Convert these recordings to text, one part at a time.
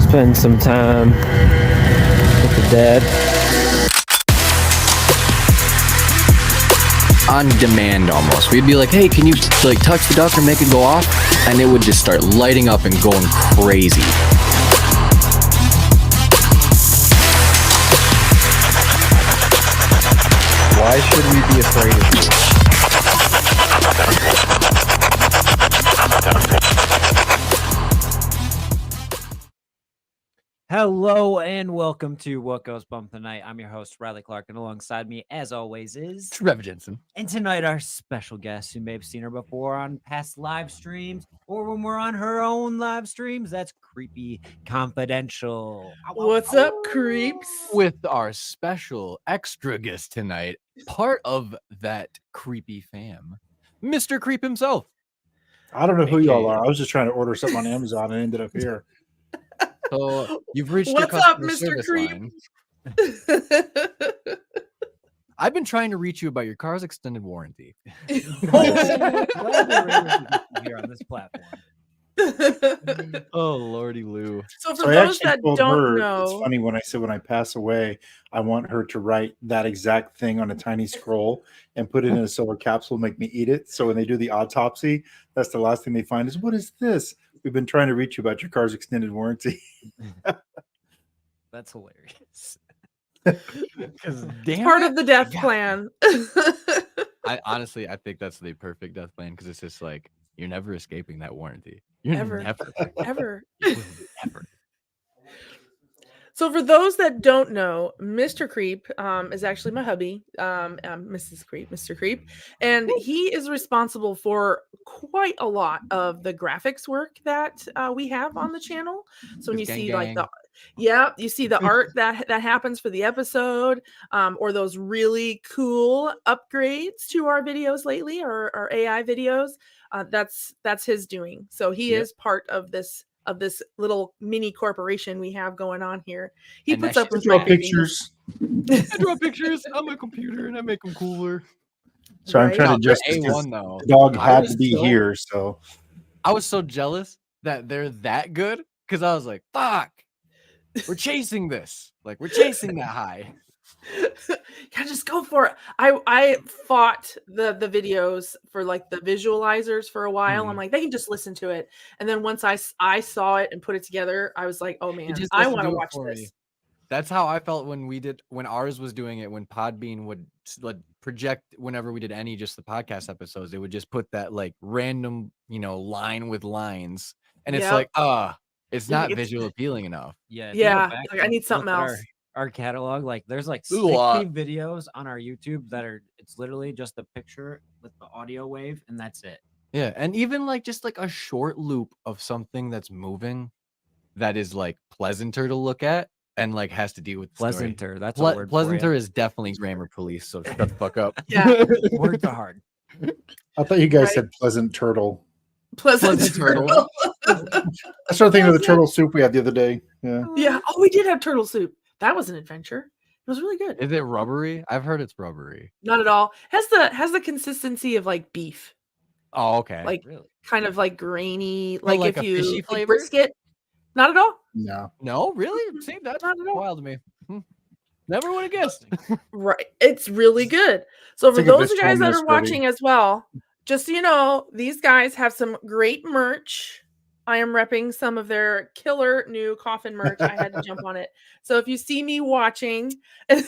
spend some time with the dead. On demand almost. We'd be like, hey, can you like touch the duck or make it go off? And it would just start lighting up and going crazy. Why should we be afraid of you? Hello and welcome to What Goes Bump Tonight. I'm your host, Riley Clark, and alongside me, as always, is Trevor and Jena. And tonight, our special guest, who may have seen her before on past live streams or when we're on her own live streams, that's Creepy Confidential. What's up, creeps? With our special extra guest tonight, part of that creepy fam, Mr. Creep himself. I don't know who y'all are. I was just trying to order something on Amazon and ended up here. So you've reached What's your up, customer Mr. service Creep? line. I've been trying to reach you about your car's extended warranty. Here on this platform. Oh, Lordy Lou. So for So I those actually that told don't her, know, it's funny when I said when I pass away, I want her to write that exact thing on a tiny scroll and put it in a silver capsule, make me eat it. So when they do the autopsy, that's the last thing they find is, what is this? We've been trying to reach you about your car's extended warranty. That's hilarious. Because part of the death plan. I think that's the perfect death plan because it's just like you're never escaping that warranty. You're Ever. never. Ever. So for those that don't know, Mr. Creep is actually my hubby, Mrs. Creep, Mr. Creep, and he is responsible for quite a lot of the graphics work that we have on the channel. So when you see like you see the art that happens for the episode, or those really cool upgrades to our videos lately, or our AI videos, that's his doing. So he is part of this little mini corporation we have going on here. He And puts that up with Draw my baby. pictures. I draw pictures on my computer and I make them cooler. So I'm trying to They're just A1 though. the dog I had was to be so- here. So I was so jealous that they're that good because I was like, fuck, we're chasing this. Like we're chasing that high. Yeah, just go for it. I fought the videos for like the visualizers for a while. I'm like, they can just listen to it. And then once I saw it and put it together, I was like, oh man, just I has to want to do it watch for this. me. That's how I felt when ours was doing it, when Podbean would like project whenever we did just the podcast episodes, they would just put that like random, line with lines. And it's like, it's not visual appealing enough. Yeah. Yeah, like, I need something else. Our catalog, like there's like 60 There's a lot. videos on our YouTube that are, it's literally just a picture with the audio wave and that's it. Yeah, and even like just like a short loop of something that's moving that is like pleasanter to look at and like has to deal with the story. Pleasanter. That's a word. Pleasanter is definitely grammar police, so shut the fuck up. Yeah. Words are hard. I thought you guys Right. said pleasant turtle. Pleasant turtle. I started thinking of the turtle soup we had the other day. Yeah. Yeah. Oh, we did have turtle soup. That was an adventure. It was really good. Is it rubbery? I've heard it's rubbery. Not at all. Has the consistency of like beef. Oh, okay. Like Really? kind of like grainy, Or like like if a you fishy like flavor? brisket. Not at all. No. No, really? See, that's Not at all. wild to me. Never would have guessed. Right. It's really good. So for Think of those this guys that homeless are watching as well, just so you know, these guys have some great merch. I am repping some of their killer new coffin merch. I had to jump on it. So if you see me watching, and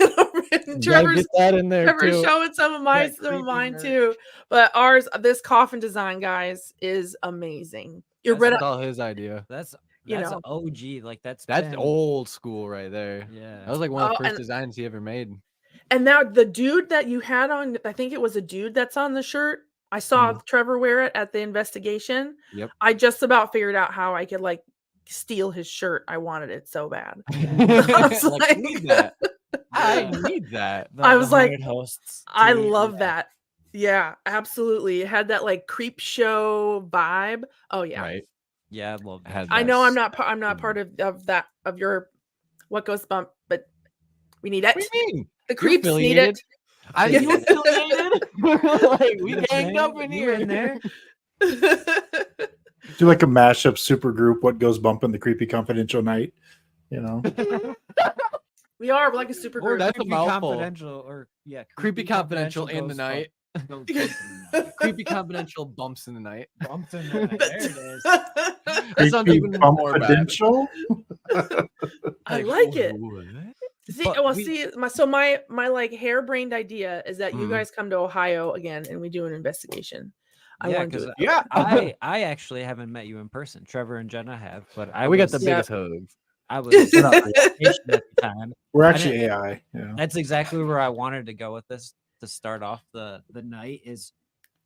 Trevor's that in there showing some of That mine creepy too. But this coffin design, guys, is amazing. You're That's ready. That's all his idea. That's You know. OG. Like that's That's been- old school right there. Yeah. That was like one of the Oh, first and- designs he ever made. And now the dude that you had on, I think it was a dude that's on the shirt. I saw Trevor wear it at the investigation. Yep. I just about figured out how I could like steal his shirt. I wanted it so bad. Like, like- I need that. I need that. I was like, haunted hosts. I tee, love yeah. that. Yeah, absolutely. It had that like creep show vibe. Oh yeah. Right. Yeah, I love that. Had I that know I'm s- not part of that of your what goes bump, but we need it. What do you mean? The creeps need affiliated? it. You affiliated? Like we Yes, ganged man. up in You here. in there? Do like a mashup super group. What goes bump in the creepy confidential night? You know, We're like a super Or group. that's a creepy mouthful. confidential, or Creepy confidential in the goes night. goes bump in the night. Creepy confidential bumps in the night. Bumps in the night. There it is. That sounds creepy even more bad. confidential. I like it. What? See, But well, we- see, my like harebrained idea is that you guys come to Ohio again and we do an investigation. I Yeah, want to do because it. Yeah. I actually haven't met you in person. Trevor and Jenna have, but I We got the was- Yeah. biggest hugs. I was on vacation at the time. We're I actually didn't- AI. Yeah. That's exactly where I wanted to go with this to start off the night. Is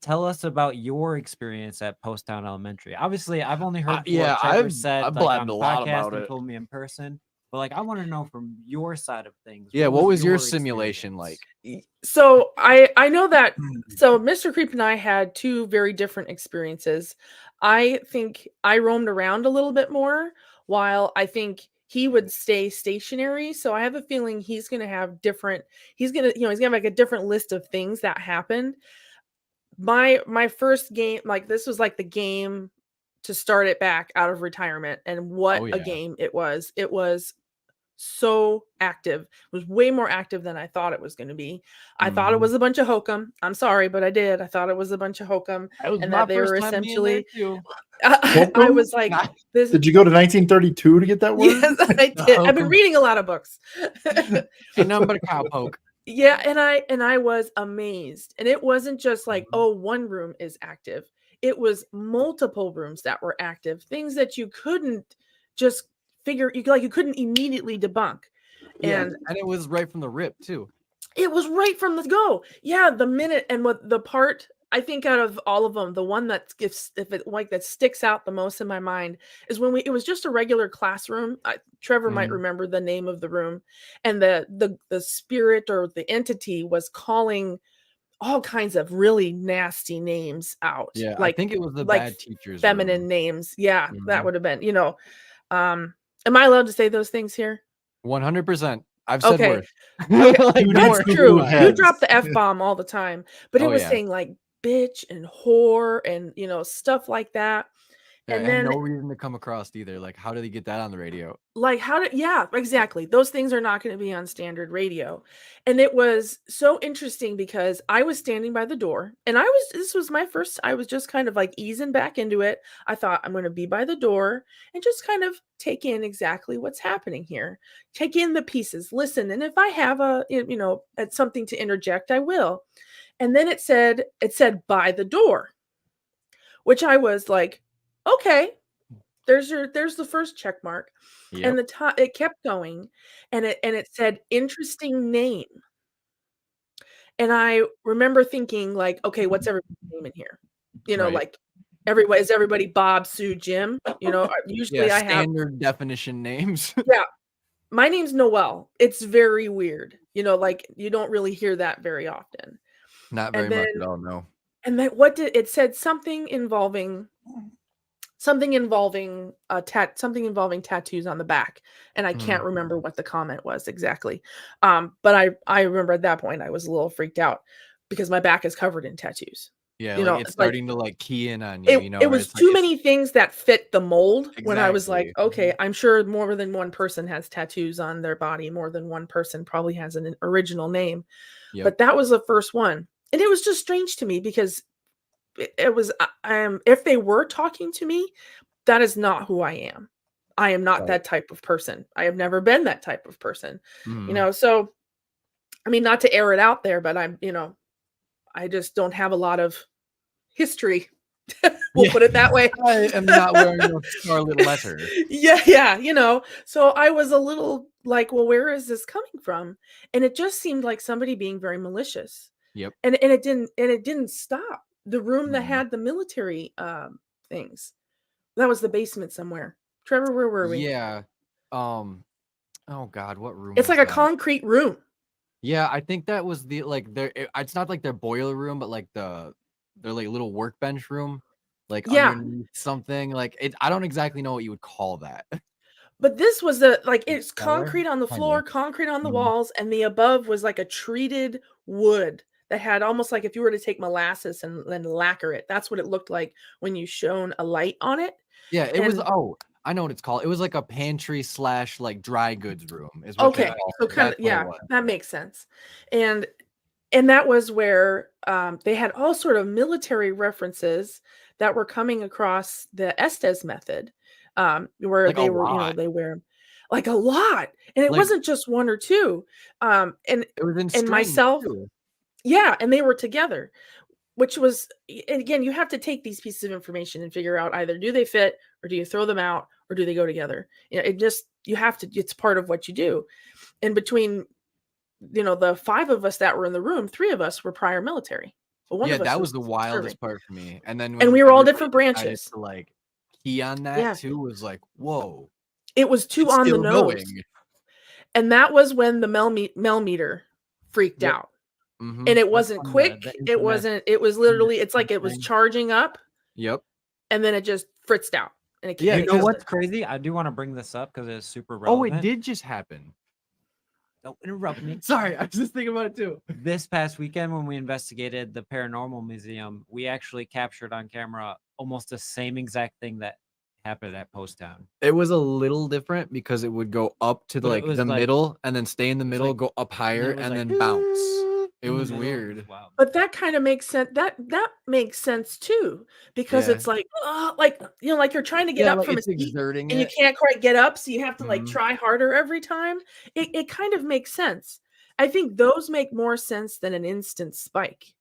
tell us about your experience at Pottstown Elementary. Obviously, I've only heard yeah, what Trevor I've said blabbed like, on a the lot podcast about and it. told me in person. But like, I want to know from your side of things. Yeah, what was your experience? simulation like? So I know that so Mr. Creep and I had two very different experiences. I think I roamed around a little bit more, while I think he would stay stationary. So I have a feeling he's gonna have different, he's gonna have like a different list of things that happened. My first game, like this was like the game to start it back out of retirement, and what Oh, a yeah. game it was. It was so active. It was way more active than I thought it was going to be. I thought it Mhm. was a bunch of hokum. I'm sorry, but I did. I thought it was a bunch of hokum, That was and my that they were first time being there, essentially. too. I Hokum? was like, this. Did you go to 1932 to get that word? Yes, I did. I've been hokum. reading a lot of books. Ain't nothing but a cowpoke. Yeah, and I was amazed. And it wasn't just like, oh, one room is active. It was multiple rooms that were active, things that you couldn't just figure, you couldn't immediately debunk. Yeah, And and it was right from the rip, too. it was right from the go. Yeah, the minute, and what the part, I think out of all of them, the one that that sticks out the most in my mind is when it was just a regular classroom. Trevor might remember the name of the room, and the spirit or the entity was calling all kinds of really nasty names out. Yeah, like I think it was the like bad teacher's feminine room. names. Yeah, that Mhm. would have been, am I allowed to say those things here? 100%. I've said Okay. worse. Okay, Like, Dude, that's more. true. You heads. drop the F-bomb all the time, but it Oh, was yeah. saying like bitch and whore and stuff like that. Yeah, And it had then no reason to come across either. Like, how did he get that on the radio? like yeah, exactly. Those things are not going to be on standard radio. And it was so interesting because I was standing by the door, and this was my first, I was just kind of like easing back into it. I thought I'm going to be by the door and just kind of take in exactly what's happening here. Take in the pieces, listen, and if I have it's something to interject, I will. And then it said by the door, which I was like, okay, there's the first check mark. Yep. And it kept going, and it said interesting name. And I remember thinking like, okay, what's everybody's name in here? Right. Like is everybody Bob, Sue, Jim? Usually Yeah, I have, standard definition names. yeah, my name's Noelle. It's very weird. Like you don't really hear that very often. Not very And much then- at all, no. And then what did it said? Something involving something involving tattoos on the back, and I can't remember what the comment was exactly. But I remember at that point I was a little freaked out because my back is covered in tattoos. Yeah, You like know, it's it's like- starting to like key in on you, It, you know. it where was it's like too it's- many things that fit the mold when I was like, Exactly. okay, I'm sure more than one person has tattoos on their body. More than one person probably has an original name. Yep. But that was the first one. And it was just strange to me because it was, if they were talking to me, that is not who I am. I am not Right. that type of person. I have never been that type of person, Mhm. so, I mean, not to air it out there, but I just don't have a lot of history. We'll Yeah. put it that way. I am not wearing a scarlet letter. Yeah. So I was a little like, well, where is this coming from? And it just seemed like somebody being very malicious. Yep. And it didn't stop. The room that Mhm. had the military things. That was the basement somewhere. Trevor, where were we? Yeah. Oh God, what room? It's was like a that? concrete room. Yeah, I think that was the it's not like their boiler room, but like their like little workbench room, like Yeah. underneath something. Like I don't exactly know what you would call that. But this was it's cellar? concrete on the Kinda. floor, concrete on the Mhm. walls, and the above was like a treated wood that had almost like if you were to take molasses and then lacquer it. That's what it looked like when you shone a light on it. Yeah, it was. And Oh, I know what it's called. It was like a pantry / like dry goods room. Is what they okay, call so it. kind of That's what it yeah, was. that makes sense. And that was where they had all sort of military references that were coming across the Estes method, where Like a they were, lot. they wear like a lot, and it Like wasn't just one or two. And it was in and strings myself, too. yeah, and they were together, which was, and again, you have to take these pieces of information and figure out either do they fit or do you throw them out or do they go together. It just you have to. It's part of what you do. And between the 5 of us that were in the room, 3 of us were prior military. But one Yeah, of us that was was the serving. wildest part for me. And then And when we were all everybody different decided branches. to like key on that Yeah. too, was like, whoa, It was too it's on the still nose. going. And that was when the Mel meter freaked Yep. out. Mhm. And it That's wasn't when quick. the It wasn't, it was literally, it's like it was thing. charging up Yep. and then it just fritzed out. And it Yeah, You it know killed what's it. crazy? I do want to bring this up because it's super Oh, relevant. it did just happen. Don't interrupt me. Sorry, I was just thinking about it too. This past weekend, when we investigated the Paranormal Museum, we actually captured on camera almost the same exact thing that happened at Pottstown. It was a little different because it would go up to But it like was the like- middle and then stay in the middle, like- go up higher, was and like, then bounce. It in the was middle. weird. Wow. But that kind of makes sense. That makes sense too, because Yeah. it's like, like you're trying to get Yeah, up like from a it's seat exerting and you it. can't quite get up, so you have to like Mhm. try harder every time. It kind of makes sense. I think those make more sense than an instant spike,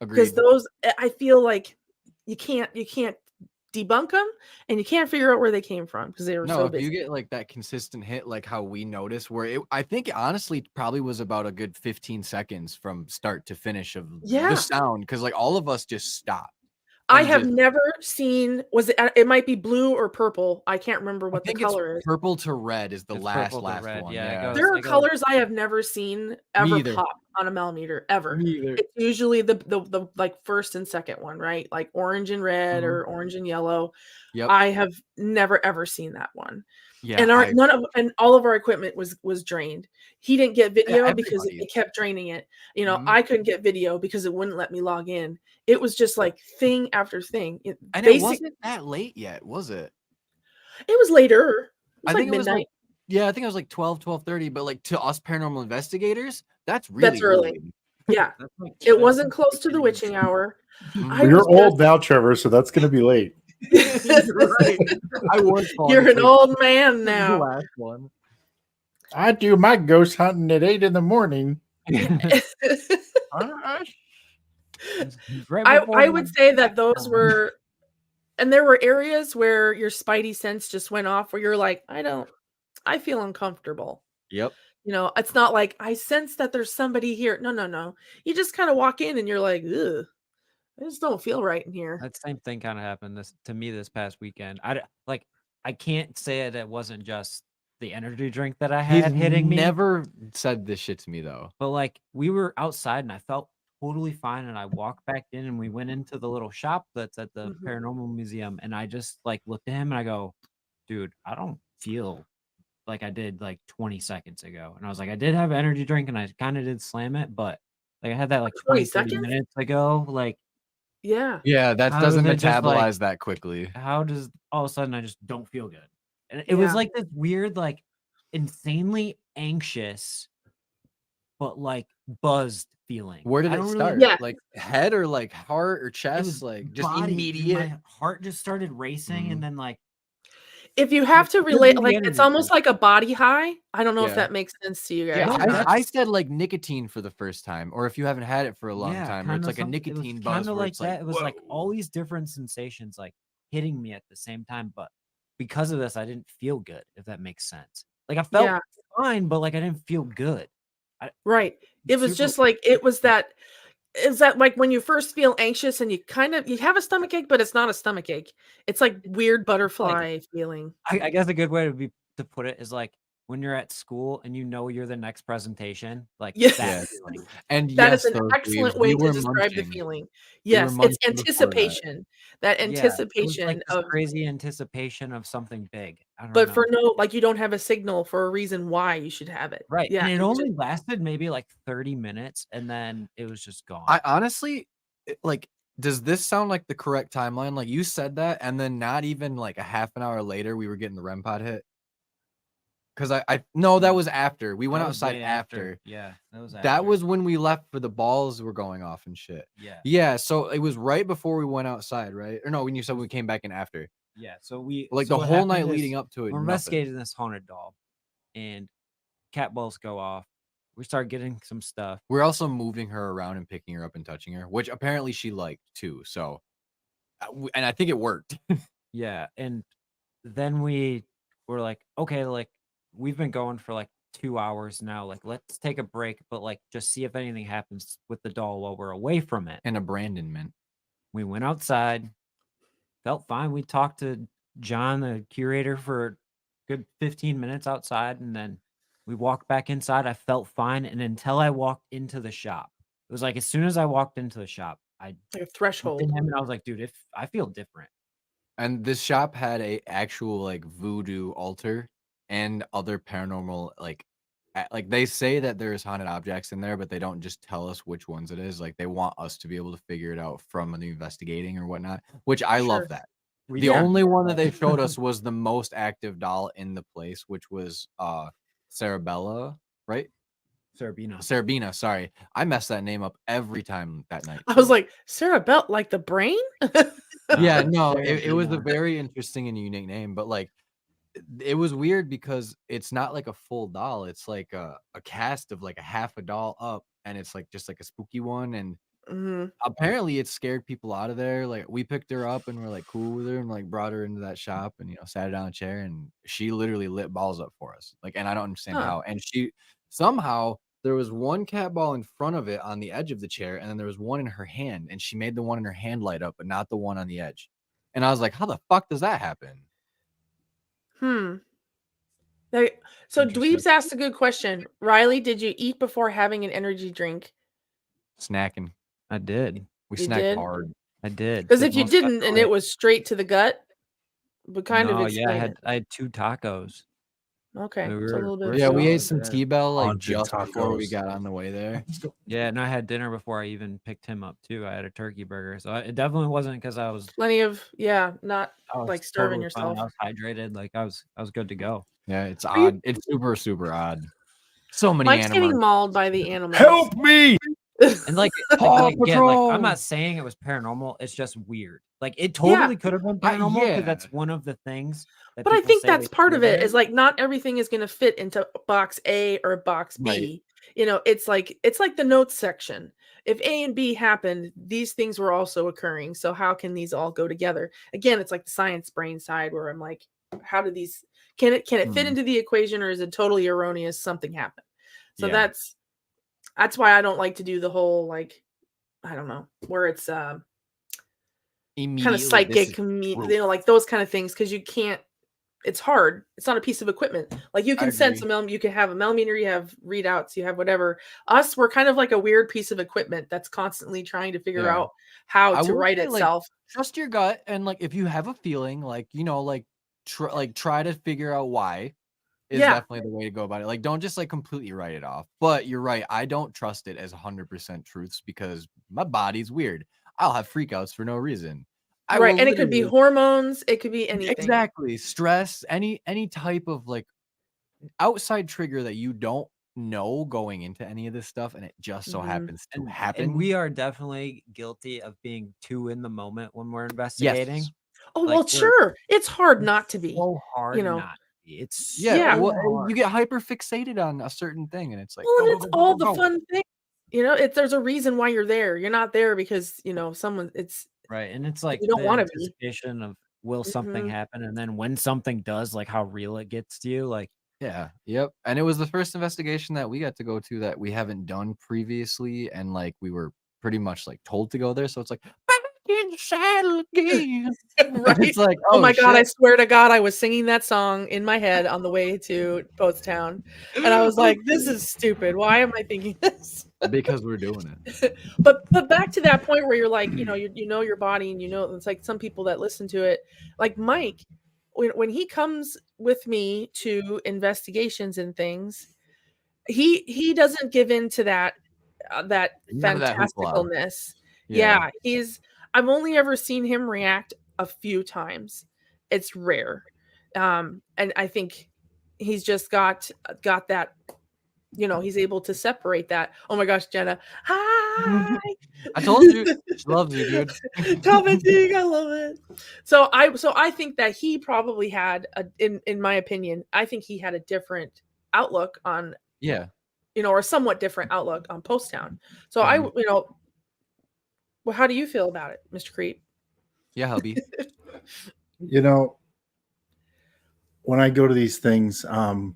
because Agreed. those I feel like you can't debunk them and you can't figure out where they came from because they were No, so if busy. you get like that consistent hit, like how we noticed, where I think honestly probably was about a good 15 seconds from start to finish of Yeah. the sound, because like all of us just stopped. I and have just- never seen. Was it? It might be blue or purple. I can't remember I what the think it's color is. purple to red is the It's last purple to last red, one. yeah, it Yeah. goes- There are it goes- colors I have never seen ever either. pop on a millimeter ever. Me either. It's usually the like first and second one, right? Like orange and red Mhm. or orange and yellow. Yep. I have never ever seen that one. Yeah. And all of our equipment was drained. He didn't get video because everybody. it kept draining it. Mhm. I couldn't get video because it wouldn't let me log in. It was just like thing after thing. And it Basic- wasn't that late yet, was it? It was later. It was I like think it was midnight. like, yeah, I think it was like 12:30, but like to us paranormal investigators, that's really That's early. Yeah. That's like- It that's wasn't like close to the beginning. witching hour. Mhm. I You're was old now, Trevor, so that's going to be late. You're right. I was falling You're an asleep. old man The now. last one. I do my ghost hunting at 8 in the morning. Right I before would my say that those background. were, and there were areas where your spidey sense just went off, where you're like, I feel uncomfortable. Yep. It's not like I sense that there's somebody here. No. You just kind of walk in and you're like, ugh, I just don't feel right in here. That same thing kind of happened to me this past weekend. I can't say it wasn't just the energy drink that I had hitting me. Never said this shit to me though. But like we were outside and I felt totally fine. And I walked back in and we went into the little shop that's at the Mhm. Paranormal Museum. And I just like looked at him and I go, dude, I don't feel like I did like 20 seconds ago. And I was like, I did have an energy drink and I kind of did slam it, but like I had that like 20 20, 30 seconds? minutes ago. Like, Yeah. Yeah, that How doesn't does it just, like- metabolize that quickly. how does all of a sudden I just don't feel good? And it was Yeah. like this weird, like insanely anxious, but like buzzed feeling. Where did I it don't really- start? Yeah. Like head or like heart or It chest? was Like just body, dude, immediate. my heart just started racing, Mhm. and then like If you have to Could relate, be the like energy it's almost drink. like a body high. I don't know if Yeah. that makes sense to you guys. Yeah, No, or I, not. I said like nicotine for the first time, or if you haven't had it for a long yeah, time, or it's kinda like a something- it was nicotine buzz. kinda Where like it's that. like, It was like whoa. all these different sensations like hitting me at the same time, but because of this, I didn't feel good. If that makes sense. Like I felt Yeah. fine, but like I didn't feel good. Right. It was Super- just like it was that. Is that like when you first feel anxious and you have a stomach ache, but it's not a stomach ache. It's like weird butterfly feeling. I guess a good way to put it is like when you're at school and you know you're the next presentation, like Yes. that Yes. feeling. And That is yes, an those excellent leaves, way we to were describe the munching. feeling. We were Yes, it's munching before that. anticipation. That Yeah, it was like anticipation this of crazy anticipation of something big. I don't but know. for no like, you don't have a signal for a reason why you should have it. Right, Yeah, and it it's only just lasted maybe like 30 minutes, and then it was just gone. I honestly, like, does this sound like the correct timeline? Like, you said that, and then not even, like, a half an hour later, we were getting the REM pod hit? 'Cause no, that No. was after. We went That was outside way after. Yeah, that was That after. was when we left for the balls were going off and shit. Yeah, Yeah, so it was right before we went outside, right? Or no, when you said we came back in after. yeah. Like, So the what whole night happened leading is up to it, we're nothing. investigating this haunted doll, and cat balls go off. We start getting some stuff. We're also moving her around and picking her up and touching her, which apparently she liked too, so and I think it worked. Yeah, and then we were like, okay, like we've been going for like 2 hours now. Like, let's take a break, but like just see if anything happens with the doll while we're away from it. And abandonment. We went outside, felt fine. We talked to John, the curator, for a good 15 minutes outside, and then we walked back inside. I felt fine, and until I walked into the shop, it was like as soon as I walked into the shop, I like a looked at threshold. him and I was like, dude, if I feel different. And this shop had a actual, like, voodoo altar and other paranormal, like, like, they say that there's haunted objects in there, but they don't just tell us which ones it is. Like, they want us to be able to figure it out from the investigating or whatnot, which I love Sure. that. We The did. only one that they showed us was the most active doll in the place, which was Cerebella, right? Serbina. Sorry. I mess that name up every time that night. I was too. like, Sarah Belt, like the brain? Yeah, no, it was a Serbina. very interesting and unique name, but like it was weird because it's not like a full doll. It's like a cast of like a half a doll up, and it's like just like a spooky one. And Mhm. apparently it scared people out of there. Like we picked her up and we're like cool with her and like brought her into that shop and sat her down in a chair and she literally lit balls up for us. Like, and I don't understand Huh. how. And she somehow there was one cat ball in front of it on the edge of the chair, and then there was one in her hand, and she made the one in her hand light up, but not the one on the edge. And I was like, how the fuck does that happen? Hmm. So Interesting. Dweebs asked a good question. Riley, did you eat before having an energy drink? Snacking. I did. We You snacked did? hard. I did. Because if you most didn't and definitely. it was straight to the gut, would kind of No, yeah, explain it. I had 2 tacos. Okay, We so a were little bit we're of Yeah, we solid ate some there. T-Bell like Haunted just before we tacos. got on the way there. Yeah, and I had dinner before I even picked him up too. I had a turkey burger, so it definitely wasn't because I was plenty of not like starving totally fine. yourself. I was hydrated, like I was good to go. Yeah, it's Are you- odd. It's super, super odd. So many Mike's animals. getting mauled by the animals. Help me! And like, Paw like again, like I'm Patrol! not saying it was paranormal. It's just weird. Like it totally could have been paranormal because yeah. that's one of the things. That But I people think say that's they part see of it there. is like not everything is going to fit into box A or box B. Right. It's like the notes section. If A and B happened, these things were also occurring. So how can these all go together? Again, it's like the science brain side where I'm like, how do these can it fit Mhm. into the equation, or is it totally erroneous? Something happened. So Yeah. that's why I don't like to do the whole like I don't know where it's kind Immediately, of this psychic, is truth. like those kind of things because you can't. It's hard. It's not a piece of equipment. Like you I can sense agree. you can have a millimeter, you have readouts, you have whatever. Us, we're kind of like a weird piece of equipment that's constantly trying to figure Yeah. out how I to will write say, like, itself. trust your gut, and like if you have a feeling, like try to figure out why is Yeah. definitely the way to go about it. Like, don't just like completely write it off. But you're right. I don't trust it as 100% truths because my body's weird. I'll have freakouts for no reason. I Right. will And it could be literally hormones, it could be anything. exactly stress, any type of like outside trigger that you don't know going into any of this stuff, and it just so Mhm. happens to And happen. we are definitely guilty of being too in the moment when we're investigating. Yes. Oh, Like, well, sure. It's hard not to be. So hard You know. not to be. It's Yeah. Yeah. so Well, hard. you get hyper fixated on a certain thing, and it's like, Well, go, and go, it's go, go, all go, the go. fun things. There's a reason why you're there. You're not there because, someone it's Right, and it's like you don't the want to be. anticipation of will something Mhm. happen, and then when something does, like how real it gets to you, like Yeah. Yep. And it was the first investigation that we got to go to that we haven't done previously, and like we were pretty much like told to go there. So it's like, in the saddle again. Right. It's like, Oh my God, I shit. swear to God, I was singing that song in my head on the way to Pottstown. And I was like, this is stupid. Why am I thinking this? Because we're doing it. But back to that point where you're like, you know your body, and you know it's like some people that listen to it, like Mike, when he comes with me to investigations and things, he doesn't give in to that that None of that hoopla. fantasticalness. Yeah. Yeah, I've only ever seen him react a few times. It's rare. And I think he's just got that, he's able to separate that. Oh my gosh, Jenna. Hi. I told you. She loves you, dude. Commenting, I love it. So I think that he probably had in my opinion, I think he had a different outlook on, Yeah. or a somewhat different outlook on Pottstown. So well, how do you feel about it, Mr. Creep? Yeah, hubby. When I go to these things, and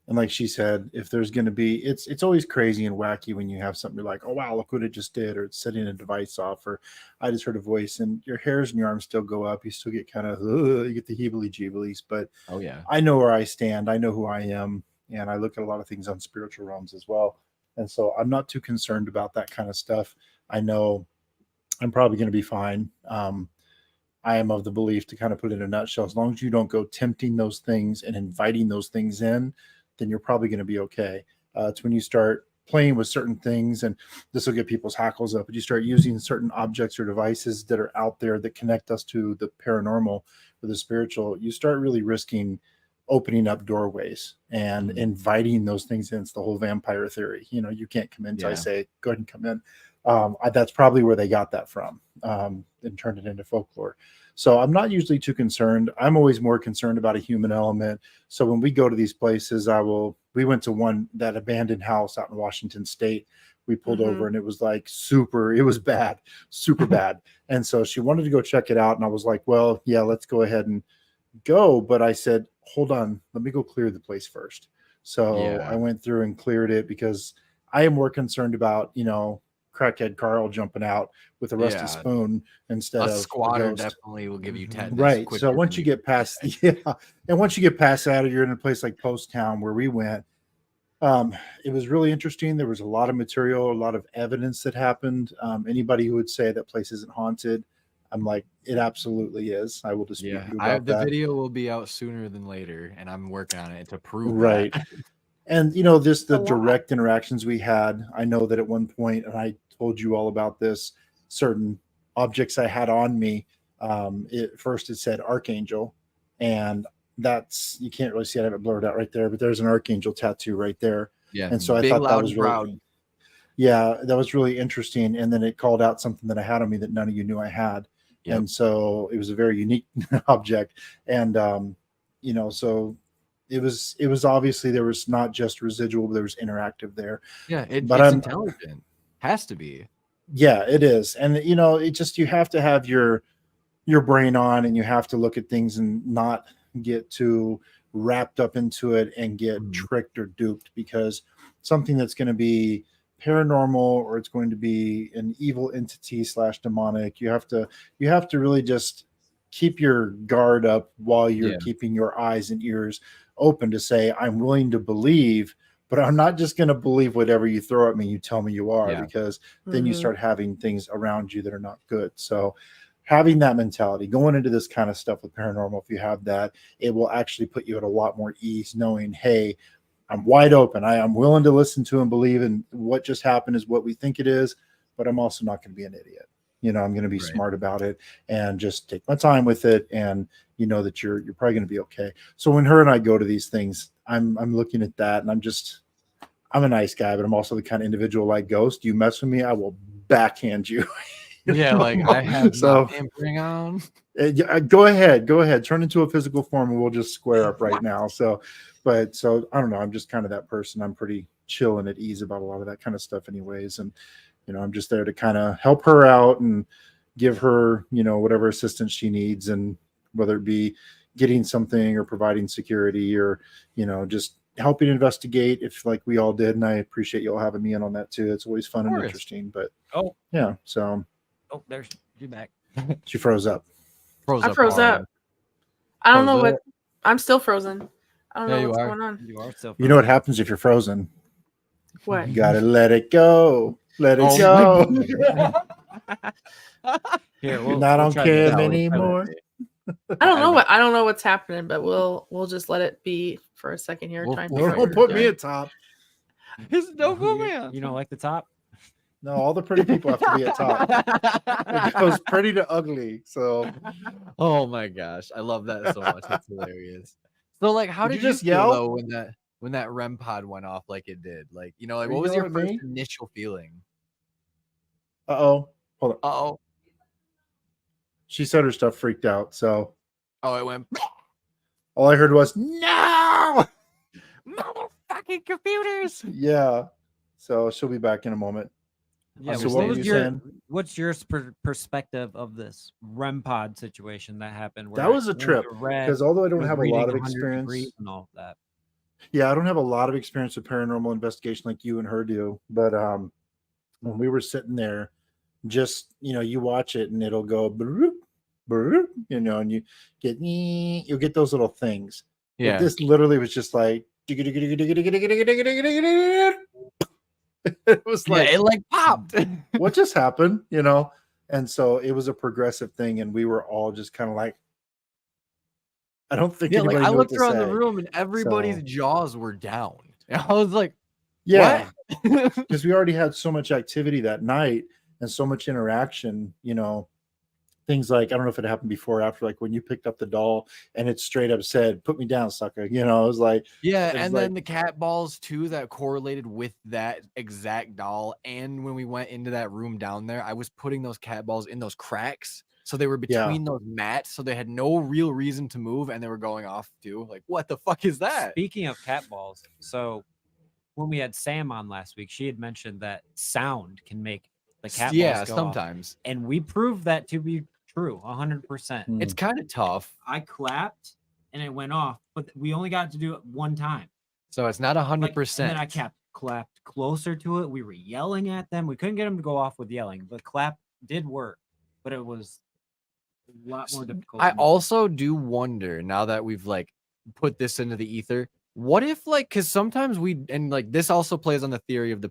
like she said, if there's going to be, it's always crazy and wacky when you have something you're like, oh wow, look what it just did, or it's setting a device off, or I just heard a voice, and your hairs and your arms still go up. You still get kind of, you get the heebly-jeeblies. But Oh yeah. I know where I stand. I know who I am, and I look at a lot of things on spiritual realms as well. And so I'm not too concerned about that kind of stuff. I know I'm probably going to be fine. I am of the belief, to kind of put it in a nutshell, as long as you don't go tempting those things and inviting those things in, then you're probably going to be okay. It's when you start playing with certain things, and this will get people's hackles up, but you start using certain objects or devices that are out there that connect us to the paranormal or the spiritual, you start really risking opening up doorways and inviting those things in. It's the whole vampire theory. You can't come in until I say, go ahead and come in. That's probably where they got that from, and turned it into folklore. So I'm not usually too concerned. I'm always more concerned about a human element. So when we go to these places, we went to that abandoned house out in Washington State. We pulled over, and it was like it was bad, super bad. And so she wanted to go check it out. And I was like, well, yeah, let's go ahead and go. But I said, hold on, let me go clear the place first. So I went through and cleared it, because I am more concerned about, crackhead Carl jumping out with a rusty spoon instead of a squatter. ghost. Definitely will give you tetanus. Right. So once you get past and once you get past that, you're in a place like Pottstown where we went. It was really interesting. There was a lot of material, a lot of evidence that happened. Anybody who would say that place isn't haunted, I'm like, it absolutely is. I will dispute you about the that. video will be out sooner than later, and I'm working on it to prove that. And the direct interactions we had, I know that at one point, and I told you all about this, certain objects I had on me. First it said Archangel, and that's, you can't really see it, I have it blurred out right there, but there's an Archangel tattoo right there. Yeah. And so I thought that was really, that was really interesting. And then it called out something that I had on me that none of you knew I had. Yep. And so it was a very unique object. And, so it was obviously, there was not just residual, but there was interactive there. Yeah. It's intelligent. Has to be. Yeah, it is. And, it just, you have to have your brain on, and you have to look at things and not get too wrapped up into it and get tricked or duped, because something that's going to be paranormal, or it's going to be an evil entity / demonic, you have to really just keep your guard up while you're keeping your eyes and ears open to say, I'm willing to believe, but I'm not just going to believe whatever you throw at me, you tell me you are, because then you start having things around you that are not good. So having that mentality going into this kind of stuff with paranormal, if you have that, it will actually put you at a lot more ease, knowing, hey, I'm wide open. I'm willing to listen to and believe in what just happened is what we think it is, but I'm also not going to be an idiot. I'm going to be smart about it and just take my time with it. And that you're probably going to be okay. So when her and I go to these things, I'm looking at that, and I'm a nice guy, but I'm also the kind of individual like Ghost. You mess with me, I will backhand you. Yeah, like I have so pampering on. Go ahead, turn into a physical form, and we'll just square up right now. So I don't know. I'm just kind of that person. I'm pretty chill and at ease about a lot of that kind of stuff, anyways. And I'm just there to kind of help her out and give her, whatever assistance she needs, and whether it be getting something or providing security, or just helping investigate, if like we all did. And I appreciate you all having me in on that too. It's always fun and interesting. But so so. Oh, there's You're back. She froze up. I froze hard. up. I don't know Froze what. I'm still frozen. I don't Yeah, know you what's are. going on. You are still. You know what happens if you're frozen? What? You gotta let it go. Let it Oh go. Here, Not on try this. cam anymore. I don't know what. I don't know what's happening, but we'll just let it be for a second here. We'll- Try and we'll figure out Don't what put you're me doing. at top. Don't put me You on. don't like the top? No, all the pretty people have to be at top. It goes pretty to ugly. So Oh my gosh, I love that so much. That's hilarious. So, like, how Did did you you just feel yell? though when that REM pod went off like it did? Like, you know, like Are what you was your yelling first at me? initial feeling? Hold on. Oh, She said her stuff freaked out. So it went all I heard was no. motherfucking computers. Yeah. So she'll be back in a moment. Yeah. So what what was were you your saying? what's your perspective of this REM pod situation that happened? Where That was a it trip read, because although I it don't was have a reading lot of 100 experience, degrees and all of that. yeah, I don't have a lot of experience with paranormal investigation like you and her do. But when we were sitting there, just you watch it and it'll go, broop, broop, and you'll get those little things. But Yeah, this literally was just like it was yeah, like it like popped. what just happened, and so it was a progressive thing, and we were all just kind of like, I don't think Yeah, like anybody I knew what looked to around the say. room and everybody's So- jaws were down. And I was like, Yeah, what? because we already had so much activity that night and so much interaction, things like, I don't know if it happened before or after, like when you picked up the doll and it straight up said, "Put me down, sucker." It was like, Yeah, it was and like, then the cat balls too that correlated with that exact doll. And when we went into that room down there, I was putting those cat balls in those cracks. So they were Yeah. between those mats, so they had no real reason to move, and they were going off too. Like, what the fuck is that? Speaking of cat balls, so when we had Sam on last week, she had mentioned that sound can make the cat Yeah, balls go off. sometimes. And we proved that to be true 100%. It's kind of tough. I clapped and it went off, but we only got to do it one time. So it's not Like, 100%. and then I clapped closer to it. We were yelling at them. We couldn't get them to go off with yelling. The clap did work, but it was a lot more difficult. I to do. also do wonder, now that we've like put this into the ether, what if like, because sometimes this also plays on the theory of the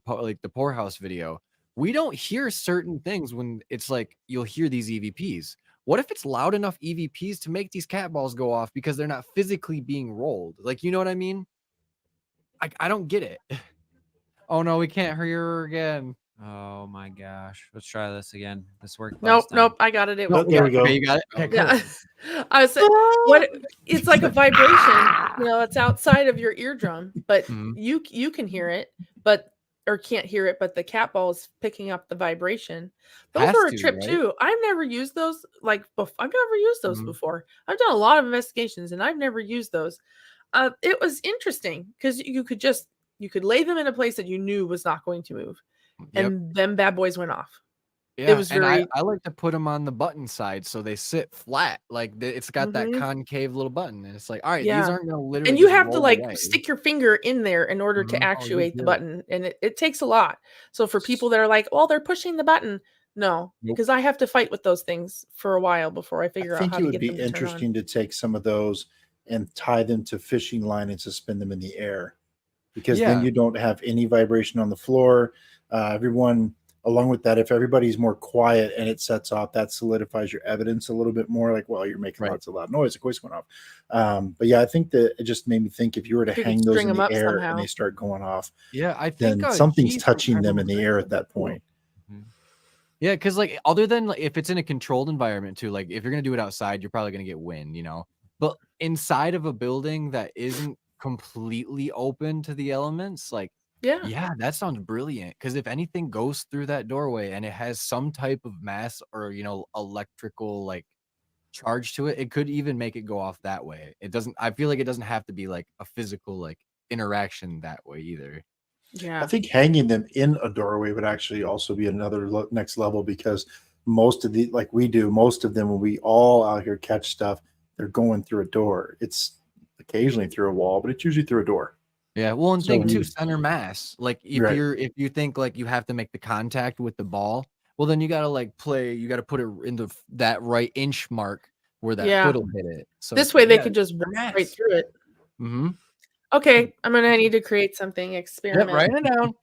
poorhouse video. We don't hear certain things when it's like you'll hear these EVPs. What if it's loud enough EVPs to make these cat balls go off because they're not physically being rolled? Like, you know what I mean? I don't get it. Oh no, we can't hear her again. Oh my gosh. Let's try this again. This worked. Nope, last time. nope. I got it. It Oh, was there we go. Okay, you got it. Okay, cool. Yeah. I was what it's like a vibration, it's outside of your eardrum, but Mhm. you can hear it, or can't hear it, but the cat ball is picking up the vibration. Those Has were a to, trip right? too. I've never used those I've never used those Mhm. before. I've done a lot of investigations and I've never used those. It was interesting because you could lay them in a place that you knew was not going to move, Yep. and them bad boys went off. Yeah, was and very- I like to put them on the button side so they sit flat. Like it's got that Mhm. concave little button, and it's like, all right, Yeah. these aren't gonna literally. And you just have to roll like away. stick your finger in there in order to Mhm. Oh, you actuate the do. button, and it takes a lot. So for people that are like, "Well, they're pushing the button," no, Nope. because I have to fight with those things for a while before I I figure out think how it to would get be them to turn on. interesting to take some of those and tie them to fishing line and suspend them in the air, because then Yeah. you don't have any vibration on the floor. Everyone, along with that, if everybody's more quiet and it sets off, that solidifies your evidence a little bit more. Like, well, you're making Right. lots of loud noise, of course, going off. But yeah, I think that it just made me think, if you were to If you could hang those string in 'em the up air somehow. and they start going off, Yeah, I think then something's Keith from touching them in the Paranormal air said at that too. point. Yeah, because like other than like if it's in a controlled environment too, like if you're gonna do it outside, you're probably gonna get wind, But inside of a building that isn't completely open to the elements, like Yeah. that sounds brilliant. Because if anything goes through that doorway and it has some type of mass or electrical like charge to it, it could even make it go off that way. It doesn't. I feel like it doesn't have to be like a physical like interaction that way either. I Yeah. think hanging them in a doorway would actually also be another next level, because most of most of them, when we all out here catch stuff, they're going through a door. It's occasionally through a wall, but it's usually through a door. Yeah, well, and So think too, you- center mass. Like if Right. you think like you have to make the contact with the ball, Well, then you gotta you gotta put it in that right inch mark where that Yeah. foot will hit it. So This it's way like, they yeah, could just walk right finesse. through it. Mm-hmm. Okay, I need to create something Yep, experiment. write it down.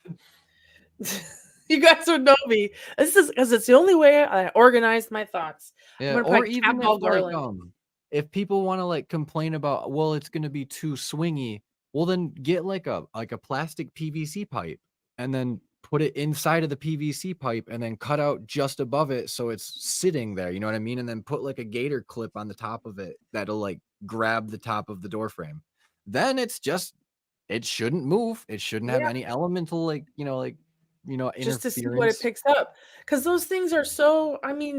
You guys would know me. This is because it's the only way I organize my thoughts. I'm Yeah, gonna or put even cat ball if garland. if people want to complain about, well, it's gonna be too swingy, well then get a plastic PVC pipe and then put it inside of the PVC pipe and then cut out just above it so it's sitting there, you know what I mean? And then put a gator clip on the top of it that'll grab the top of the door frame. Then it shouldn't move. It shouldn't have Yeah. any elemental Just to see what it interference. picks up. Because those things are so,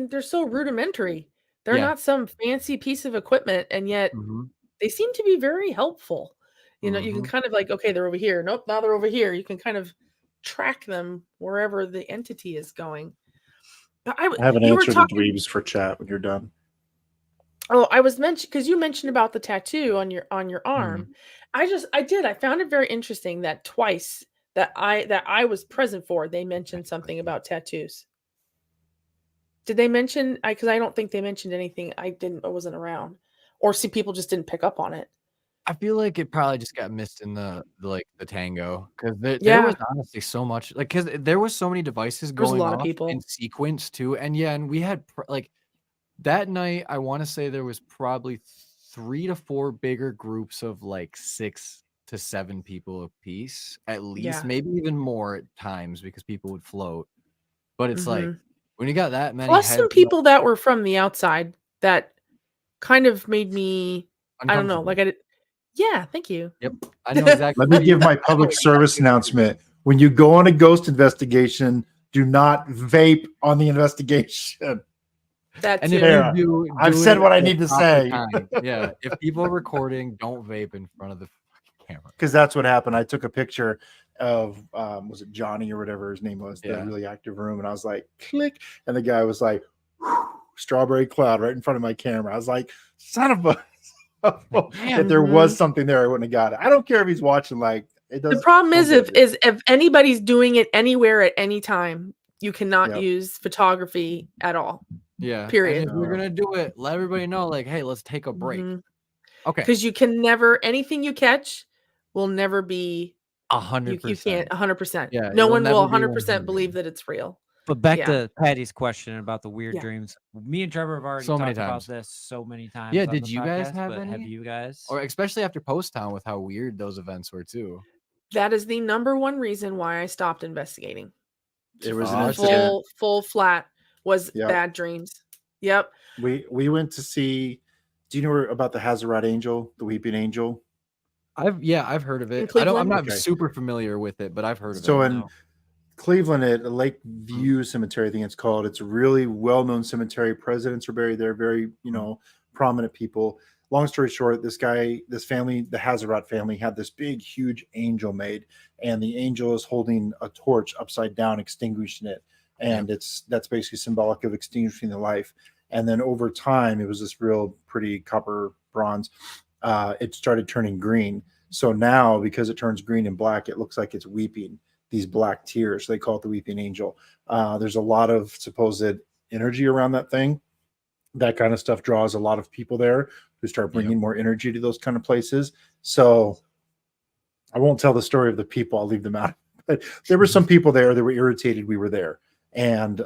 they're so rudimentary. They're Yeah. not some fancy piece of equipment, and yet Mm-hmm. they seem to be very helpful. You can Mm-hmm. kind of okay, they're over here. Nope, now they're over here. You can kind of track them wherever the entity is going. But I have an you were answer to talking. dweebs for chat when you're done. Oh, I was mentioned because you mentioned about the tattoo on your arm. I found it very interesting that twice that I was present for, they mentioned something about tattoos. Did they mention? Because I don't think they mentioned anything. I wasn't around, or see people just didn't pick up on it. I feel like it probably just got missed in the tango because there was Yeah, honestly so much because there was so many devices there was a going lot of off people. in sequence too, and we had that night. I want to say there was probably 3 to 4 bigger groups of 6 to 7 people a piece, at least, Yeah. maybe even more at times because people would float. But it's hmm when you got that many Plus heads some people that were from the outside that kind of made me, I don't know, uncomfortable. Yeah, thank you. Yep, I know exactly. Let me give my public service announcement. When you go on a ghost investigation, do not vape on the investigation. That And too. if There. you I've do said it what I at a need to proper say. time. Yeah, if people are recording, don't vape in front of the camera. Because that's what happened. I took a picture of was it Johnny or whatever his name was, the Yeah. really active room, and I was like, click, and the guy was like, strawberry cloud right in front of my camera. I was like, son of a. If there was something there, I wouldn't have got it. I don't care if he's watching. It does. The problem is if anybody's doing it anywhere at any time, you cannot use photography at all. Yeah. Period. And if you're gonna do it, let everybody know, hey, let's take a break. Okay. Because you can never, anything you catch will never be 100%. You can't 100%. Yeah, No it'll one will never be 100% believe 100. that it's real. But back to Patty's question about the weird Yeah. dreams. Me and Trevor have already So many talked about times. this so many times. Yeah, on did the you guys podcast, have but any? Have you guys? Or especially after Pottstown with how weird those events were too. That is the number one reason why I stopped investigating. It was an incident. Full flat was Yep. bad dreams. Yep. We went to see. Do you know about the Hazarat Angel, the Weeping Angel? I've heard of it. I'm not super familiar with it, but I've heard of it. So in Cleveland at Lakeview Cemetery, I think it's called. It's a really well-known cemetery. Presidents are buried there, very, prominent people. Long story short, this family, the Hazarat family, had this big, huge angel made, and the angel is holding a torch upside down, extinguishing it. And that's basically symbolic of extinguishing the life. And then over time, it was this real pretty copper bronze. It started turning green. So now, because it turns green and black, it looks like it's weeping these black tears. They call it the weeping angel. There's a lot of supposed energy around that thing. That kind of stuff draws a lot of people there who start bringing more energy to those kind of places. So I won't tell the story of the people. I'll leave them out. But there were some people there that were irritated we were there. And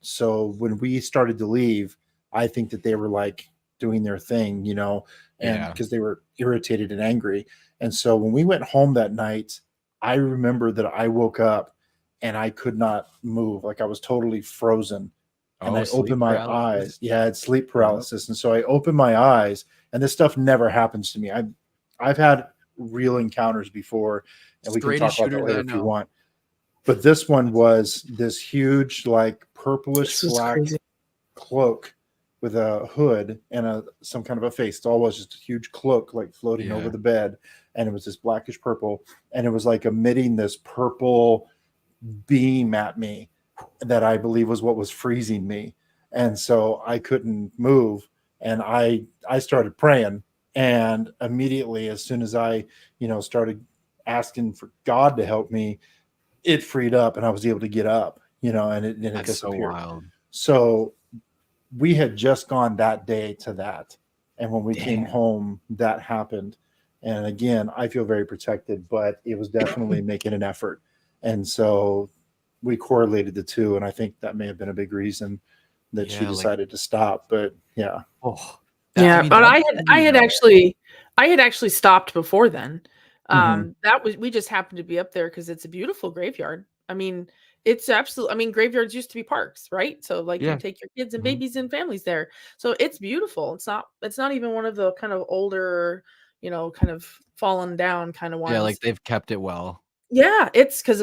so when we started to leave, I think that they were doing their thing, and because they were irritated and angry. And so when we went home that night, I remember that I woke up and I could not move. I was totally frozen. And I opened my eyes. Yeah, I had sleep paralysis. And so I opened my eyes, and this stuff never happens to me. I've had real encounters before, and we can talk about that later if you want. But this one was this huge, purplish black cloak with a hood and some kind of a face. It all was just a huge cloak, floating over the bed. And it was this blackish purple. And it was emitting this purple beam at me that I believe was what was freezing me. And so I couldn't move. And I started praying. And immediately, as soon as I, started asking for God to help me, it freed up and I was able to get up. and it That's so disappeared. wild. So we had just gone that day to that. And when we came Damn. home, that happened. And again, I feel very protected, but it was definitely making an effort. And so we correlated the two. And I think that may have been a big reason that she Yeah, like- decided to stop. But yeah. Oh, But I had actually. actually stopped before then. Mhm. We just happened to be up there because it's a beautiful graveyard. I mean, it's absolutely. I mean, graveyards used to be parks, right? So like Yeah. you take your kids and Mhm. babies and families there. So it's beautiful. It's not even one of the kind of older, kind of fallen down kind of ones. Yeah, like they've kept it well. Yeah, it's because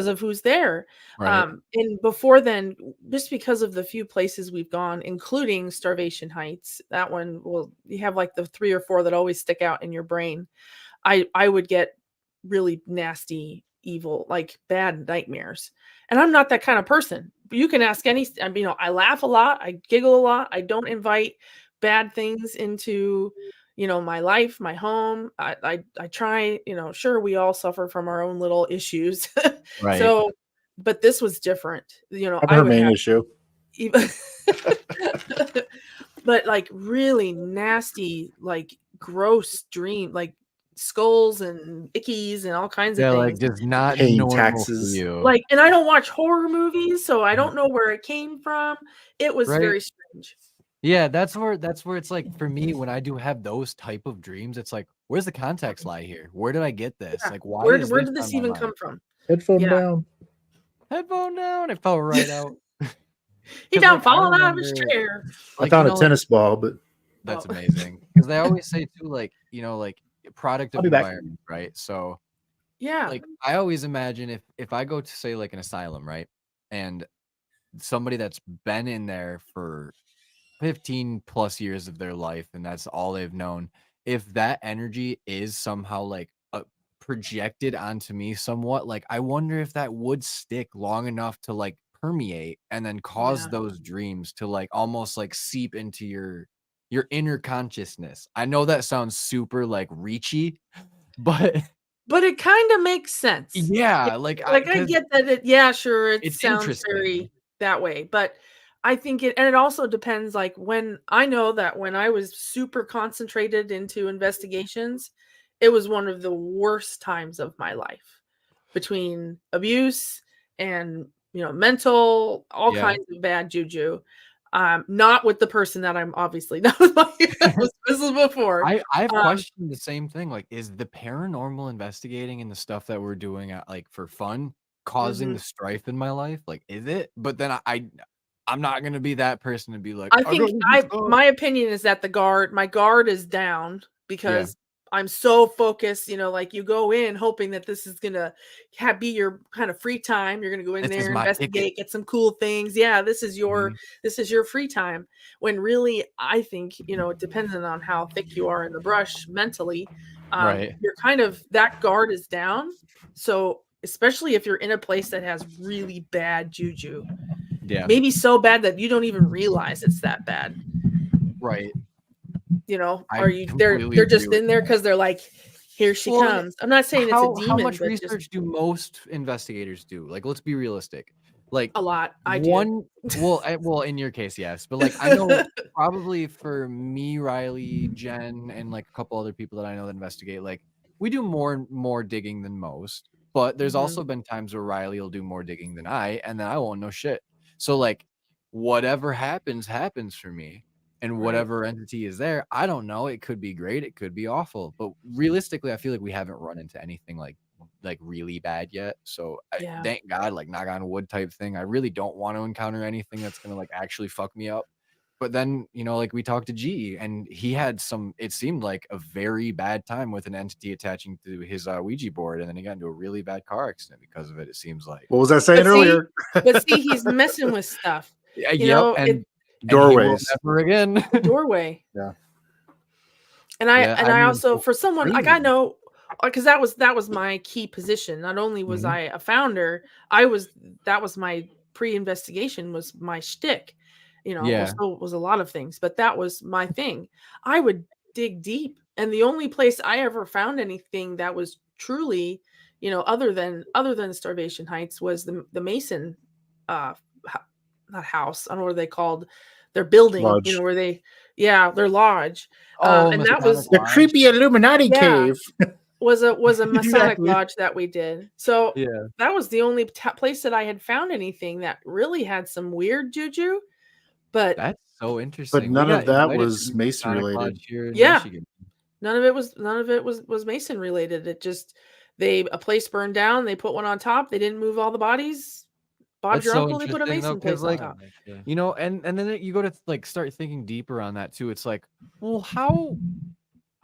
of who's there. Right. And before then, just because of the few places we've gone, including Starvation Heights, that one you have like the 3 or 4 that always stick out in your brain. I would get really nasty, evil, like bad nightmares. And I'm not that kind of person. But you can ask I laugh a lot, I giggle a lot, I don't invite bad things into my life, my home. I try, sure, we all suffer from our own little issues. Right. So, but this was different. I've I her would main have issue. even but like really nasty, like gross dream, like skulls and ickies and all kinds of Yeah, things. like just not Paying normal taxes. for you. Like, and I don't watch horror movies, so I don't know where it came from. It was Right. very strange. Yeah, that's where it's like for me when I do have those type of dreams, it's like, where's the context lie here? Where did I get this? Yeah. Like, why Where is did this this on my even mind? come from? Headphone Yeah. down. Headphone down, it fell right out. He 'Cause, down like, I falling out of his remember- chair. I Like, found you a know, tennis ball, but that's Oh. amazing. Because they always say too, like, like product I'll of be back. environment, right? So Yeah. like I always imagine if I go to say like an asylum, right? And somebody that's been in there for 15 plus years of their life and that's all they've known, if that energy is somehow like projected onto me somewhat, like I wonder if that would stick long enough to like permeate and then cause Yeah. those dreams to like almost like seep into your inner consciousness. I know that sounds super like reachy, but But it kind of makes sense. yeah, like I 'cause get that sure, it it's sounds interesting. very that way, but I think it also depends, like, when I know that when I was super concentrated into investigations, it was one of the worst times of my life, between abuse and, mental, all Yeah. kinds of bad juju. Not with the person that I'm obviously not with this was before. I've questioned the same thing. Like, is the paranormal investigating and the stuff that we're doing at like for fun causing Mhm. the strife in my life? Like, is it? But then I'm not gonna be that person to be like, I think gotta do my opinion is that my guard is down because I'm so focused, like you go in hoping that this is gonna be your kind of free time. You're gonna go in This is there, my ticket. investigate, get some cool things. Yeah, this is your Mhm. free time. When really, I think, depending on how thick you are in the brush mentally, Right. you're kind of that guard is down. So especially if you're in a place that has really bad juju. Yeah. Maybe so bad that you don't even realize it's that bad. Right. I Are you completely they're agree just with in there you. because they're like, here she Well, comes. I'm not saying it's a demon, How much but just research do most investigators do? Like, let's be realistic. Like a lot. I do. well, in your case, yes. But like I know probably for me, Riley, Jen, and like a couple other people that I know that investigate, like we do more digging than most. But there's Mhm. also been times where Riley will do more digging than I, and then I won't know shit. So like whatever happens for me. And Right. whatever entity is there, I don't know. It could be great. It could be awful. But realistically, I feel like we haven't run into anything like really bad yet. So Yeah. thank God, like knock on wood type thing. I really don't want to encounter anything that's gonna like actually fuck me up. But then, like we talked to G and he had it seemed like a very bad time with an entity attaching to his Ouija board, and then he got into a really bad car accident because of it. It seems like. What was I saying earlier? But see, he's messing with stuff. Yeah, You know, and Doorways. And he will never again. The doorway. Yeah. And I Yeah, and I I mean, also for someone like I crazy. know because that was my key position. Not only was Mhm. I a founder, that was my pre-investigation was my shtick. Well, Yeah. so was a lot of things, but that was my thing. I would dig deep, and the only place I ever found anything that was truly, other than Starvation Heights was the Mason not house. I don't know what they called their building. Lodge. You know where they, their lodge. Oh, And that Masonic was The Lodge. creepy Illuminati Yeah. cave. was a Masonic Exactly. lodge that we did. So Yeah. that was the only place that I had found anything that really had some weird juju. But That's so interesting. We none of got that invited to was the Mason Masonic related. Lodge here in Yeah. Michigan. none of it was Mason related. It just a place burned down. They put one on top. They didn't move all the bodies. Bob's That's your so uncle. They put a interesting though, Mason because place on like top. you know, and then you go to like start thinking deeper on that too. It's like, well,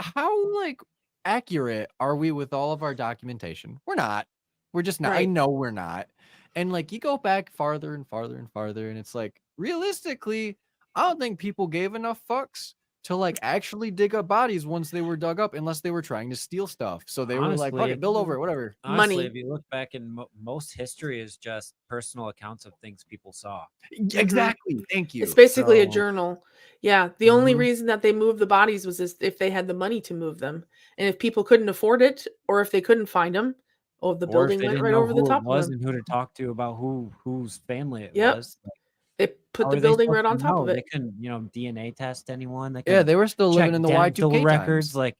how like accurate are we with all of our documentation? We're not. We're just not. I Right. know we're not. And like you go back farther and farther and farther, and it's like realistically, I don't think people gave enough fucks to like actually dig up bodies once they were dug up, unless they were trying to steal stuff. So they were like, fuck Honestly, it, build over it, whatever. Honestly, Money. if you look back in most history is just personal accounts of things people saw. Exactly. Thank you. It's basically a So- journal. Yeah. The only Mhm. reason that they moved the bodies was if they had the money to move them. And if people couldn't afford it, or if they couldn't find them, the Or if building they went didn't right know over the who it top of was them. and who to talk to about whose family it Yep. was. Like, They how put the were they building supposed right to on top of know? They it. couldn't, DNA test anyone. They Yeah, couldn't they were still check living in the dental Y2K records. times. Like,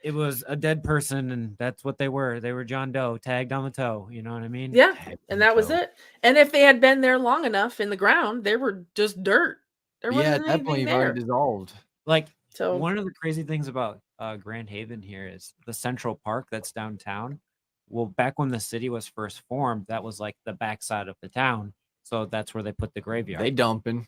it was a dead person, and that's what they were. They were John Doe tagged on the toe. You know what I mean? Yeah. Tagged And on that was toe. it. And if they had been there long enough in the ground, they were just dirt. There Yeah, wasn't at that point anything you've there. already dissolved. Like, So one of the crazy things about Grand Haven here is the Central Park that's downtown. Well, back when the city was first formed, that was like the backside of the town. So that's where they put the graveyard. They dumping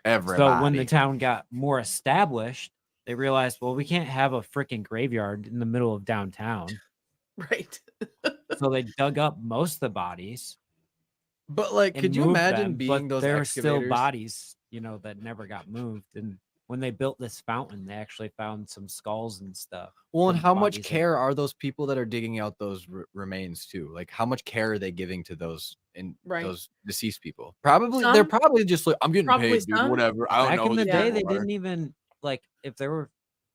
everybody. So when the town got more established, they realized, well, we can't have a freaking graveyard in the middle of downtown. right. So they dug up most of the bodies. But like, And could you moved imagine them, being but those there were still excavators? bodies, that never got moved. And when they built this fountain, they actually found some skulls and stuff. Well, and from how much bodies that- care are those people that are digging out those remains too? Like, how much care are they giving to those Right. those deceased people? Probably, they're Some. probably just like, I'm getting Probably paid, dude. some. Whatever. I don't Back know in who the these day, people they are. didn't even like if there were,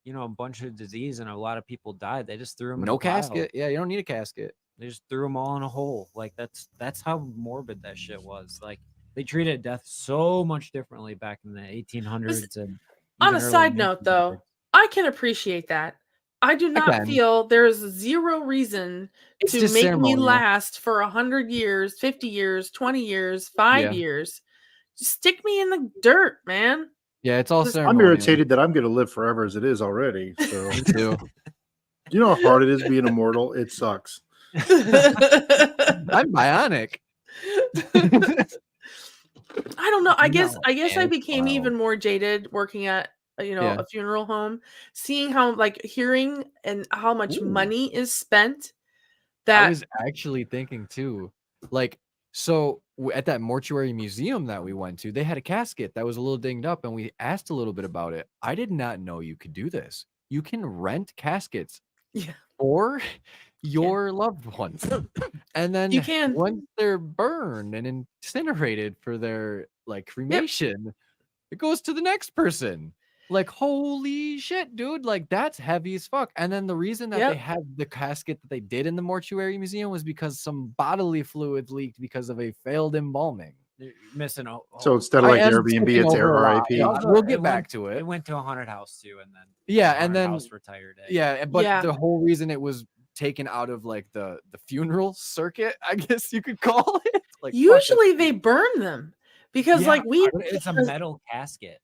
a bunch of disease and a lot of people died. They just threw them in No a pile. casket. Yeah, you don't need a casket. They just threw them all in a hole. Like that's how morbid that shit was. Like they treated death so much differently back in the 1800s. And On even a early side note, 1900s. though, I can appreciate that. I do not can. feel there's zero reason It's to just make me ceremonial. last for 100 years, 50 years, 20 years, 5 Yeah. years. Just stick me in the dirt, man. Yeah, it's all Just- I'm ceremonial. irritated that I'm going to live forever as it is already. So Me too. you know how hard it is being immortal? It sucks. I'm bionic. I don't know. I guess No, I man, it's became wild. even more jaded working at Yeah. a funeral home, seeing how hearing and how much Ooh. money is spent. I That was actually thinking too, like, so at that mortuary museum that we went to, they had a casket that was a little dinged up, and we asked a little bit about it. I did not know you could do this. You can rent caskets Yeah. for your loved ones, and then You can. once they're burned and incinerated for their cremation, it goes to the next person. Like, holy shit, dude. Like, that's heavy as fuck. And then the reason that they Yep. had the casket that they did in the mortuary museum was because some bodily fluids leaked because of a failed embalming. You're missing a So instead of I like am Airbnb, skipping it's over a lot. RIP. Yeah, we'll get back to It it. went to a haunted house too, and then Yeah, the and haunted then house retired it. yeah, but Yeah. the whole reason it was taken out of like the funeral circuit, I guess you could call it. Like, fuck, that's Usually they burn them because Yeah, we but it's a metal casket.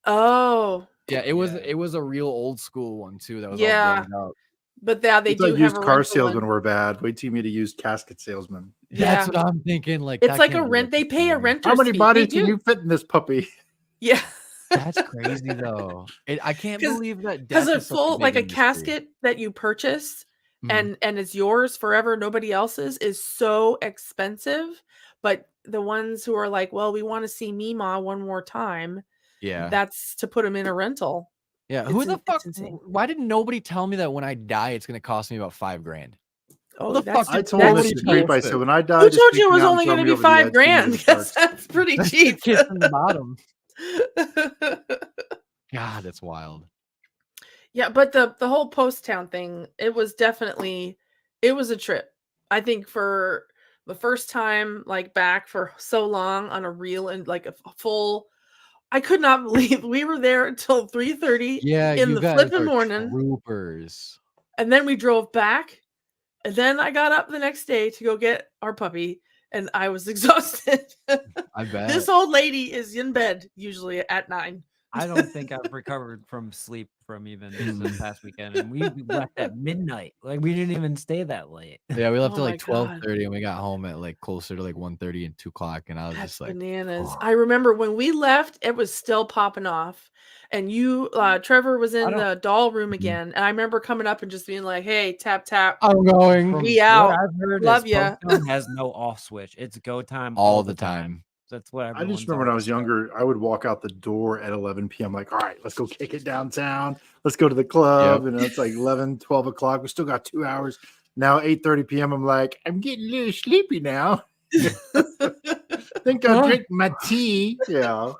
oh yeah, it Yeah. was a real old school one too that was Yeah. all burned out. but they I do thought have used a car rental salesmen one. were bad. Wait till you meet a used casket salesman. That's Yeah. what I'm thinking. Like, It's that like a can't be rent. They that pay a funny. renter's How many fee. bodies They can do. you fit in this puppy? Yeah. That's crazy though. I can't 'Cause- believe that Because death a is such full big a industry. casket that you purchase Mhm. and it's yours forever, nobody else's, is so expensive. But the ones who are like, well, we want to see Mima one more time, Yeah. that's to put them in a rental. Yeah. Who the fuck? It's insane. Why didn't nobody tell me that when I die, it's gonna cost me about $5,000? Oh, the that's fuck I did told nobody Mr. tell Creep, us I that? said, when I die, Who just told pick you it me was out and only throw going me to be over the edge so you $5,000? can Because start. that's pretty cheap. Kiss from the bottom. God, that's wild. Yeah, but the whole Pottstown thing, it was a trip. I think for the first time like back for so long on a real and like a full. I could not believe we were there until 3:30 Yeah, in you the guys flipping are morning, troopers. and then we drove back, and then I got up the next day to go get our puppy, and I was exhausted. I bet. This old lady is in bed usually at 9. I don't think I've recovered from sleep from even this past weekend, and we left at midnight. Like we didn't even stay that late. Yeah, we left Oh at my like God. 12:30, and we got home at like closer to like 1:30 and 2:00, and I was That's just like, bananas. I remember when we left, it was still popping off. And you, Trevor was in the doll room again. And I remember coming up and just being like, hey, tap, tap. I'm going From We what out. I've heard Love is ya. Pottstown has no off switch. It's go time all the time. That's what I everyone's just remember when I was always said. younger, I would walk out the door at 11 p.m. like, all right, let's go kick it downtown. Let's go to the club. Yep. And it's like 11, 12 o'clock. We still got 2 hours. Now, 8:30 p.m., I'm like, I'm getting a little sleepy now. Think I'll drink my tea. Yeah.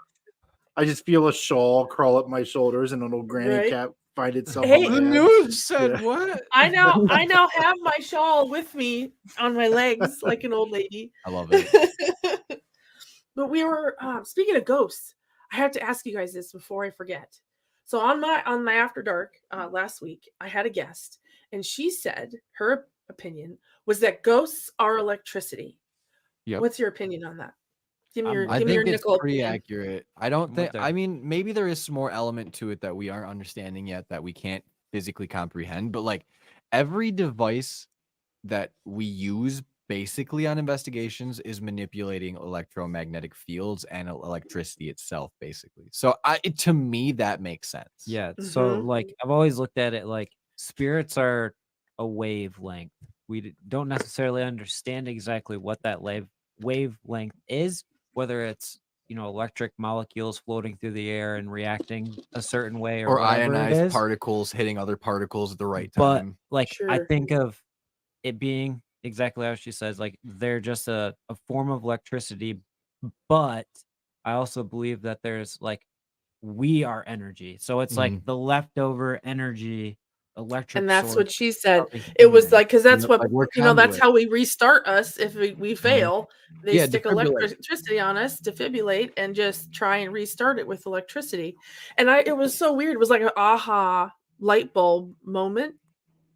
I just feel a shawl crawl up my shoulders and an old granny Right. cat find itself Hey, on The my head. news said Yeah. what? I now have my shawl with me on my legs like an old lady. I love it. But we were speaking of ghosts, I have to ask you guys this before I forget. So on my After Dark last week, I had a guest, and she said her opinion was that ghosts are electricity. Yep. What's your opinion on that? Give me your I give me your think it's nickel pretty opinion. accurate. I don't I'm think. with I her. mean, maybe there is some more element to it that we aren't understanding yet, that we can't physically comprehend. But like every device that we use basically on investigations is manipulating electromagnetic fields and electricity itself, basically. So to me, that makes sense. Yeah. So Mhm. like I've always looked at it like spirits are a wavelength. We don't necessarily understand exactly what that wavelength is, whether it's electric molecules floating through the air and reacting a certain way or Or whatever it ionized is. particles hitting other particles at the right But time. like I Sure. think of it being exactly how she says, like they're just a form of electricity, but I also believe that there's like we are energy. So it's like the leftover energy electric And that's source what she said. of a It was human. like, because that's Yep, what, like we're that's conduit. how we restart us if we fail. They Yeah, stick defibrillate. electricity on us, defibrillate, and just try and restart it with electricity. And it was so weird. It was like an aha light bulb moment,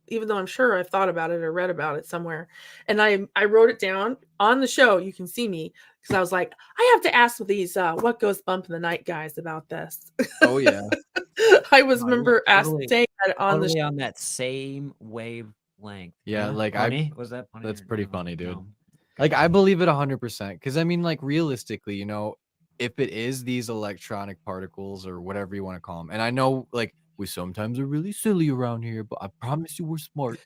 even though I'm sure I've thought about it or read about it somewhere. And I wrote it down on the show. You can see me because I was like, I have to ask these what goes bump in the night guys about this. Oh yeah. I was No, you're remember totally, saying that on the totally show. on that same wavelength. Yeah, like funny. Was that funny? that's or pretty no? funny, dude. No. Like I believe it 100%. Because I mean, like realistically, if it is these electronic particles or whatever you want to call them, and I know like we sometimes are really silly around here, but I promise you we're smart.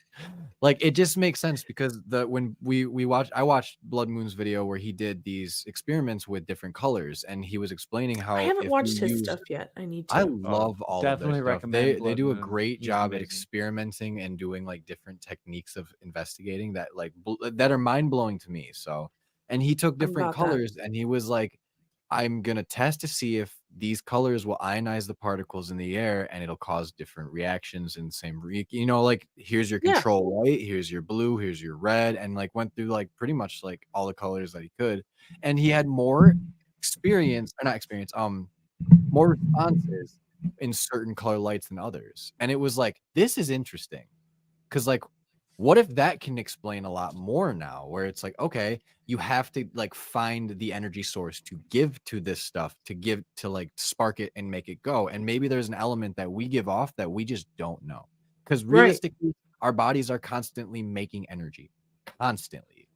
Like it just makes sense because when I watched Blood Moon's video where he did these experiments with different colors, and he was explaining I how haven't if watched you his use stuff yet. I need I to. love all of their Definitely stuff. recommend They Blood do a Moon. great He's job at amazing. experimenting and doing like different techniques of investigating that that are mind blowing to me. So, and he took different about that. colors and he was like, I'm gonna test to see if these colors will ionize the particles in the air and it'll cause different reactions in the same like here's your Yeah. control white, here's your blue, here's your red, and like went through like pretty much like all the colors that he could, and he had more more responses in certain color lights than others. And it was like, this is interesting. Cause like, what if that can explain a lot more now where it's like, okay, you have to like find the energy source to give to this stuff, to like spark it and make it go. And maybe there's an element that we give off that we just don't know. Cause Right. realistically, our bodies are constantly making energy. Constantly.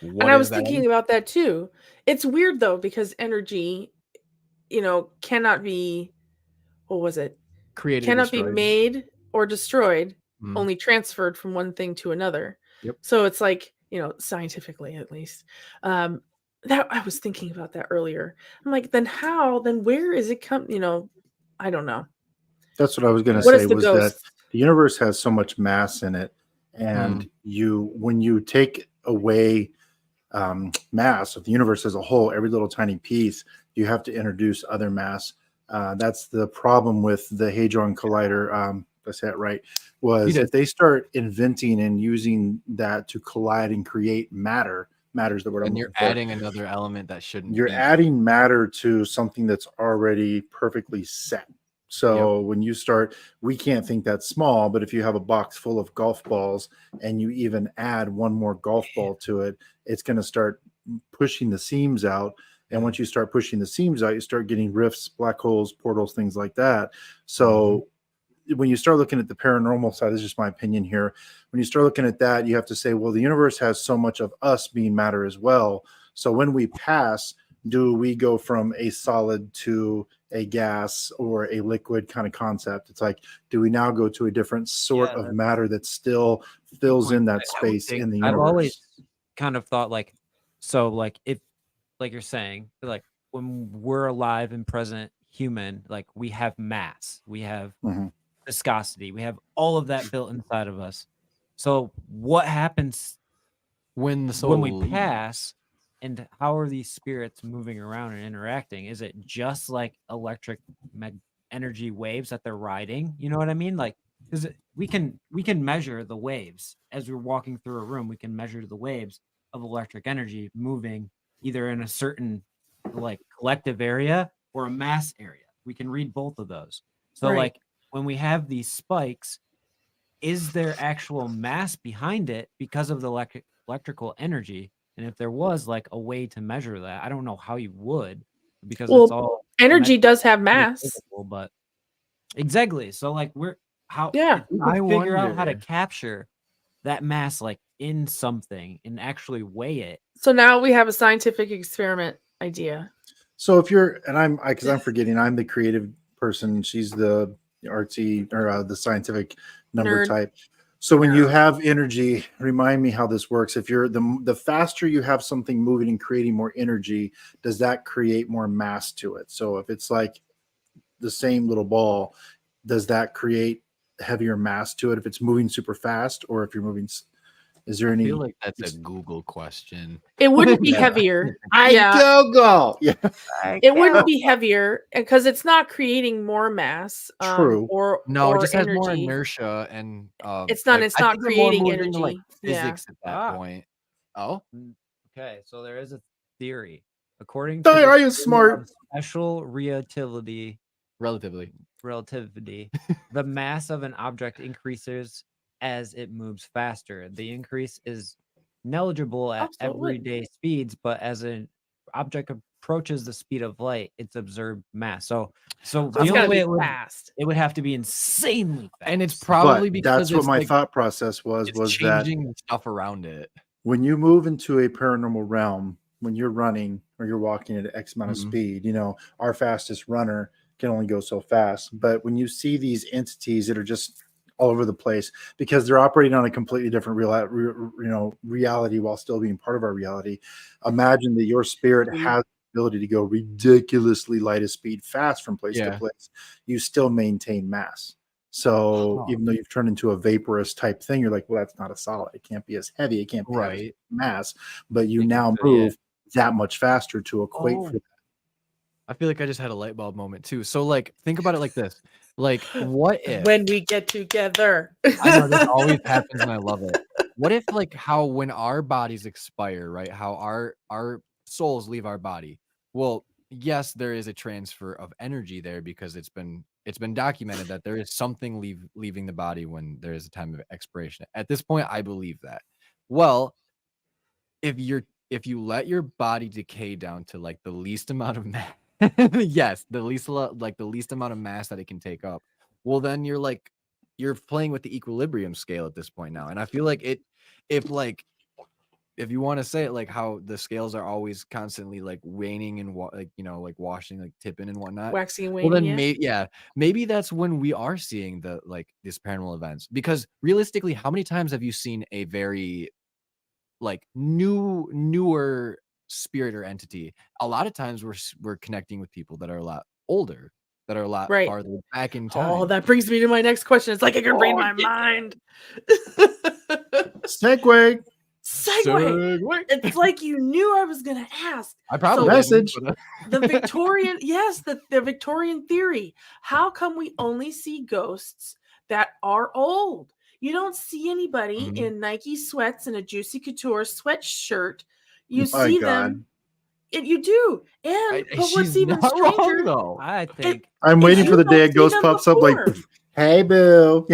And I was thinking about that too. It's weird though, because energy, cannot be, what was it? created, Cannot be destroyed. made or destroyed, Mhm. only transferred from one thing to another. Yep. So it's like, scientifically at least. That I was thinking about that earlier. I'm like, then where is it come? I don't know. That's what I was going to What say is the was that ghost? the universe has so much mass in it. And when you take away mass of the universe as a whole, every little tiny piece, you have to introduce other mass. That's the problem with the Hadron Collider I say it right, was did. if they start inventing and using that to collide and create matter's the word I'm And you're looking for. adding another element that shouldn't You're be. adding matter to something that's already perfectly set. So when you start, we can't think that small, but if you have a box full of golf balls and you even add one more golf ball to it, it's going to start pushing the seams out. And once you start pushing the seams out, you start getting rifts, black holes, portals, things like that. So when you start looking at the paranormal side, this is just my opinion here. When you start looking at that, you have to say, well, the universe has so much of us being matter as well. So when we pass, do we go from a solid to a gas or a liquid kind of concept? It's like, do we now go to a different sort of matter that still fills in that space in the universe? I've always kind of thought like, so like if, like you're saying, like when we're alive and present human, like we have mass, we have viscosity, we have all of that built inside of us. So what happens when we pass, and how are these spirits moving around and interacting? Is it just like electric energy waves that they're riding? You know what I mean? Like, because we can measure the waves as we're walking through a room. We can measure the waves of electric energy moving either in a certain like collective area or a mass area. We can read both of those. So like when we have these spikes, is there actual mass behind it because of the electrical energy? And if there was like a way to measure that, I don't know how you would, because it's all energy does have mass. physical, but exactly. So like if we I could figure out how to wonder. capture that mass like in something and actually weigh it. So now we have a scientific experiment idea. So if you're, and because I'm forgetting, I'm the creative person. She's the artsy or the scientific number Nerd. type. So when you have energy, remind me how this works. If you're the faster you have something moving and creating more energy, does that create more mass to it? So if it's like the same little ball, does that create heavier mass to it if it's moving super fast, or if you're moving? Is there any? I feel like that's a Google question. It wouldn't be heavier. Google. Yeah. It wouldn't be heavier because it's not creating more mass. True. Or it just has energy. more inertia and it's not. like, It's not creating energy. Into, like, physics at that point. Oh, okay. So there is a theory, according to are you smart? Special relativity. Relativity. The mass of an object increases as it moves faster. The increase is negligible at everyday speeds, but as an object approaches the speed of light, it's observed mass. So the only way it would have to be insanely fast. And it's probably that's because what my thought process was changing that stuff around it. When you move into a paranormal realm, when you're running or you're walking at X amount of speed, our fastest runner can only go so fast. But when you see these entities that are just all over the place because they're operating on a completely different reality while still being part of our reality, imagine that your spirit has the ability to go ridiculously light of speed fast from place to place. You still maintain mass. So even though you've turned into a vaporous type thing, you're like, well, that's not a solid. It can't be as heavy. It can't be as mass, but you now move that much faster to equate for that. I feel like I just had a light bulb moment too. So like, think about it like this. Like, what if when we get together? I know this always happens and I love it. What if like how when our bodies expire, right? How our souls leave our body. Well, yes, there is a transfer of energy there because it's been documented that there is something leaving the body when there is a time of expiration. At this point, I believe that. Well, if you let your body decay down to like the least amount of mass, yes, the least amount of mass that it can take up, well, then you're playing with the equilibrium scale at this point now. And I feel like if you want to say it like how the scales are always constantly like waning and like washing, like tipping and whatnot, waxing and waning. Well, then maybe that's when we are seeing these paranormal events. Because realistically, how many times have you seen a very like newer spirit or entity? A lot of times we're connecting with people that are a lot older, that are a lot farther back in time. Oh, that brings me to my next question. It's like I can read my mind. Segue. It's like you knew I was gonna ask. I probably message the Victorian, the Victorian theory. How come we only see ghosts that are old. You don't see anybody Mhm. in Nike sweats and a Juicy Couture sweatshirt. You My see God. them, and you do. And but what's She's even not wrong stranger though. I think I'm is waiting for you the day don't a see ghost them pops up like, before. "Hey, boo."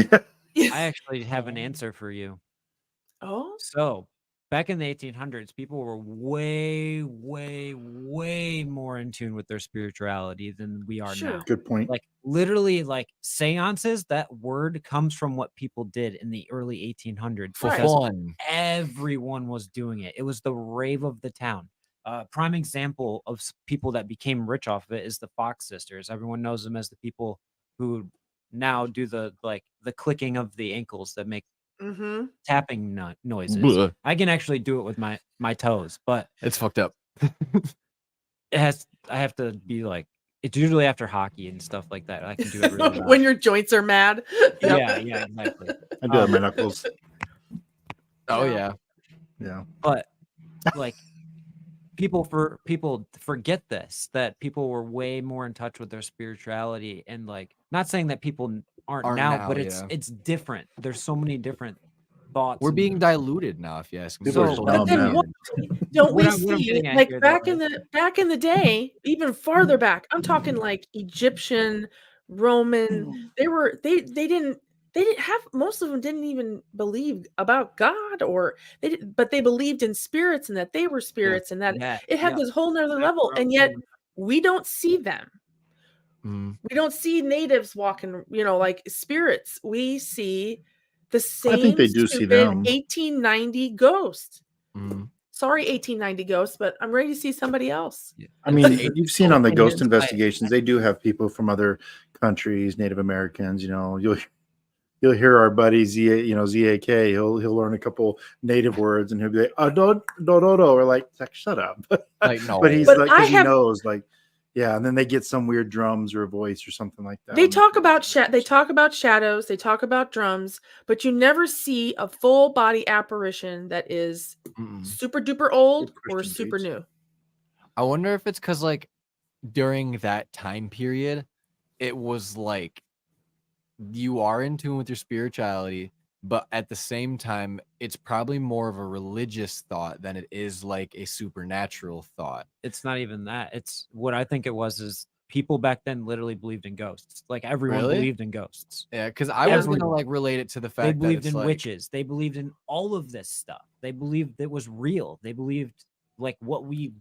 I actually have an answer for you. Oh, So, back in the 1800s, people were way, way, way more in tune with their spirituality than we are sure. now. Good point. Like literally, like seances. That word comes from what people did in the early 1800s For because fun. everyone was doing it. It was the rave of the town. Prime example of people that became rich off of it is the Fox sisters. Everyone knows them as the people who now do the clicking of the ankles that make Mm-hmm. tapping noises. Bleh. I can actually do it with my toes, but It's fucked up. I have to be like, it's usually after hockey and stuff like that. I can do it really well. When your joints are mad. Yeah, exactly. I do have my knuckles. Oh Yeah. yeah. Yeah. But like people forget this, that people were way more in touch with their spirituality, and like, not saying that people aren't now, but yeah. it's different. There's so many different thoughts. We're and- being diluted now, if you ask me. People are So- just But dumb then now. what don't What we I'm see, getting at like here, back though, in the day, even farther back, I'm talking like Egyptian, Roman, they didn't have, most of them didn't even believe about God, or but they believed in spirits, and that they were spirits, and that it had this whole nother level, and yet we don't see them. Mm. We don't see natives walking, like spirits. We see the I think same they do see stupid them. 1890 ghost. Mm. Sorry, 1890 ghost, but I'm ready to see somebody else. I mean, The you've seen on the And ghost here's investigations, they do have people from other countries, Native Americans. You'll hear our buddy ZAK. He'll learn a couple native words and he'll be like, "Oh, do." We're like, shut up. Like, no. But he's But like, I because he have- knows, like, yeah. And then they get some weird drums or a voice or something like that. They talk about shadows, they talk about drums, but you never see a full body apparition that is Mm-mm. super duper old or Christian super dudes. new. I wonder if it's because, like, during that time period, it was like you are in tune with your spirituality, but at the same time, it's probably more of a religious thought than it is like a supernatural thought. it's not even that. It's what I think it was is people back then literally believed in ghosts. Like everyone Really? believed in ghosts. Yeah, because I was gonna Everyone. like relate it to the fact They that believed it's in like, witches. They believed in all of this stuff. They believed it was real. They believed like what we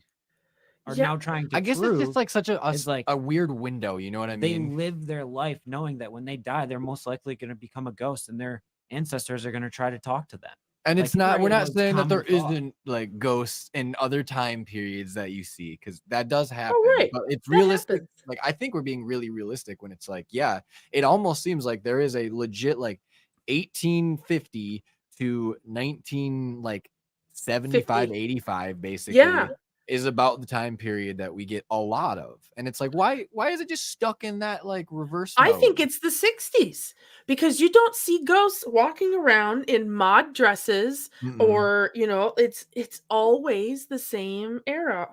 are Yeah, now trying to I guess prove. it's just like such is like a weird window. You know what I they mean? live their life knowing that when they die, they're most likely going to become a ghost, and their ancestors are going to try to talk to them. And like, it's not. We're right, not like, saying that there common thought. isn't like ghosts in other time periods that you see, because that does happen. right. But it's That realistic. happens. Like, I think we're being really realistic when it's like, yeah, it almost seems like there is a legit like 1850 to 19 like 75, 50. 85 basically. Yeah. Is about the time period that we get a lot of. And it's like, why is it just stuck in that like reverse I mode? think it's the 60s, because you don't see ghosts walking around in mod dresses, Mm-mm. or it's always the same era.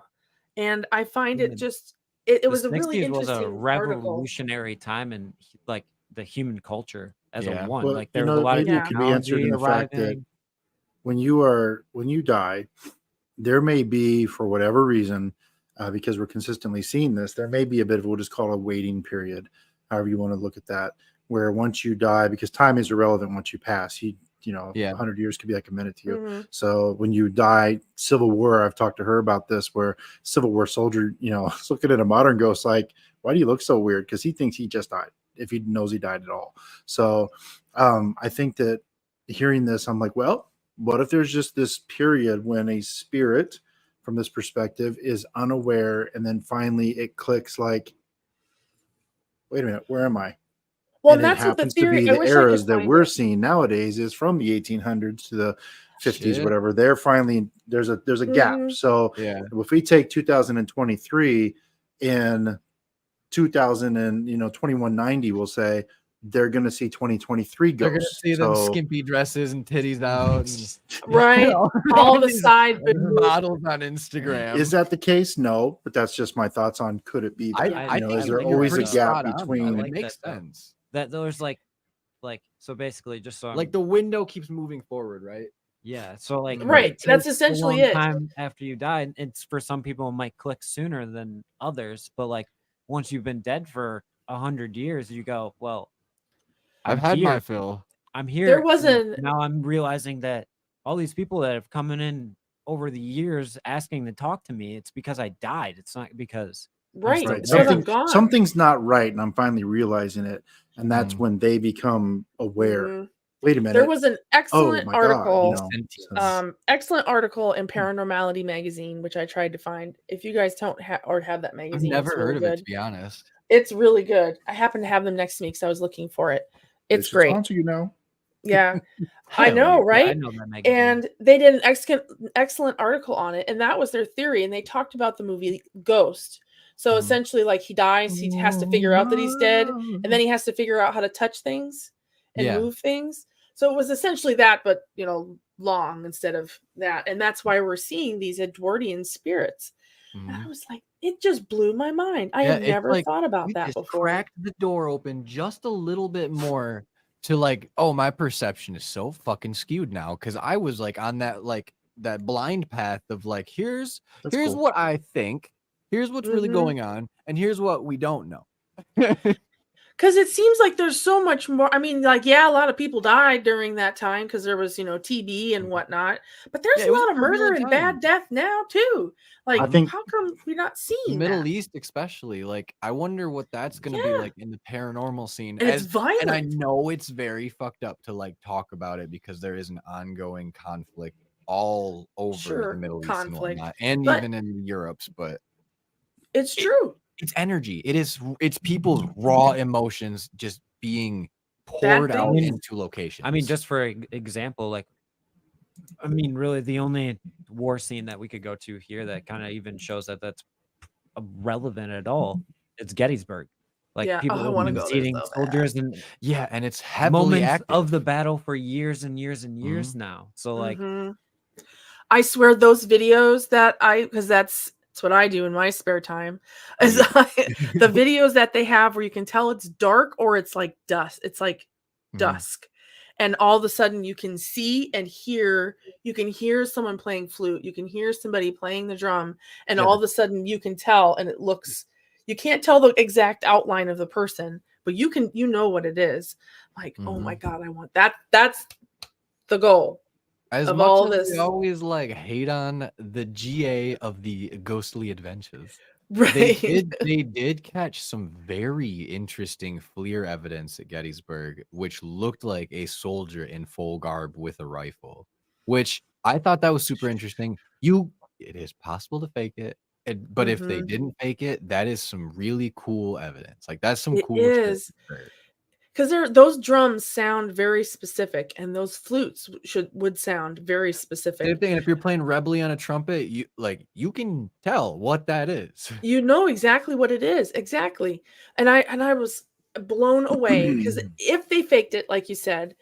And I find it just it The was a really 60s was a interesting article. revolutionary time in like the human culture as Yeah. a one. Well, like there was a lot of maybe it could be answered in the fact that arriving. when you die, there may be, for whatever reason, because we're consistently seeing this, there may be a bit of what is called a waiting period, however you want to look at that, where once you die, because time is irrelevant once you pass, Yeah. 100 years could be like a minute to you. Mhm. So when you die, Civil War, I've talked to her about this, where Civil War soldier, is looking at a modern ghost like, why do you look so weird? Because he thinks he just died, if he knows he died at all. So I think that hearing this, I'm like, well, what if there's just this period when a spirit from this perspective is unaware, and then finally it clicks like, wait a minute, where am I? Well, And it that's what the happens to theory. be I the wish I could eras that find we're it. seeing nowadays is from the 1800s to the 50s, Shit. whatever. They're finally, there's a gap. Mhm. So Yeah. if we take 2023 in 2190, we'll say they're going to see 2023 They're gonna ghosts. see them So skimpy dresses and titties out, and Right. All the these side boobs. models on Instagram. is that the case? No, but that's just my thoughts on, could it be that? I is think there you're always a pretty gap spot on, though. between? It like makes that, though. sense. that there's like like, so basically, just so Like the window keeps moving forward, right? yeah, so like Right, it that's takes essentially a long it. time after you die. And it's for some people it might click sooner than others, but like once you've been dead for 100 years, you go, well, I've I'm had my here. fill. I'm There here. And wasn't now I'm realizing that all these people that have come in over the years asking to talk to me, it's because I died. It's not because I'm still right, Right. it's because there. I'm gone. Something's not right, and I'm finally realizing it. And that's Mm. when they become aware. Mhm. Wait a There minute. was an Oh excellent my God. You article, know, so- excellent article in Paranormality magazine, which I tried to find. If you guys don't have that I've magazine, never it's heard really of it, good. to be honest. It's really good. I happen to have them next to me because I was looking for it. they It's should great. sponsor you now. Yeah, I Hell know, yeah. Yeah, I right? know that magazine. And they did an excellent article on it, and that was their theory. And they talked about the movie Ghost. So Mhm. essentially, like he dies, he has to figure out that he's dead, and then he has to figure out how to touch things and Yeah. move things. So it was essentially that, but long instead of that. And that's why we're seeing these Edwardian spirits. And I Mhm. was like, it just blew my mind. I Yeah, had it's never like thought about you that just before. cracked the door open just a little bit more to like, oh, my perception is so fucking skewed now because I was like on that blind path of like, here's That's cool. what I think, here's what's really Mhm. going on, and here's what we don't know. Because it seems like there's so much more. I mean, like, yeah, a lot of people died during that time because there was, TB and whatnot. But there's Yeah, a it was lot a of murder turbulent and time. bad death now too. Like, I think how come we're not seeing Middle that? East, especially. Like, I wonder what that's gonna be Yeah, like in the paranormal scene. and it's And I violent. know it's very fucked up to like talk about it because there is an ongoing conflict all over the Sure, Middle East and conflict, whatnot, and but even in Europe's, but it's it, true. it's energy. It's people's raw emotions just being Bad poured I out things. mean, into locations. I mean, just for example, like, I mean, really, the only war scene that we could go to here that kind of even shows that that's relevant at all, it's Gettysburg. Like Yeah. Oh, people I have want to been go there seeing so bad. soldiers and yeah, and it's heavily moments active. of the battle for years and years and years now. So like, Mhm. I swear those videos that because that's what I do in my spare time, is the videos that they have where you can tell it's dark or it's like dusk. It's like Mhm. dusk. And all of a sudden you can see and hear, you can hear someone playing flute, you can hear somebody playing the drum, and Yeah. all of a sudden you can tell, and it looks, you can't tell the exact outline of the person, but you know what it is. Like, oh my Mhm. God, I want that. That's the goal. As Of much all as we this. always like hate on the GA of the ghostly adventures, Right. they did catch some very interesting FLIR evidence at Gettysburg, which looked like a soldier in full garb with a rifle, which I thought that was super interesting. It is possible to fake it, but if they Mhm. didn't fake it, that is some really cool evidence. Like that's some It cool shit. is. Because those drums sound very specific, and those flutes would sound very Same specific. thing. And if you're playing Rebly on a trumpet, you can tell what that is. You know exactly what it is. Exactly. And I was blown away because if they faked it, like you said,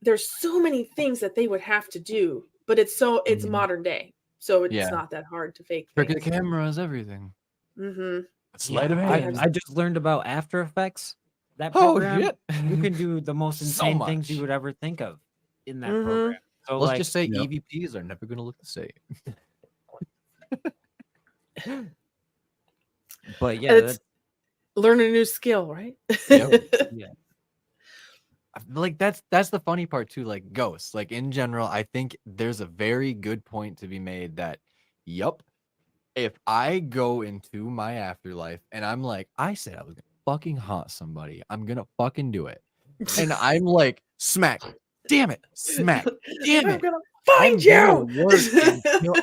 there's so many things that they would have to do, but it's Mhm. modern day. So it's Yeah. not that hard to fake Trick of the things. camera is everything. Mm-hmm. Sleight of yeah, hand. I just learned about After Effects. That Oh program, shit! you can do the most So insane things you much. would ever think of in that Mm-hmm. program. So Let's like, just say Yep. EVPs are never gonna look the same. but yeah, It's learn a new skill, right? Yep. yeah. Like that's the funny part too. Like ghosts, like in general, I think there's a very good point to be made that, yup, if I go into my afterlife and I'm like, I said I was gonna fucking haunt somebody, I'm gonna fucking do it, and I'm like, smack, damn it, smack, damn I'm it. gonna find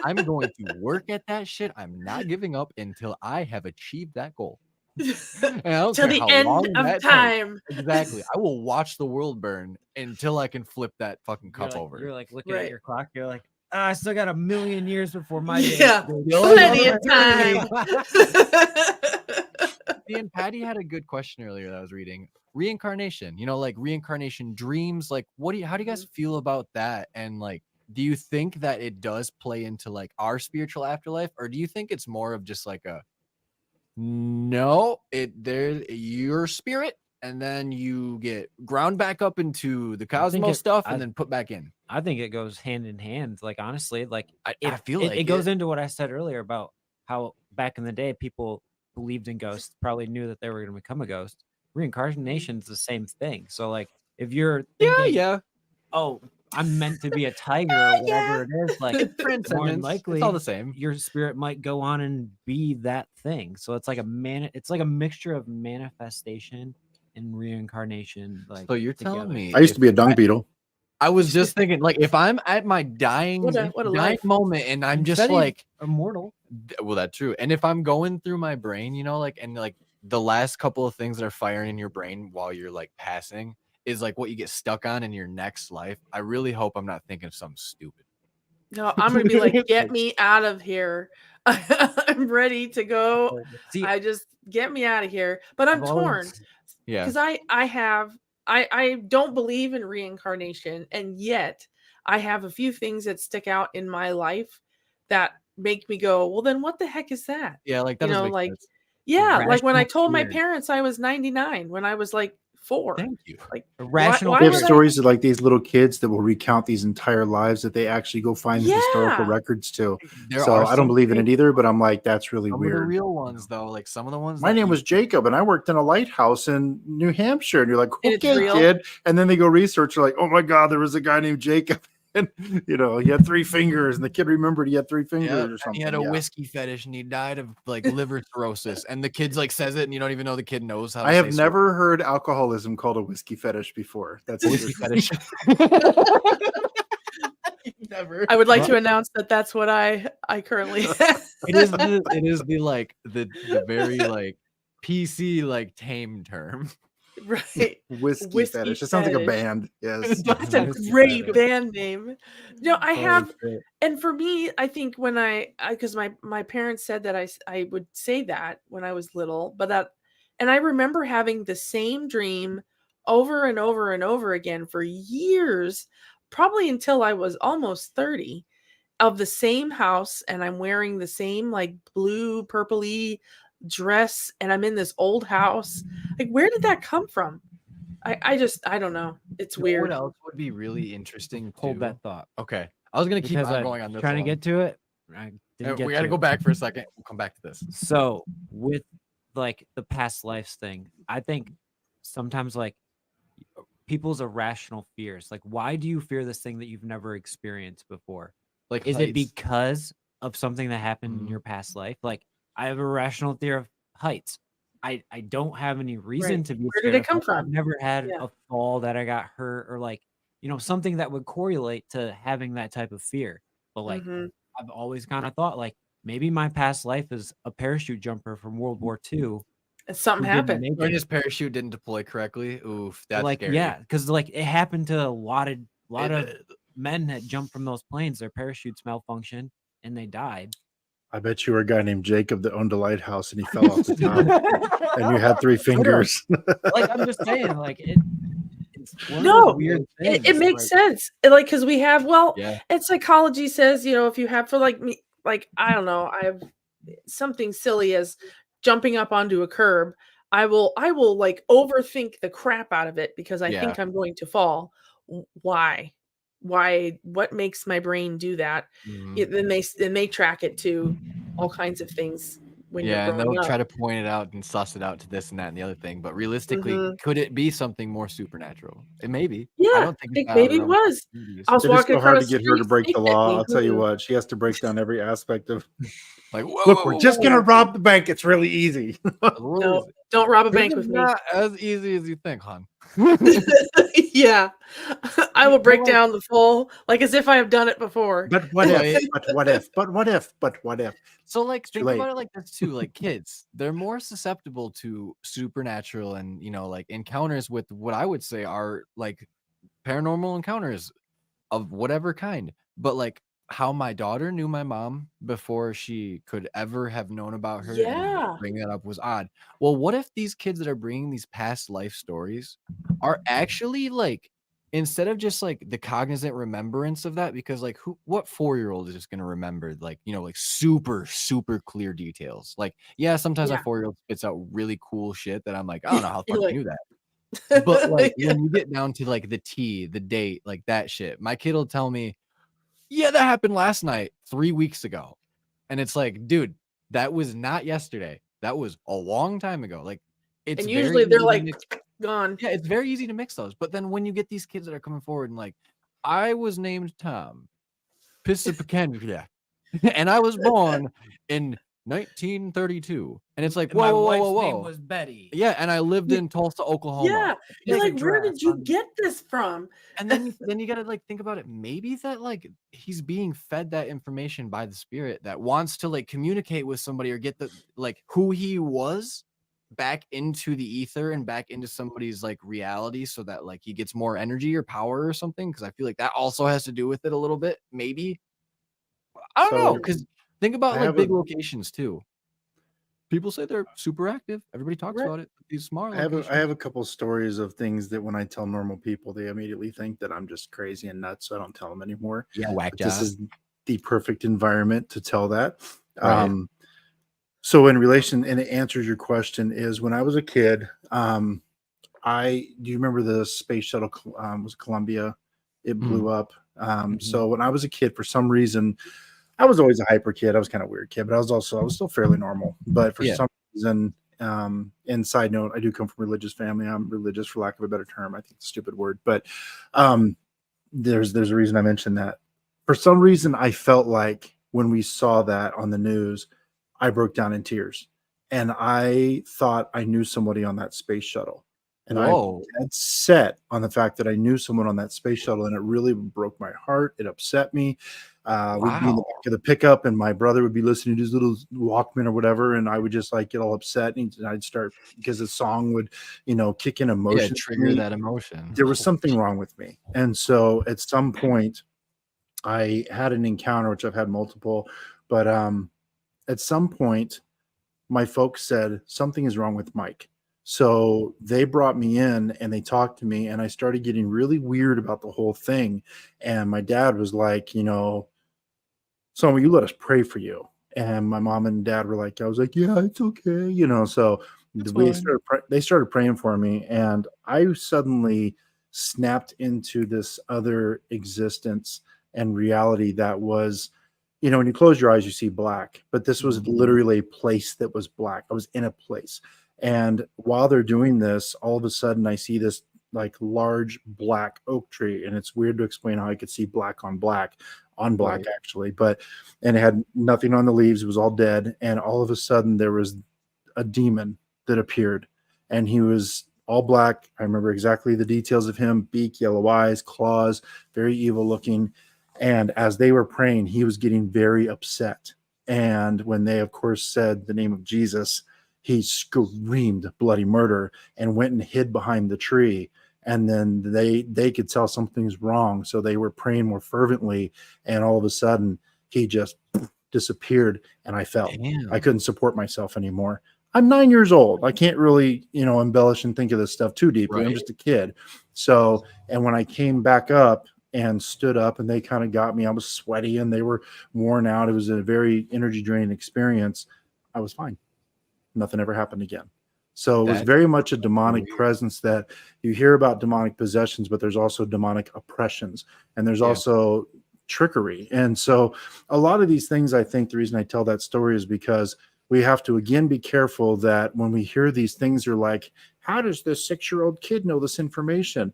I'm going to work at that shit. I'm not giving up until I have achieved that goal. And I don't Till care the how end long of that takes. time. Exactly. I will watch the world burn until I can flip that fucking You're cup like, over. you're like looking Right. at your clock. You're like, I still got 1,000,000 years before my day. Yeah, Still plenty another of time. Me and Patty had a good question earlier that I was reading. Reincarnation, like reincarnation dreams, like how do you guys feel about that? And like, do you think that it does play into like our spiritual afterlife, or do you think it's more of just like a no, there's your spirit and then you get ground back up into the cosmos stuff and then put back in. I think it goes hand in hand. Like, honestly, like I feel it like goes into what I said earlier about how back in the day people believed in ghosts, probably knew that they were going to become a ghost. Reincarnation is the same thing. So, like, if you're thinking, yeah. oh, I'm meant to be a tiger or whatever it is, like, It's more than transcendence. likely, It's all the same. your spirit might go on and be that thing. So it's like it's like a mixture of manifestation and reincarnation. Like, So you're together. telling me I used to be a dung beetle. I was just thinking, like, if I'm at my dying What a life. moment and I'm just Instead of like immortal. well, that's true. And if I'm going through my brain, you know, like, and like the last couple of things that are firing in your brain while you're like passing is like what you get stuck on in your next life. I really hope I'm not thinking of something stupid. No, I'm gonna be like, get me out of here. I'm ready to go. See, I just get me out of here. But I'm I've torn always- Yeah. because I don't believe in reincarnation, and yet I have a few things that stick out in my life that make me go, well, then what the heck is that? Yeah, like that You doesn't know, make like sense. yeah, like when I Irrational told my fear. parents I was 99 when I was like 4. Thank you. Like Irrational why They have would I- stories of like these little kids that will recount these entire lives that they actually go find the historical Yeah. records to. There So are I don't some believe in it things- either, but I'm like, that's really Some of the weird. real ones though, like some of the ones My that name you- was Jacob, and I worked in a lighthouse in New Hampshire. And you're like, And it's okay, real? kid. And then they go research. You're like, oh my God, there was a guy named Jacob. And, you know, he had 3 fingers. And the kid remembered he had 3 fingers Yeah, or and something. he had a Yeah. whiskey fetish and he died of like liver cirrhosis. And the kid's like says it and you don't even know the kid knows how to I have say never heard alcoholism called a whiskey fetish before. That's so. Whiskey fetish. Never. I would like to announce that that's what I currently have. It is the like the very like PC like tame term. Right. Whiskey fetish. It sounds like a fetish. band. Yes. That's a Whiskey great fetish. band name. No, I Holy have, shit. and for me, I think when because my parents said that I would say that when I was little, and I remember having the same dream over and over and over again for years, probably until I was almost 30, of the same house, and I'm wearing the same like blue purpley dress, and I'm in this old house. Like, where did that come from? I don't know. It's You know weird. what else would be really interesting? Hold too? that thought. Okay. I was gonna keep Because on I'm going on this. trying to one. get to it. I didn't We get gotta to go it. back for a second. We'll come back to this. So with like the past lives thing, I think sometimes like people's irrational fears, like why do you fear this thing that you've never experienced before? Like, Is it heights. because of something that happened in Mhm. your past life? Like I have a rational fear of heights. I don't have any reason Right. to be Where scared did it of come heights. I've from? never had Yeah. a fall that I got hurt or like, you know, something that would correlate to having that type of fear. But like Mhm. I've always kind of thought like maybe my past life is a parachute jumper from World War II. Something who didn't happened. make When it. his parachute didn't deploy correctly. Oof, that's Like scary. yeah, because like it happened to a lot of It- men that jumped from those planes. Their parachutes malfunctioned and they died. I bet you were a guy named Jacob that owned a lighthouse and he fell off the top and you had 3 fingers. Like I'm just saying, like it's one of No, those weird things. It makes like, sense. Like, because we have, Yeah. and psychology says, if you have, for like me, like, I don't know, I have something silly as jumping up onto a curb. I will like overthink the crap out of it because I think I'm going to fall. Why? What makes my brain do that? Mhm. Then they track it to all kinds of things when Yeah, you're and growing they'll up. try to point it out and suss it out to this and that and the other thing. But realistically, Mhm. could it be something more supernatural? It may be. Yeah, I I don't think think it's out of maybe the it realm of was. possibilities. I was It is walking so hard to across the get her to street, break the snake bit law. me. I'll tell you what, she has to break down every aspect of Like, whoa, look, whoa, we're whoa, just whoa, gonna whoa. rob the bank. It's really easy. No, don't rob a bank It's with me. not as easy as you think, hon. Yeah. I will break Well, down the full, like as if I have done it before. But what if? Right. But what if? But what if? But what if? So, like, too think late. about it like this too. Like, kids, they're more susceptible to supernatural and like encounters with what I would say are like paranormal encounters of whatever kind. But like how my daughter knew my mom before she could ever have known about her, Yeah. and bringing that up was odd. Well, what if these kids that are bringing these past life stories are actually like, instead of just like the cognizant remembrance of that, because like what 4-year-old is just going to remember like like super clear details? Like, yeah, sometimes Yeah. a 4-year-old spits out really cool shit that I'm like, I don't know how the You're fuck like, you knew that. But like Yeah. when you get down to like the T, the date, like that shit, my kid will tell me, yeah, that happened last night, 3 weeks ago. And it's like, dude, that was not yesterday. That was a long time ago. Like, it's And very usually they're easy to like mix. gone. Yeah, it's very easy to mix those. But then when you get these kids that are coming forward and like, I was named Tom Pissapacandia, and I was born in 1932. And it's like, And my whoa, whoa, wife's whoa, whoa, name whoa. was Betty. Yeah, and I lived in Tulsa, Oklahoma. Yeah. You're like, where did you get this from? And then you gotta like think about it. Maybe that like he's being fed that information by the spirit that wants to like communicate with somebody or get the like who he was back into the ether and back into somebody's like reality so that like he gets more energy or power or something. Cause I feel like that also has to do with it a little bit. Maybe. I don't know. So Cause think about I like have big a locations too. People say they're super active. Everybody talks Right. about it. These smart I have locations. a couple stories of things that when I tell normal people, they immediately think that I'm just crazy and nuts, so I don't tell them anymore. Yeah, whack But this job. is the perfect environment to tell that. Right. So in relation, and it answers your question, is when I was a kid, I do you remember the space shuttle was Columbia? It blew up. So when I was a kid, for some reason, I was always a hyper kid. I was kind of a weird kid, but I was still fairly normal. But for Yeah. some reason, and side note, I do come from a religious family. I'm religious, for lack of a better term. I think it's a stupid word, but there's a reason I mentioned that. For some reason, I felt like when we saw that on the news, I broke down in tears, and I thought I knew somebody on that space shuttle, and I Whoa. dead set on the fact that I knew someone on that space shuttle, and it really broke my heart. It upset me. We'd be in the Wow. back of the pickup, and my brother would be listening to his little Walkman or whatever, and I would just like get all upset, and I'd start because the song would, kick in Yeah, emotion. To trigger me. that emotion. There was something wrong with me, and so at some point, I had an encounter, which I've had multiple, but at some point, my folks said something is wrong with Mike. So they brought me in and they talked to me, and I started getting really weird about the whole thing. And my dad was like, "So will you let us pray for you?" And my mom and dad were like, I was like, "Yeah, it's okay." So It's we fine. they started praying for me, and I suddenly snapped into this other existence and reality that was, when you close your eyes, you see black, but this was literally a place that was black. I was in a place. And while they're doing this, all of a sudden I see this like large black oak tree. And it's weird to explain how I could see black on black Right. actually, and it had nothing on the leaves. It was all dead. And all of a sudden there was a demon that appeared, and he was all black. I remember exactly the details of him: beak, yellow eyes, claws, very evil looking. And as they were praying, he was getting very upset. And when they, of course, said the name of Jesus, he screamed bloody murder and went and hid behind the tree. And then they could tell something's wrong, so they were praying more fervently. And all of a sudden, he just disappeared, and I fell. I Damn. couldn't support myself anymore. I'm 9 years old. I can't really, embellish and think of this stuff too deeply. I'm Right. just a kid. So, and when I came back up and stood up, and they kind of got me, I was sweaty and they were worn out. It was a very energy draining experience. I was fine. Nothing ever happened again. So it was That's very much a demonic weird. presence. That you hear about demonic possessions, but there's also demonic oppressions, and there's Yeah. also trickery. And so a lot of these things, I think the reason I tell that story is because we have to again be careful that when we hear these things, are like, how does this 6-year-old kid know this information?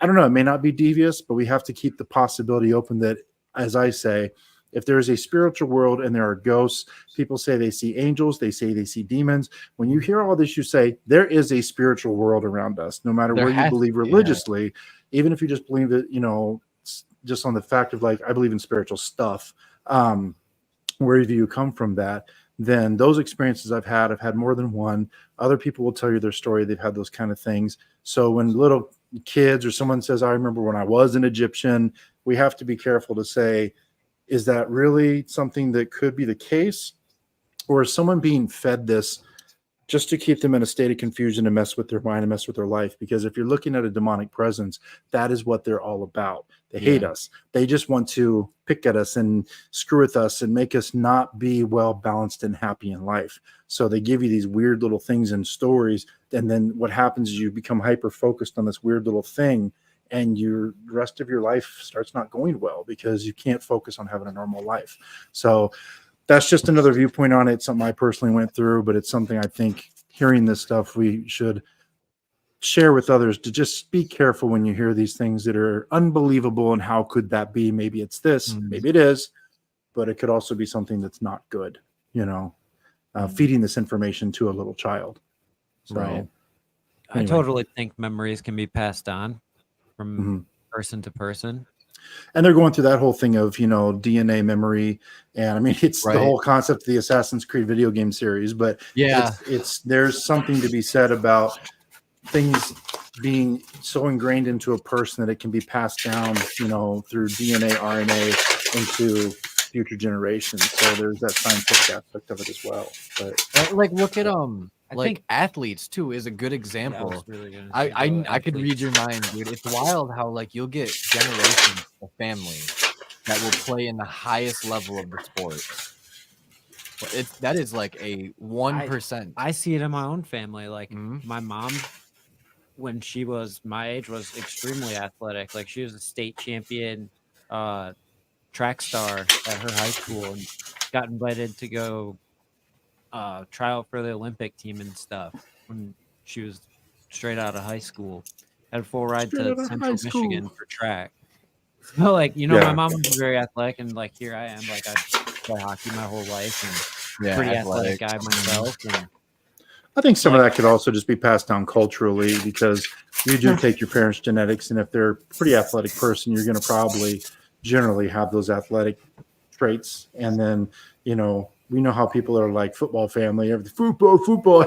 I don't know. It may not be devious, but we have to keep the possibility open that, as I say, if there is a spiritual world and there are ghosts, people say they see angels, they say they see demons. When you hear all this, you say there is a spiritual world around us, no matter There where you has believe to be, yeah. religiously, even if you just believe that, just on the fact of like, I believe in spiritual stuff, wherever you come from that, then those experiences I've had more than one. Other people will tell you their story. They've had those kind of things. So when little kids or someone says, I remember when I was an Egyptian, we have to be careful to say, is that really something that could be the case? Or is someone being fed this just to keep them in a state of confusion and mess with their mind and mess with their life? Because if you're looking at a demonic presence, that is what they're all about. They hate us. They just want to pick at us and screw with us and make us not be well balanced and happy in life. So they give you these weird little things and stories And then what happens is you become hyper focused on this weird little thing, and the rest of your life starts not going well because you can't focus on having a normal life. So that's just another viewpoint on it. Something I personally went through, but it's something I think hearing this stuff, we should share with others, to just be careful when you hear these things that are unbelievable. And how could that be? Maybe it's this, maybe it is, but it could also be something that's not good, feeding this information to a little child. So, Right. I anyway. totally think memories can be passed on from person to person. And they're going through that whole thing of, DNA memory. And I mean, it's the whole concept of the Assassin's Creed video game series, but there's something to be said about things being so ingrained into a person that it can be passed down, through DNA, RNA into future generations. So there's that scientific aspect of it as well. But like, look at I think athletes too is a good example. I was really gonna say, I could read athletes. your mind, dude. It's wild how like you'll get generations of family that will play in the highest level of the sport. But that is like a 1%. I see it in my own family. Like my mom, when she was my age, was extremely athletic. Like she was a state champion track star at her high school and got invited to go try out for the Olympic team and stuff when she was straight out of high school. Had a full ride to Central Michigan for track. So like, my mom was very athletic, and like here I am, like I play hockey my whole life and pretty athletic guy myself. And I think some of that could also just be passed down culturally, because you do take your parents' genetics, and if they're a pretty athletic person, you're going to probably generally have those athletic traits. And then, we know how people are like football family, football,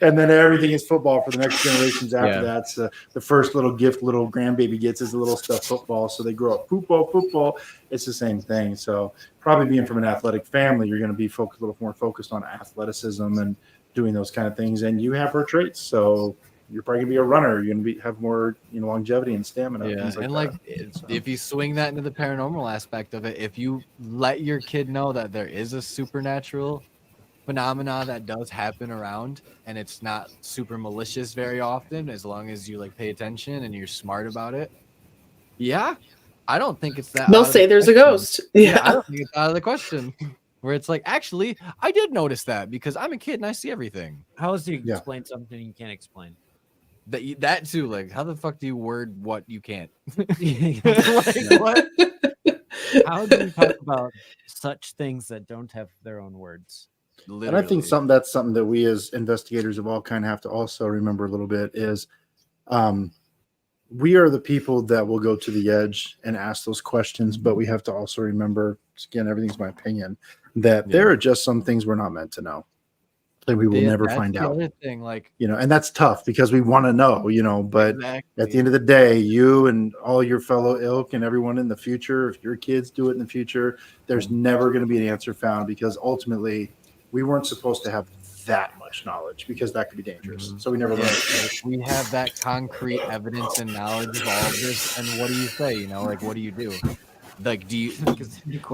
and then everything is football for the next generations after that. So the first little gift little grandbaby gets is a little stuffed football. So they grow up football. It's the same thing. So probably being from an athletic family, you're going to be a little more focused on athleticism and doing those kind of things. And you have her traits. So you're probably gonna be a runner. You're gonna have more, longevity and stamina. Yeah, and if you swing that into the paranormal aspect of it, if you let your kid know that there is a supernatural phenomena that does happen around, and it's not super malicious very often, as long as you pay attention and you're smart about it. Yeah, I don't think it's that. They'll say there's a ghost. Yeah, I don't think it's out of the question. Where it's like, actually, I did notice that because I'm a kid and I see everything. How else do you explain something you can't explain? That too, like, how the fuck do you word what you can't? What? How do you talk about such things that don't have their own words? Literally. And I think that's something that we as investigators of all kind have to also remember a little bit is, we are the people that will go to the edge and ask those questions, but we have to also remember, again, everything's my opinion, that there are just some things we're not meant to know. That we will never find out. Other thing, and that's tough because we want to know, but at the end of the day, you and all your fellow ilk and everyone in the future, if your kids do it in the future, there's never going to be an answer found, because ultimately we weren't supposed to have that much knowledge, because that could be dangerous. So we never learned. We have that concrete evidence and knowledge of all of this. And what do you say? What do you do? Like, do you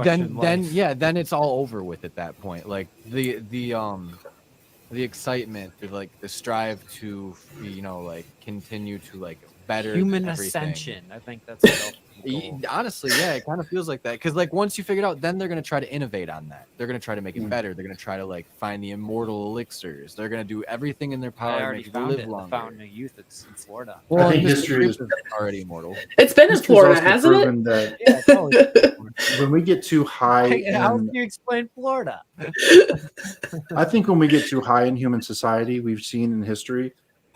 then it's all over with at that point. Like the excitement, the strive to continue to better human everything. Ascension. I think that's honestly, it kind of feels like that, because once you figure it out, then they're going to try to innovate on that. They're going to try to make it better. They're going to try to find the immortal elixirs. They're going to do everything in their power to make you live longer. The Fountain of Youth, it's in Florida. Well, I think history is already immortal. It's been in Florida, hasn't it? That when we get too high, how do you explain Florida? I think when we get too high in human society, we've seen in history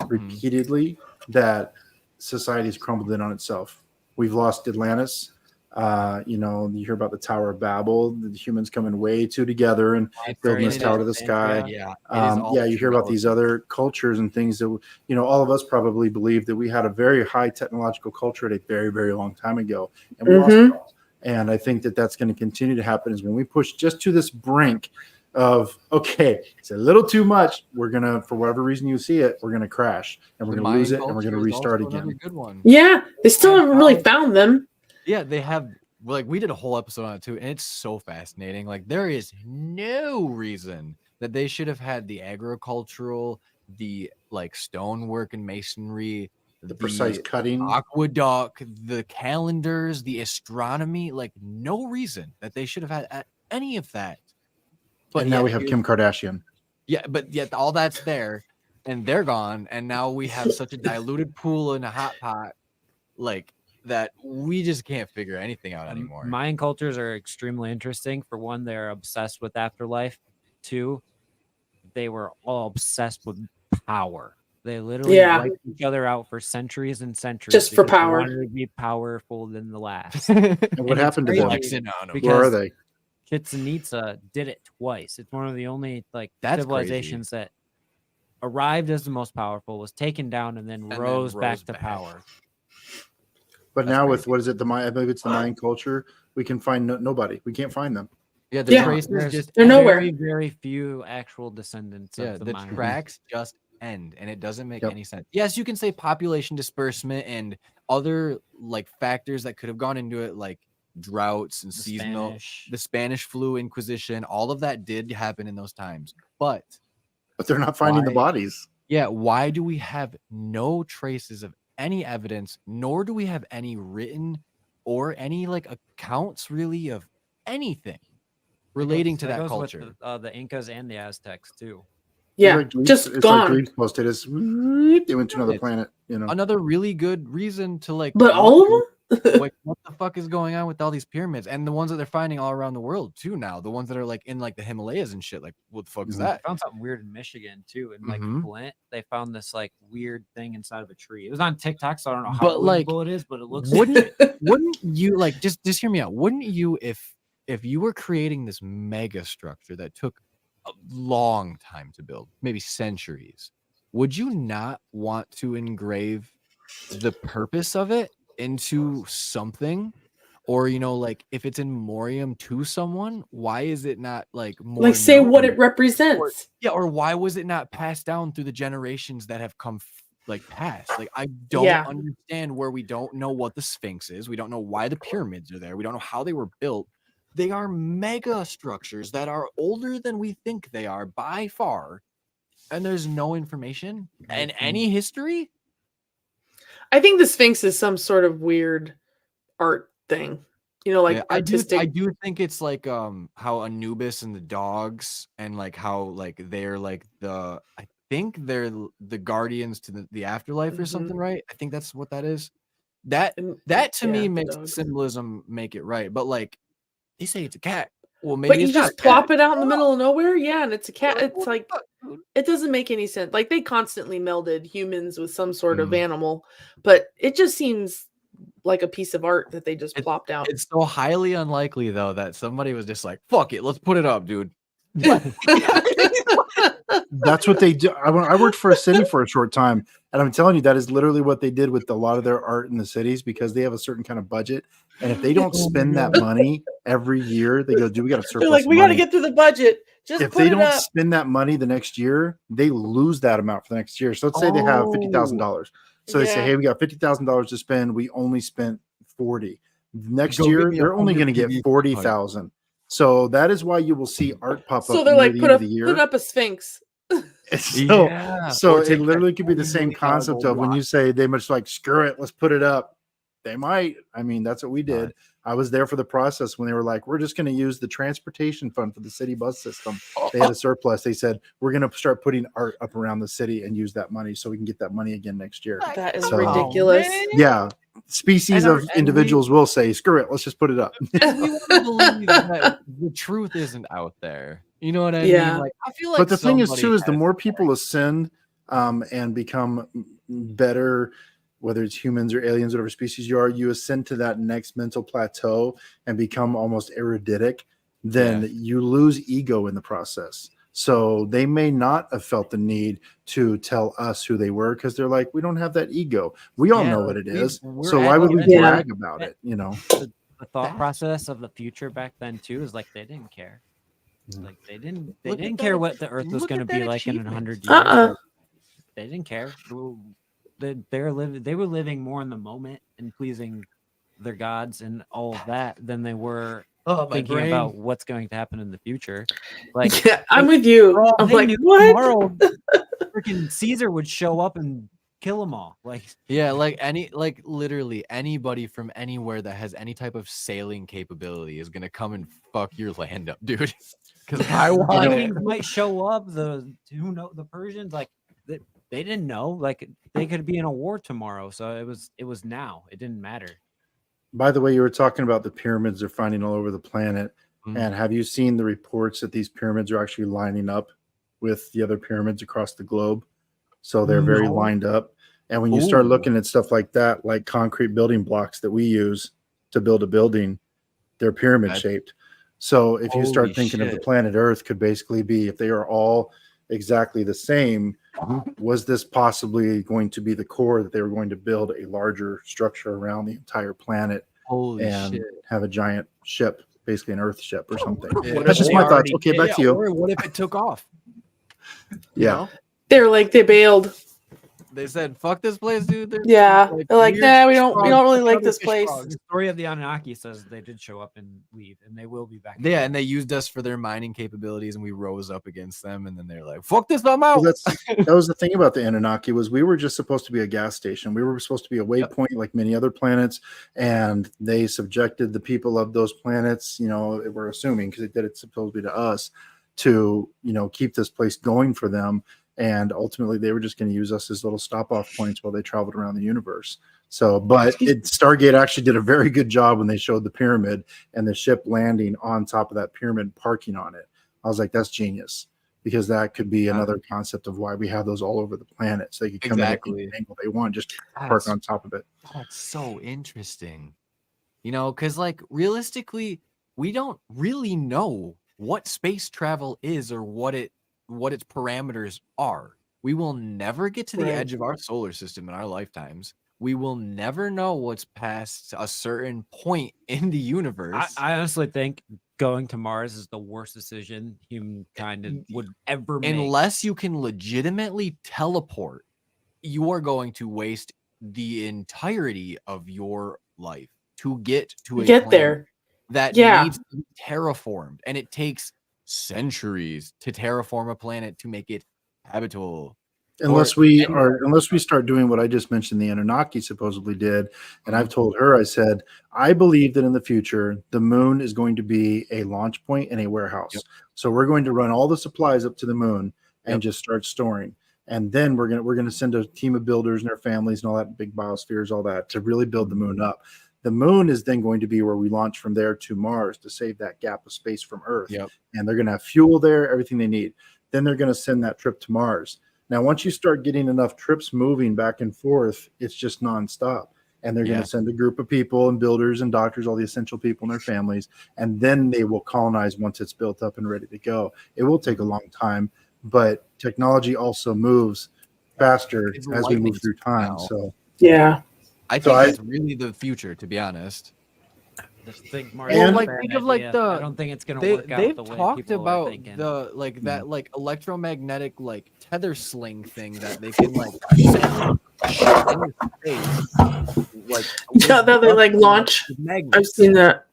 repeatedly that society has crumbled in on itself. We've lost Atlantis. You hear about the Tower of Babel, the humans coming way too together and building this tower to the sky. You hear about these other cultures and things that, all of us probably believe that we had a very high technological culture at a very, very long time ago. And we lost it all. And I think that that's going to continue to happen, is when we push just to this brink of, okay, it's a little too much, we're going to, for whatever reason you see it, we're going to crash and we're going to lose it and we're going to restart again. Good one. Yeah, they still haven't really found them. Yeah, they have. We did a whole episode on it too, and it's so fascinating. There is no reason that they should have had the agricultural, the like stonework and masonry, The precise cutting. aqueduct, the calendars, the astronomy, like no reason that they should have had any of that. But And now yet we have here- Kim Kardashian. yeah, but yet all that's there and they're gone, and now we have such a diluted pool in a hot pot, like that we just can't figure anything out anymore. Mayan cultures are extremely interesting. For one, they're obsessed with afterlife. Two, they were all obsessed with power. They literally Yeah. wiped each other out for centuries and centuries Just for because they power. wanted to be powerful than the last. And And what it's happened to them? crazy Flexing on 'em. because Where are they? Chichen Itza did it twice. It's one of the only like That's civilizations that arrived as the most powerful, was taken down, and then rose back rose to back. power. But That's now with crazy. what is it? I believe it's the Mayan culture. We can find nobody. We can't find them. Yeah, the Yeah. traces There's just They're end. nowhere. very, very few actual descendants Yeah, of the the Mayans. tracks just end, and it doesn't make Yep. any sense. Yes, you can say population disbursement and other like factors that could have gone into it, like droughts and The seasonal, Spanish. the Spanish flu, Inquisition, all of that did happen in those times. But But they're not finding the Why? bodies. yeah, why do we have no traces of any evidence, nor do we have any written or any like accounts really of anything relating to that goes culture? with the Incas and the Aztecs too. Yeah, It's like just it's like gone. Greece posted. It's they went to another It's- planet. You know. Another really good reason to like But all of them? like what the fuck is going on with all these pyramids and the ones that they're finding all around the world too now, the ones that are like in like the Himalayas and shit, like what the fuck is Mhm. I that? found something weird in Michigan too. In like Mhm. Flint, they found this like weird thing inside of a tree. It was on TikTok, so I don't know how But, like, believable it is, but it looks wouldn't- legit. Wouldn't you like just hear me out, wouldn't you if you were creating this mega structure that took a long time to build, maybe centuries, would you not want to engrave the purpose of it into something? Or, you know, like if it's in memoriam to someone, why is it not like more Like, say what known? it represents. Yeah, or why was it not passed down through the generations that have come like past? Like I don't Yeah. understand where we don't know what the Sphinx is. We don't know why the pyramids are there. We don't know how they were built. They are mega structures that are older than we think they are by far. And there's no information and any history. I think the Sphinx is some sort of weird art thing. You know, like Yeah, artistic. I do think it's like how Anubis and the dogs and like how like they're like I think they're the guardians to the afterlife or Mhm. something, right? I think that's what that is. That And- to yeah, me the makes dogs. symbolism make it right. But like they say it's a cat. Well, maybe But you it's not just a cat. plop it out in the middle of nowhere, yeah, and it's a cat. It's What the like fuck, dude? it doesn't make any sense. Like they constantly melded humans with some sort of Mhm. animal, but it just seems like a piece of art that they just plopped out. It's so highly unlikely though that somebody was just like, "Fuck it, let's put it up, dude." That's what they do. I worked for a city for a short time, and I'm telling you, that is literally what they did with a lot of their art in the cities because they have a certain kind of budget, and if they don't Oh my spend that God. money every year, they go, "Dude, we got a surplus." They're like, of we got to money." get through the budget. Just If put they it don't up. spend that money the next year, they lose that amount for the next year. So let's say they have $50,000. So they say, Yeah. "Hey, we got $50,000 to spend. We only spent 40. Next Go get year, me they're only 100 going to get PVC 40,000." So that is why you will see art pop So up they're near like, the put end of up, the year. put up a Sphinx. So, Yeah. so Or it take that literally could be the $20 same million concept of when rock. you say they must like screw it, let's put it up. They might. I mean, that's what we did. I was there for the process when they were like, we're just going to use the transportation fund for the city bus system. They had a surplus. They said, we're going to start putting art up around the city and use that money so we can get that money again next year. That is So- ridiculous. Yeah. Species And of individuals will say, screw it, let's just put it up. We want to believe that the truth isn't out there. You know what I Yeah. mean? Like I feel like But the thing is somebody too is the has- more people ascend and become better, whether it's humans or aliens, whatever species you are, you ascend to that next mental plateau and become almost eruditic, then Yeah. you lose ego in the process. So they may not have felt the need to tell us who they were because they're like, we don't have that ego. We all Yeah, know like, what it we- is. we're So at why would the we end of brag about it? You know? The thought That- process of the future back then too is like they didn't care. Mhm. Like they didn't Look at care that- what the Earth was look going to at be that like in achievement. 100 years. Uh-uh. They didn't care. They were living more in the moment and pleasing their gods and all of that than they were Oh, my thinking brain. about what's going to happen in the future. Like, Yeah, I'm with you. for all I'm they like, knew, what? tomorrow, freaking Caesar would show up and kill them all. Like, Yeah, like literally anybody from anywhere that has any type of sailing capability is gonna come and fuck your land up, dude. Because I the want it. Vikings might show up. The Persians, like, they didn't know. Like, they could be in a war tomorrow. So it was now. It didn't matter. By the way, you were talking about the pyramids they're finding all over the planet. Mhm. And have you seen the reports that these pyramids are actually lining up with the other pyramids across the globe? So they're very No. lined up. And when you start Ooh. looking at stuff like that, like concrete building blocks that we use to build a building, they're pyramid shaped. So if you start Holy thinking of the shit. planet Earth could basically be, if they are all exactly the same, was this possibly going to be the core that they were going to build a larger structure around the entire planet Holy and shit. have a giant ship, basically an Earth ship or something? Yeah. What That's if just they my thoughts. already Okay, back Yeah, to you. or what if it took off? You Yeah. know? They're like, they bailed. They said, "Fuck this place, dude." There's Yeah. like They're like, weird nah, we fish don't frogs, really like other this fish place. frogs. The story of the Anunnaki says they did show up and leave, and they will be back. Yeah, and they used us for their mining capabilities, and we rose up against them, and then they're like, "Fuck this, I'm out." Well, that was the thing about the Anunnaki, was we were just supposed to be a gas station. We were supposed to be a waypoint like many other planets, and they subjected the people of those planets, we're assuming because they did it supposedly to us, to keep this place going for them. And ultimately they were just going to use us as little stop off points while they traveled around the universe. So, but Stargate actually did a very good job when they showed the pyramid and the ship landing on top of that pyramid, parking on it. I was like, that's genius, because that could be another concept of why we have those all over the planet. So they could come in at any angle they want, just park on top of it. That's so interesting. Because like realistically, we don't really know what space travel is or what its parameters are. We will never get to the Right. edge of our solar system in our lifetimes. We will never know what's past a certain point in the universe. I honestly think going to Mars is the worst decision humankind would ever make. Unless you can legitimately teleport, you are going to waste the entirety of your life to get to a Get planet there. that Yeah. needs to be terraformed, and it takes centuries to terraform a planet to make it habitable. Unless we start doing what I just mentioned the Anunnaki supposedly did. And I've told her, I said, I believe that in the future, the moon is going to be a launch point and a warehouse. Yep. So we're going to run all the supplies up to the moon and Yep. just start storing. And then we're gonna send a team of builders and their families and all that, big biospheres, all that, to really build the moon up. The moon is then going to be where we launch from there to Mars to save that gap of space from Earth. Yep. And they're going to have fuel there, everything they need. Then they're going to send that trip to Mars. Now, once you start getting enough trips moving back and forth, it's just nonstop. And they're going to send a group of people and builders and doctors, all the essential people and their families, and then they will colonize once it's built up and ready to go. It will take a long time, but technology also moves faster as we move through time. So yeah, I think that's really the future, to be honest. Just think Mars. Well, is a like bad think of like idea. the I don't think it's gonna work out they've the way talked people are about thinking. the like that like electromagnetic like tether sling thing that they can like send shit into space. Like yeah, that they like launch. I've seen that.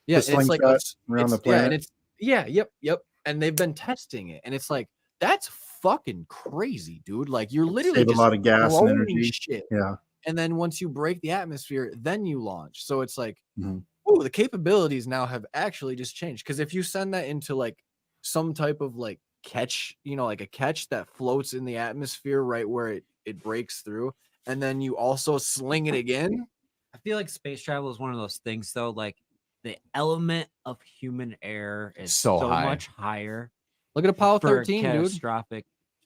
Yeah, The and it's like slingshot around the yeah, and planet. it's yep. And they've been testing it, and it's like that's fucking crazy, dude. Like you're literally Save a just lot of gas and throwing energy. shit. Yeah. And then once you break the atmosphere, then you launch. So it's like, Mhm. oh, the capabilities now have actually just changed. Because if you send that into like some type of like catch, like a catch that floats in the atmosphere right where it breaks through, and then you also sling it again. I feel like space travel is one of those things, though. Like the element of human error is So so high. much higher. Look at Apollo for 13, dude. catastrophic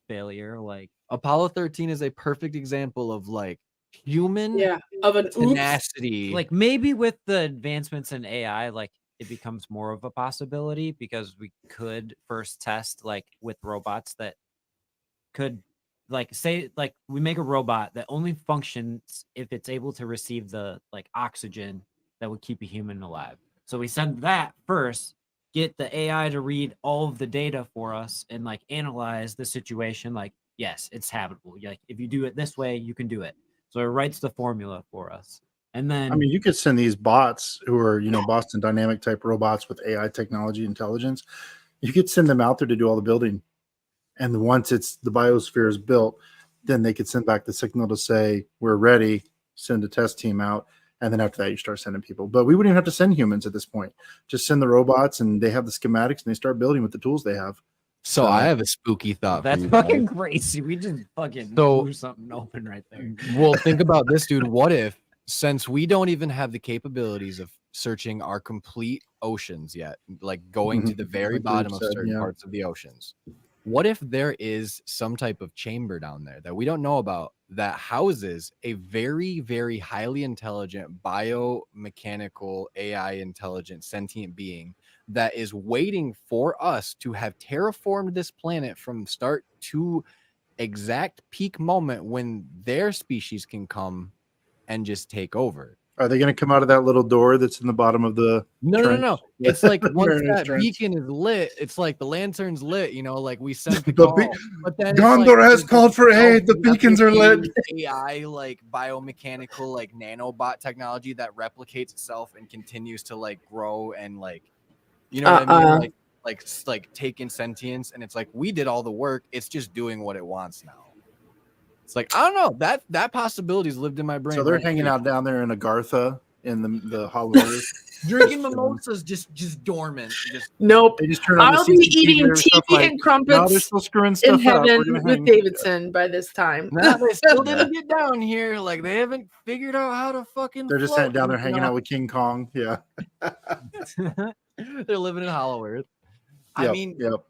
failure. Like Apollo 13 is a perfect example of like human of an oops. tenacity. Like maybe with the advancements in AI, like it becomes more of a possibility because we could first test like with robots that could like say like we make a robot that only functions if it's able to receive the like oxygen that would keep a human alive. So we send that first, get the AI to read all of the data for us and like analyze the situation. Like, yes, it's habitable. Like if you do it this way, you can do it. So it writes the formula for us. And then I mean, you could send these bots who are, Boston Dynamic type robots with AI technology intelligence. You could send them out there to do all the building. And once the biosphere is built, then they could send back the signal to say, we're ready, send a test team out. And then after that, you start sending people. But we wouldn't even have to send humans at this point. Just send the robots and they have the schematics and they start building with the tools they have. So I have a spooky thought. That's for you fucking guys. crazy. We just fucking So- blew something open right there. Well, think about this, dude. What if, since we don't even have the capabilities of searching our complete oceans yet, like going to the very Like bottom Luke of said, certain yeah. parts of the oceans, what if there is some type of chamber down there that we don't know about that houses a very, very highly intelligent biomechanical AI intelligent sentient being that is waiting for us to have terraformed this planet from start to exact peak moment when their species can come and just take over? Are they going to come out of that little door that's in the bottom of the No. trench? It's like The once Mariner's that trench. beacon is lit, it's like the lantern's lit, like we sent the The call. be- But then it's Gondor has there's called for aid. The self-replicating beacons are lit. AI, like biomechanical, like nanobot technology that replicates itself and continues to like grow and like, you know what I mean? Like taking sentience, and it's like we did all the work. It's just doing what it wants now. It's like I don't know, that possibility's lived in my brain. So they're rent hanging free. out down there in Agartha in the Hollow Earth. drinking mimosas, just dormant. Just Nope. They just turn on I'll the be CCTV eating or stuff tea like, and no, they're crumpets still screwing in stuff up. heaven We're gonna with hang. Davidson by this time. nah, they still didn't get down here. Like they haven't figured out how to fucking. They're just float, down there hanging out with King Kong. Yeah. They're living in Hollow Earth. I Yep, mean, yep.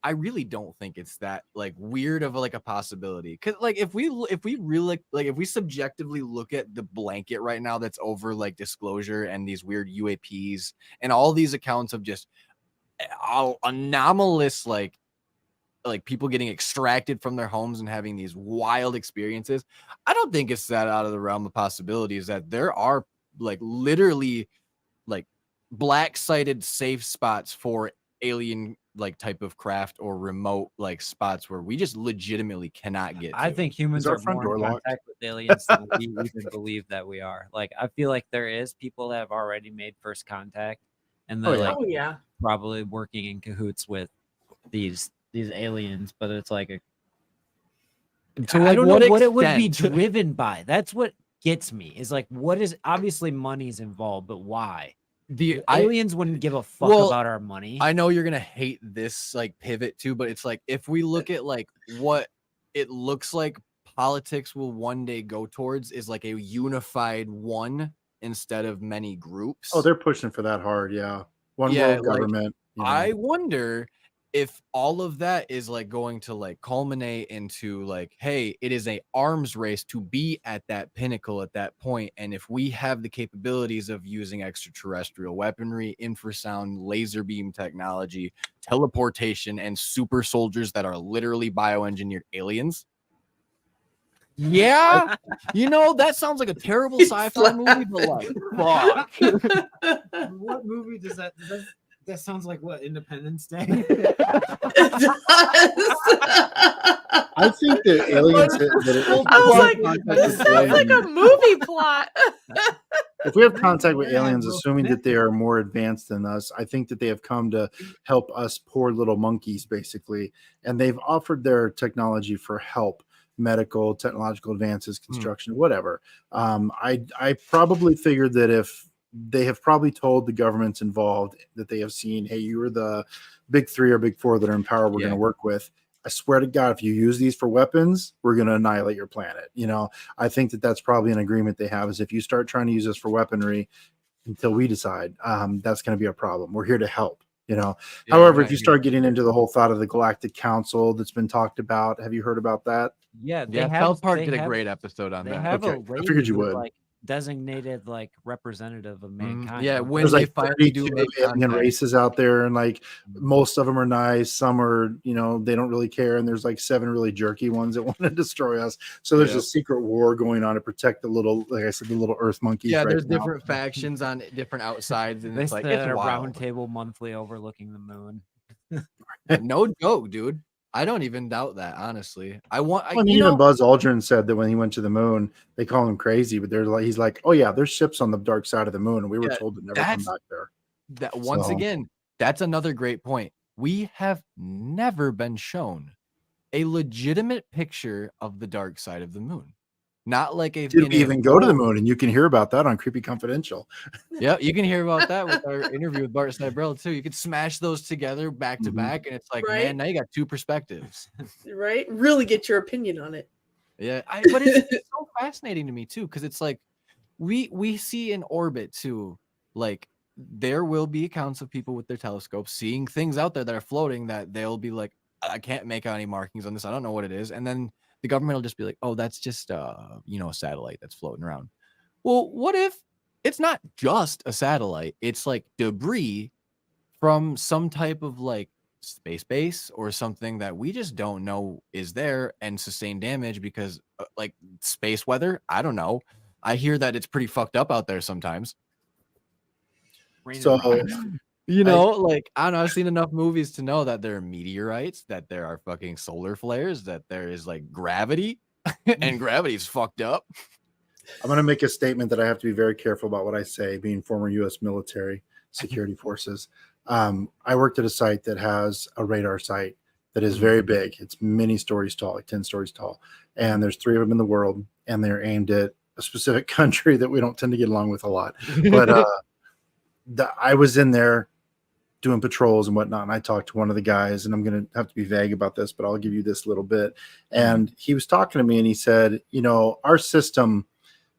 I really don't think it's that like weird of like a possibility. Cause like if we really like if we subjectively look at the blanket right now that's over like disclosure and these weird UAPs and all these accounts of just all anomalous like people getting extracted from their homes and having these wild experiences, I don't think it's that out of the realm of possibilities that there are like literally like black-sided safe spots for alien like type of craft or remote like spots where we just legitimately cannot get to. I think humans Is our are front more door in locked? contact with aliens than we even believe that we are. Like, I feel like there is people that have already made first contact, and they're yeah. like Oh yeah. probably working in cahoots with these aliens. But it's like To, I like, don't know what what it would be extent? driven by. That's what gets me. Is like, what is obviously money's involved, but why? The Aliens wouldn't give a fuck well, about our money. I know you're gonna hate this like pivot too, but it's like if we look at like what it looks like politics will one day go towards is like a unified one instead of many groups. Oh, they're pushing for that hard. Yeah. One Yeah, world like, government. I wonder if all of that is like going to like culminate into like, hey, it is a arms race to be at that pinnacle at that point. And if we have the capabilities of using extraterrestrial weaponry, infrasound, laser beam technology, teleportation, and super soldiers that are literally bioengineered aliens. Yeah, that sounds like a terrible sci-fi movie, but like, fuck. What movie does that? That sounds like what, Independence Day? It does. I think that aliens. I was like, this sounds like a movie plot. If we have contact with aliens, assuming that they are more advanced than us, I think that they have come to help us poor little monkeys, basically, and they've offered their technology for help, medical, technological advances, construction, whatever. I probably figured that if they have probably told the governments involved that they have seen, hey, you are the big three or big four that are in power we're going to work with. I swear to God, if you use these for weapons, we're going to annihilate your planet. I think that that's probably an agreement they have is if you start trying to use this for weaponry until we decide, that's going to be a problem. We're here to help, However, if you start getting into the whole thought of the Galactic Council that's been talked about, have you heard about that? Yeah, South Park did a great episode on They that. have a Okay, I lady figured you who's, would. like designated like representative of mankind. Yeah, Like, when There's they like finally do 32 make alien contact. races out there, and like most of them are nice. Some are, they don't really care, and there's like 7 really jerky ones that want to destroy us. So there's a secret war going on to protect the little, like I said, the little Earth monkeys. Yeah, right there's now. different factions on different outsides, and they it's like sit it's at a wild. round table monthly overlooking the moon. No joke, dude. I don't even doubt that, honestly. I mean, even Buzz Aldrin said that when he went to the moon, they call him crazy, but he's like, oh yeah, there's ships on the dark side of the moon, and we were told to never come back there. That once again, that's another great point. We have never been shown a legitimate picture of the dark side of the moon. Not like a. Did we even go to the moon? And you can hear about that on Creepy Confidential. Yeah, you can hear about that with our interview with Bart Cybrell too. You could smash those together back to back, and it's like, man, now you got two perspectives. Right? Really get your opinion on it. Yeah, but it's so fascinating to me too, because it's like we see in orbit too, like there will be accounts of people with their telescopes seeing things out there that are floating that they'll be like, I can't make out any markings on this. I don't know what it is, and then the government will just be like, oh, that's just a satellite that's floating around. Well, what if it's not just a satellite? It's like debris from some type of like space base or something that we just don't know is there and sustain damage because like space weather. I don't know. I hear that it's pretty fucked up out there sometimes. So, like, I don't know. I've seen enough movies to know that there are meteorites, that there are fucking solar flares, that there is like gravity, and gravity is fucked up. I'm going to make a statement that I have to be very careful about what I say, being former U.S. military security forces. I worked at a site that has a radar site that is very big. It's many stories tall, like 10 stories tall. And there's 3 of them in the world, and they're aimed at a specific country that we don't tend to get along with a lot. But I was in there doing patrols and whatnot, and I talked to one of the guys, and I'm going to have to be vague about this, but I'll give you this little bit. And he was talking to me, and he said, our system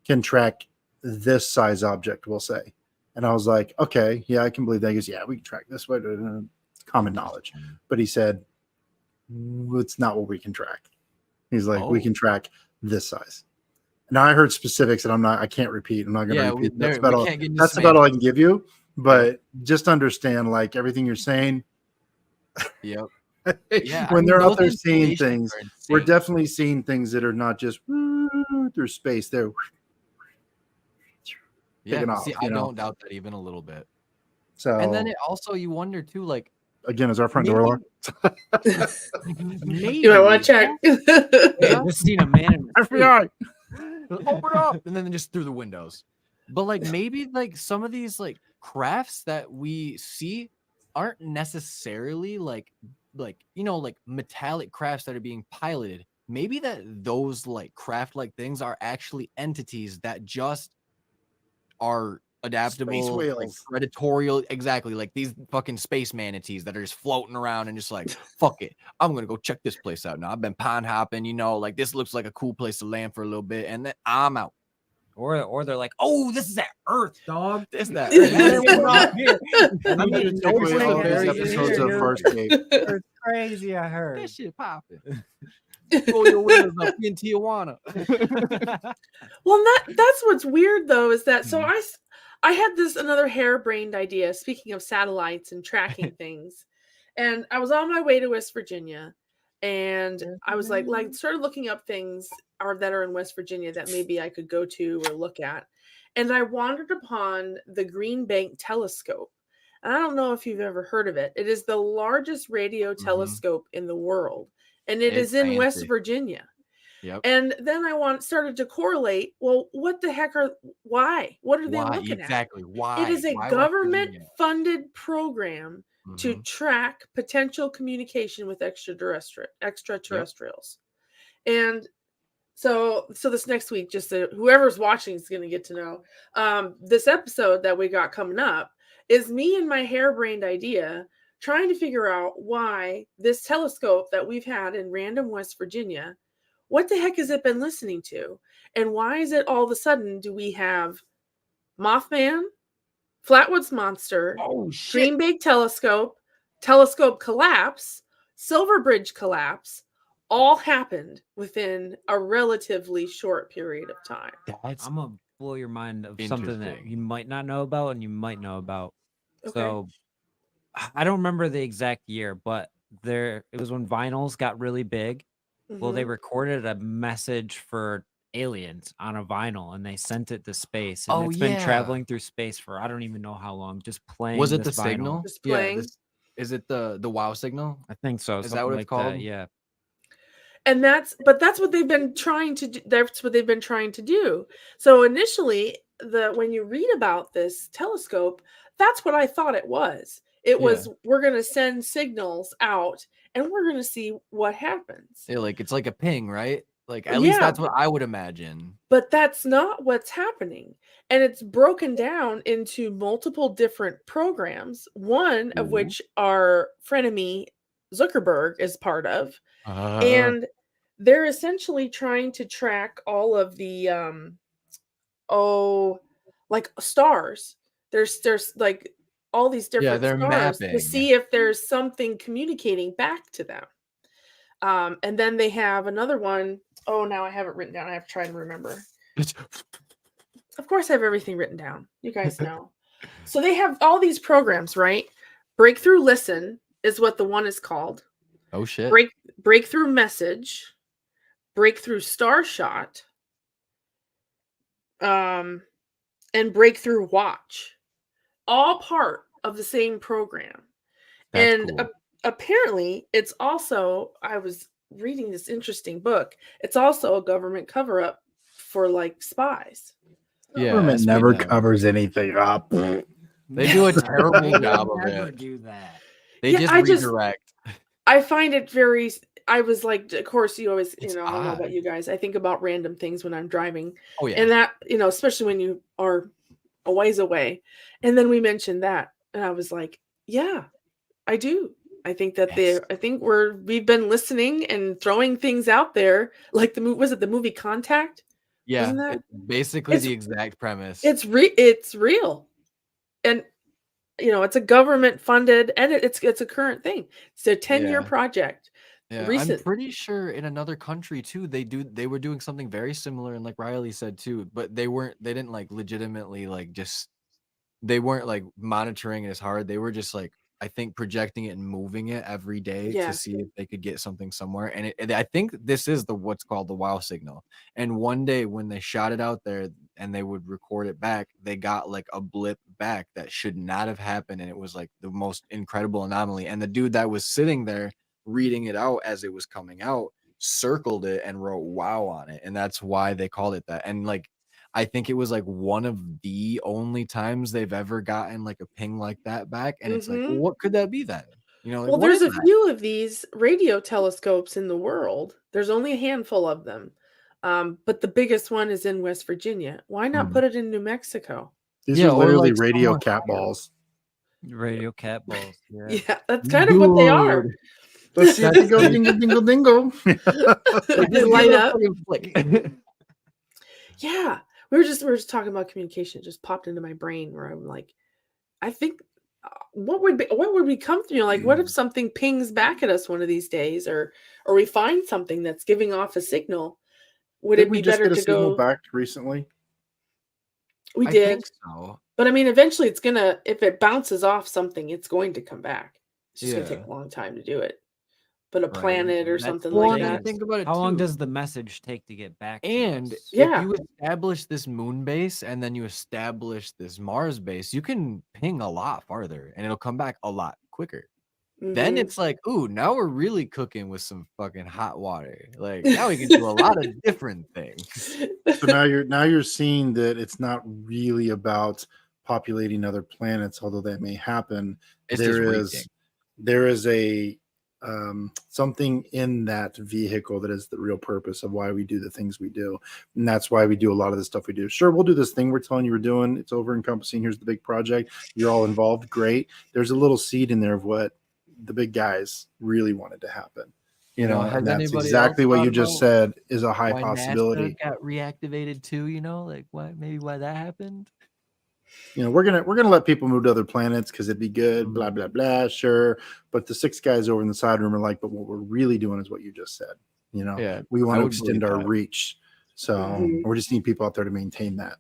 can track this size object, we'll say. And I was like, okay, yeah, I can believe that. He goes, yeah, we can track this way. It's common knowledge. But he said, it's not what we can track. He's like, we can track this size. Now I heard specifics that I can't repeat. I'm not going to repeat. That's about all I can give you. But just understand, like, everything you're saying. Yep. When they're out there seeing things, we're definitely seeing things that are not just through space. They're see, I don't doubt that even a little bit. So, and then it also, you wonder too, like, again, is our front door locked? You might want to check. I've just seen a man in the FBI. Open up, and then just through the windows. But like maybe like some of these like crafts that we see aren't necessarily like metallic crafts that are being piloted. Maybe that those like craft like things are actually entities that just are adaptable, like predatorial, exactly, like these fucking space manatees that are just floating around and just like, fuck it, I'm gonna go check this place out now. I've been pine hopping, like this looks like a cool place to land for a little bit, and then I'm out. Or they're like, oh, this is that Earth, dog. This is that I mean, all these episodes of Farscape. It's crazy, I heard. That shit popping. Roll your windows up in Tijuana. Well, that's what's weird though, is that so I had another harebrained idea, speaking of satellites and tracking things. And I was on my way to West Virginia, and I was like started looking up things that are in West Virginia that maybe I could go to or look at. And I wandered upon the Green Bank Telescope. And I don't know if you've ever heard of it. It is the largest radio telescope in the world. And it's in fancy. West Virginia. Yep. And then I started to correlate. Well, what the heck why? What are they looking at? Exactly. Why? It is a government-funded program to track potential communication with extraterrestrials. And so this next week, just whoever's watching is going to get to know. This episode that we got coming up is me and my harebrained idea trying to figure out why this telescope that we've had in random West Virginia, what the heck has it been listening to? And why is it all of a sudden do we have Mothman, Flatwoods Monster, Green Bank Telescope collapse, Silver Bridge collapse, all happened within a relatively short period of time. I'm going to blow your mind of something that you might not know about and you might know about. Okay. So I don't remember the exact year, but it was when vinyls got really big. Mm-hmm. Well, they recorded a message for aliens on a vinyl and they sent it to space. And it's been traveling through space for I don't even know how long, just playing. Was it this the vinyl. signal? Just playing. Is it the wow signal? I think so. Is that Something what it's like called? that, yeah. And that's what they've been trying to do. That's what they've been trying to do. So initially, when you read about this telescope, that's what I thought it was. It Yeah. was, we're going to send signals out and we're going to see what happens. Yeah, like it's like a ping, right? Like at least Yeah. that's what I would imagine. But that's not what's happening. And it's broken down into multiple different programs, one of Ooh. which our frenemy Zuckerberg is part of. And they're essentially trying to track all of the like stars. There's like all these Yeah, different they're stars to mapping. see if there's something communicating back to them. And then they have another one. Oh, now I have it written down. I have to try and remember. Of course I have everything written down. You guys know. So they have all these programs, right? Breakthrough Listen is what the one is called. Oh shit. Breakthrough Message, Breakthrough Starshot, and Breakthrough Watch, all part of the same program. That's And cool. apparently, it's also, I was reading this interesting book. It's also a government cover up for like spies. Yeah, Government never espionage. covers anything up. They do a terrible job of Never it. do that. They Yeah, just I redirect. I find it very. I was like, of course, you always, It's I don't know odd. about you guys. I think about random things when I'm driving, Oh yeah. and that, especially when you are a ways away. And then we mentioned that, and I was like, yeah, I do. I think that Yes. we've been listening and throwing things out there, like was it the movie Contact? Yeah, Wasn't that? it's basically It's- the exact premise. It's real, and it's a government funded, and it's a current thing. It's a 10-year Yeah. project. Yeah, Recent. I'm pretty sure in another country too, they were doing something very similar, and like Riley said too, but they didn't like legitimately like just they weren't like monitoring it as hard. They were just like, I think, projecting it and moving it every day Yeah. to see if they could get something somewhere. And I think this is what's called the wow signal. And one day when they shot it out there and they would record it back, they got like a blip back that should not have happened. And it was like the most incredible anomaly. And the dude that was sitting there reading it out as it was coming out circled it and wrote wow on it. And that's why they called it that. And like, I think it was like one of the only times they've ever gotten like a ping like that back. And it's like, well, Mhm. what could that be then? Like, Well, what there's is a that? few of these radio telescopes in the world. There's only a handful of them. But the biggest one is in West Virginia. Why not put it in New Mexico? These Yeah, are or literally like radio somewhere cat higher. balls. Radio cat balls. Yeah. Yeah, that's kind of what they are. Dude, Let's see if they go That's- dingle dingle dingle. They just give light it a up. fucking flick. Yeah. We were just talking about communication. It just popped into my brain where I'm like, I think what would we come through? Like, what if something pings back at us one of these days, or we find something that's giving off a signal? Would Did it we be just better get a to signal go? back recently? We I did. think so. But I mean, eventually it's gonna, if it bounces off something, it's going to come back. It's just gonna Yeah. take a long time to do it. But a Right. planet or That's something the Well, like and thing then that. is, think about it how long too. does the message take to get back to And us? if Yeah. you establish this moon base and then you establish this Mars base, you can ping a lot farther and it'll come back a lot quicker. Then Mhm. it's like, ooh, now we're really cooking with some fucking hot water. Like now we can do a lot of different things. So now you're seeing that it's not really about populating other planets, although that may happen. It's just There is a something in that vehicle that is the real purpose of why we do the things we do, and that's why we do a lot of the stuff we do. Sure, we'll do this thing we're telling you we're doing. It's over encompassing. Here's the big project. You're all involved. Great. There's a little seed in there of what the big guys really wanted to happen. has And that's anybody exactly else what thought you just about said is a high why possibility. NASA got reactivated too? Like why that happened? We're gonna let people move to other planets because it'd be good, blah blah blah. Sure, but the 6 guys over in the side room are like, but what we're really doing is what you just said. Yeah, We want I to would extend believe our that. reach, so Mhm. we just need people out there to maintain that.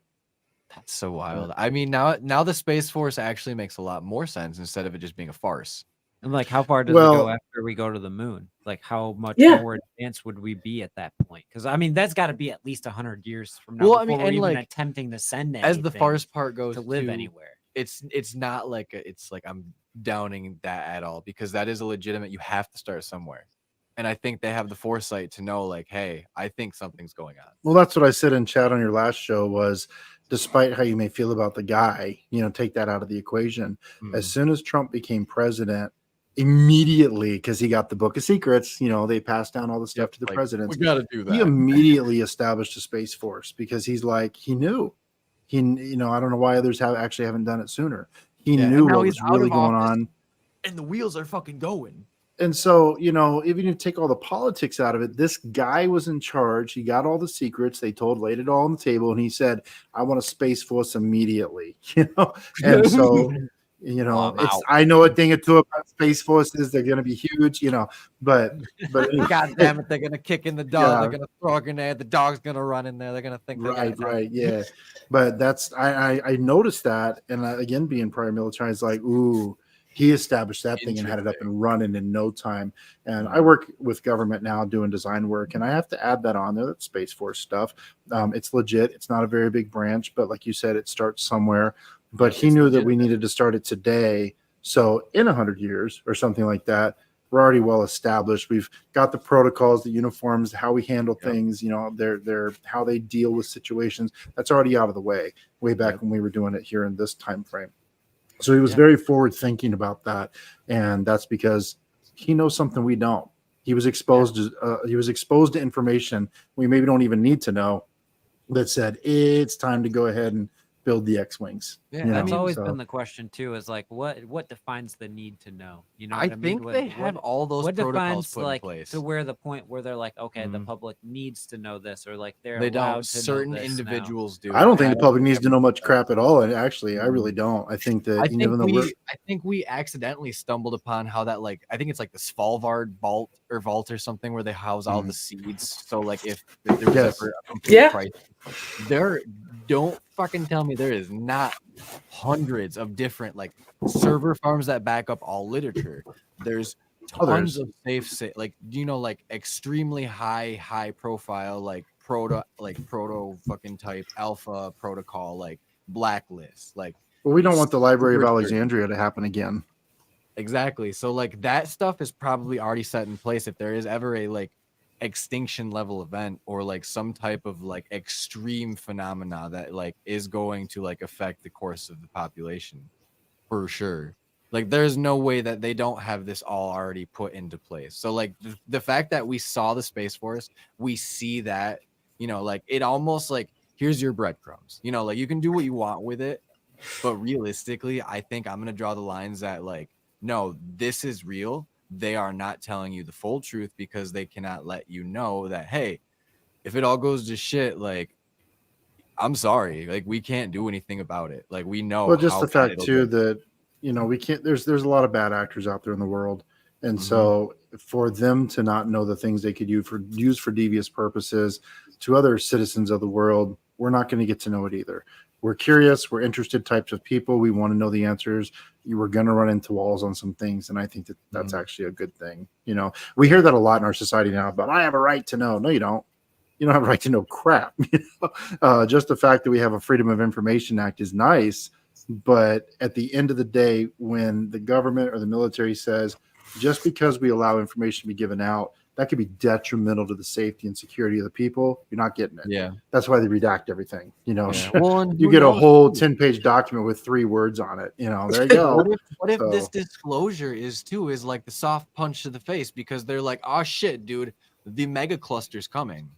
That's so wild. I mean, now the Space Force actually makes a lot more sense instead of it just being a farce. And like, how far does it go Well, after we go to the moon? Like, how much Yeah. more advanced would we be at that point? Because I mean, that's got to be at least 100 years from now Well, I before mean, we're and even like attempting to send as the anything farce part goes to live too, anywhere. it's not like it's like I'm downing that at all, because that is a legitimate, you have to start somewhere. And I think they have the foresight to know, like, hey, I think something's going on. Well, that's what I said in chat on your last show was, despite how you may feel about the guy, take that out of the equation. As soon as Trump became president, immediately, because he got the book of secrets, they passed down all the stuff to the presidents. We got to do that. He immediately established a space force because he's like, he knew. I don't know why others haven't done it sooner. He knew what was really going on. And the wheels are fucking going. And so, even if you take all the politics out of it, this guy was in charge. He got all the secrets. Laid it all on the table. And he said, I want a space force immediately, And so, I know a thing or two about space forces. They're going to be huge, but God damn it. They're going to kick in the dog. They're going to throw a grenade. The dog's going to run in there. They're going to think. Right. Yeah. But I noticed that. And again, being prior military, it's like, ooh, he established that thing and had it up and running in no time. And I work with government now doing design work, and I have to add that on there. That Space Force stuff. It's legit. It's not a very big branch, but like you said, it starts somewhere. But he knew that we needed to start it today. So in 100 years or something like that, we're already well established. We've got the protocols, the uniforms, how we handle things, they're how they deal with situations. That's already out of the way back when we were doing it here in this time frame. So he was very forward thinking about that, and that's because he knows something we don't. He was exposed to information we maybe don't even need to know that said it's time to go ahead and build the X-wings. Yeah, that's always been the question too. Is like what defines the need to know? I think they have all those protocols put in place to where the point where they're like, okay, the public needs to know this, or like they don't. Certain individuals do. I don't think the public needs to know much crap at all. And actually, I really don't. I think that I think we accidentally stumbled upon how that, like, I think it's like the Svalbard vault or something where they house all the seeds. So like if there was ever a complete crisis, don't fucking tell me there is not hundreds of different like server farms that back up all literature. There's tons of safe, like, like extremely high profile, like proto fucking type alpha protocol, like blacklist. Like, well, we don't want the Library of Alexandria to happen again. Exactly. So like that stuff is probably already set in place. If there is ever a like extinction level event or like some type of like extreme phenomena that like is going to like affect the course of the population, for sure. Like there's no way that they don't have this all already put into place. So like the fact that we saw the Space Force, we see that, like it almost like, here's your breadcrumbs, like you can do what you want with it, but realistically I think I'm going to draw the lines that like, no, this is real. They are not telling you the full truth because they cannot let you know that, hey, if it all goes to shit, like, I'm sorry, like we can't do anything about it. Like we know. Well, just the fact too that we can't. There's a lot of bad actors out there in the world, and so for them to not know the things they could use for devious purposes to other citizens of the world, we're not going to get to know it either. We're curious, we're interested types of people. We want to know the answers. You were going to run into walls on some things, and I think that that's actually a good thing. We hear that a lot in our society now, but I have a right to know. No, you don't. You don't have a right to know crap. Just the fact that we have a Freedom of Information Act is nice, but at the end of the day, when the government or the military says, just because we allow information to be given out, that could be detrimental to the safety and security of the people, you're not getting it. Yeah. That's why they redact everything. Well, you get a whole 10-page document with 3 words on it. There you go. What if this disclosure is like the soft punch to the face, because they're like, oh shit, dude, the mega cluster's coming.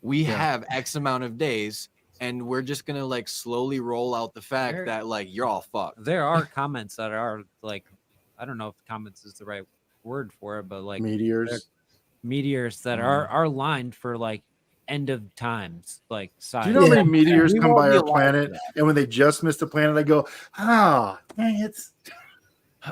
We have X amount of days, and we're just gonna like slowly roll out the fact that like you're all fucked. There are comments that are like, I don't know if comments is the right word for it, but like meteors that are lined for like end of times, like do you know how many meteors come by our planet, and when they just miss the planet, I go, dang, it's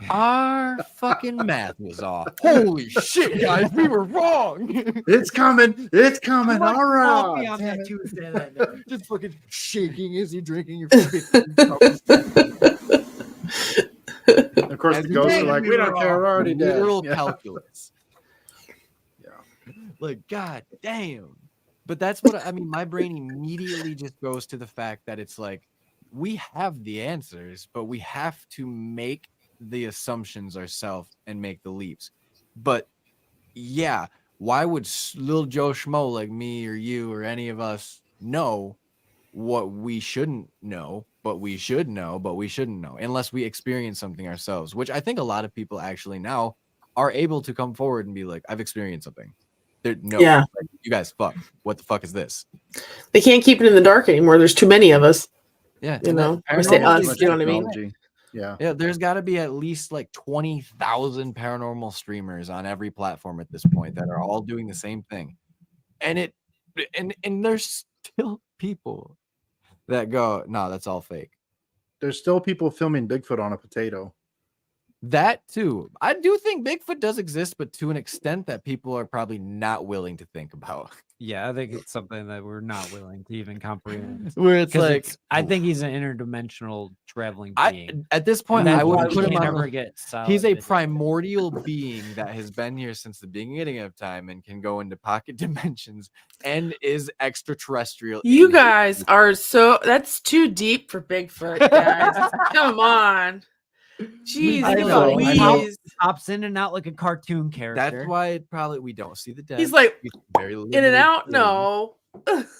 our fucking math was off. Holy shit, guys, we were wrong. It's coming all right on that Tuesday that day. Just fucking shaking as you're drinking your fucking of course the ghosts are like, we don't care, we're already dead. Literal calculus. Like, god damn. But that's what I mean. My brain immediately just goes to the fact that it's like, we have the answers, but we have to make the assumptions ourselves and make the leaps. But yeah, why would little Joe Schmo like me or you or any of us know what we shouldn't know, but we should know, but we shouldn't know unless we experience something ourselves, which I think a lot of people actually now are able to come forward and be like, I've experienced something. Yeah. Like, you guys, what the fuck is this? They can't keep it in the dark anymore. There's too many of us. Yeah. You and know, that I say paranormal us, is you know what I mean? Technology. Yeah. Yeah, there's got to be at least like 20,000 paranormal streamers on every platform at this point that are all doing the same thing. And there's still people that go, no, that's all fake. There's still people filming Bigfoot on a potato. That too. I do think Bigfoot does exist, but to an extent that people are probably not willing to think about. Yeah, I think it's something that we're not willing to even comprehend. Where it's 'Cause like, I think he's an interdimensional traveling being. at this point, And I that's why wouldn't we put him can't on. ever get solid He's a video. primordial being that has been here since the beginning of time and can go into pocket dimensions and is extraterrestrial. You in guys are that's too deep for Bigfoot, guys. Come on. Jeez, I know, I know. Louise. Pops in and out like a cartoon character. That's why we don't see the dead. He's like, very in and limited out? vision. No.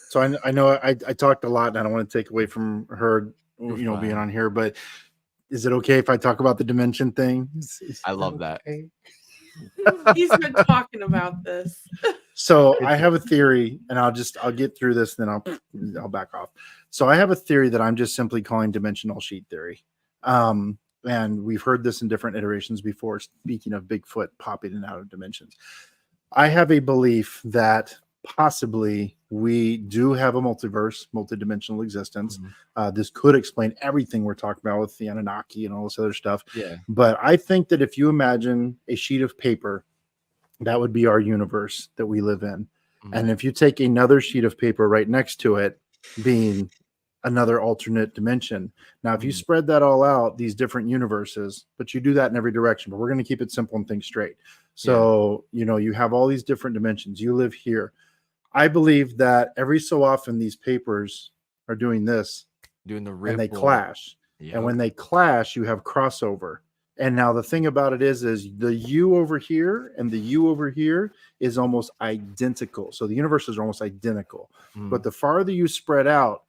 So I know I talked a lot, and I don't want to take away from her, You're being fine. on here. But is it okay if I talk about the dimension thing? I love that. okay? He's been talking about this. So I have a theory, and I'll get through this, then I'll back off. So I have a theory that I'm just simply calling dimensional sheet theory. And we've heard this in different iterations before. Speaking of Bigfoot popping in and out of dimensions, I have a belief that possibly we do have a multidimensional existence. This could explain everything we're talking about with the Anunnaki and all this other stuff. Yeah. But I think that if you imagine a sheet of paper, that would be our universe that we live in. And if you take another sheet of paper right next to it, being another alternate dimension. Now, if you spread that all out, these different universes, but you do that in every direction, but we're going to keep it simple and think straight. So, you have all these different dimensions. You live here. I believe that every so often these papers are doing this, Doing the and they ripple. clash. Yep. And when they clash, you have crossover. And now the thing about it is the you over here and the you over here is almost identical. So the universes are almost identical. But the farther you spread out,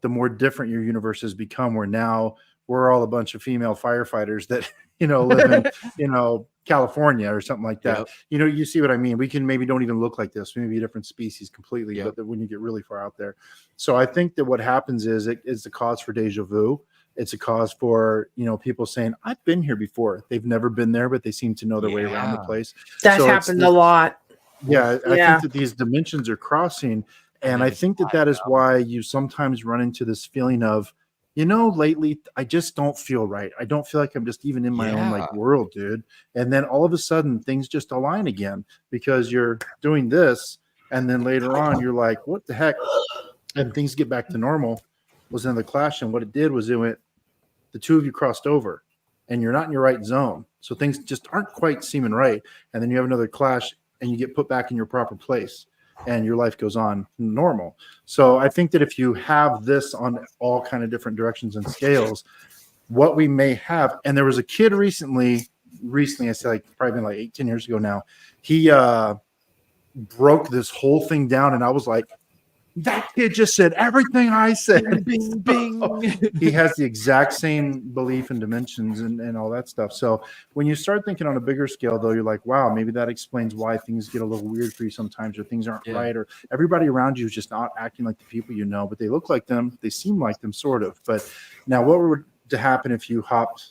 the more different your universes become, where now we're all a bunch of female firefighters that, live in, California or something like that. Yep. You see what I mean? We can maybe don't even look like this. We may be a different species completely, Yep. but when you get really far out there. So I think that what happens is it is the cause for deja vu. It's a cause for, people saying, I've been here before. They've never been there, but they seem to know their way around the place. That So it's happened this- a lot. Yeah, I Yeah. think that these dimensions are crossing. And I it's think that is why you sometimes run into this feeling of, lately, I just don't feel right. I don't feel like I'm just even in my own world, dude. And then all of a sudden things just align again because you're doing this. And then later on, you're like, what the heck? And things get back to normal. Was in the clash. And what it did was the two of you crossed over and you're not in your right zone. So things just aren't quite seeming right. And then you have another clash and you get put back in your proper place. And your life goes on normal. So I think that if you have this on all kind of different directions and scales, what we may have, and there was a kid recently, I say like probably been like 18 years ago now, he broke this whole thing down, and I was like, that kid just said everything I said. Bing, bing. He has the exact same belief in dimensions and all that stuff. So when you start thinking on a bigger scale, though, you're like, wow, maybe that explains why things get a little weird for you sometimes, or things aren't right, or everybody around you is just not acting like the people but they look like them, they seem like them, sort of. But now what would to happen if you hopped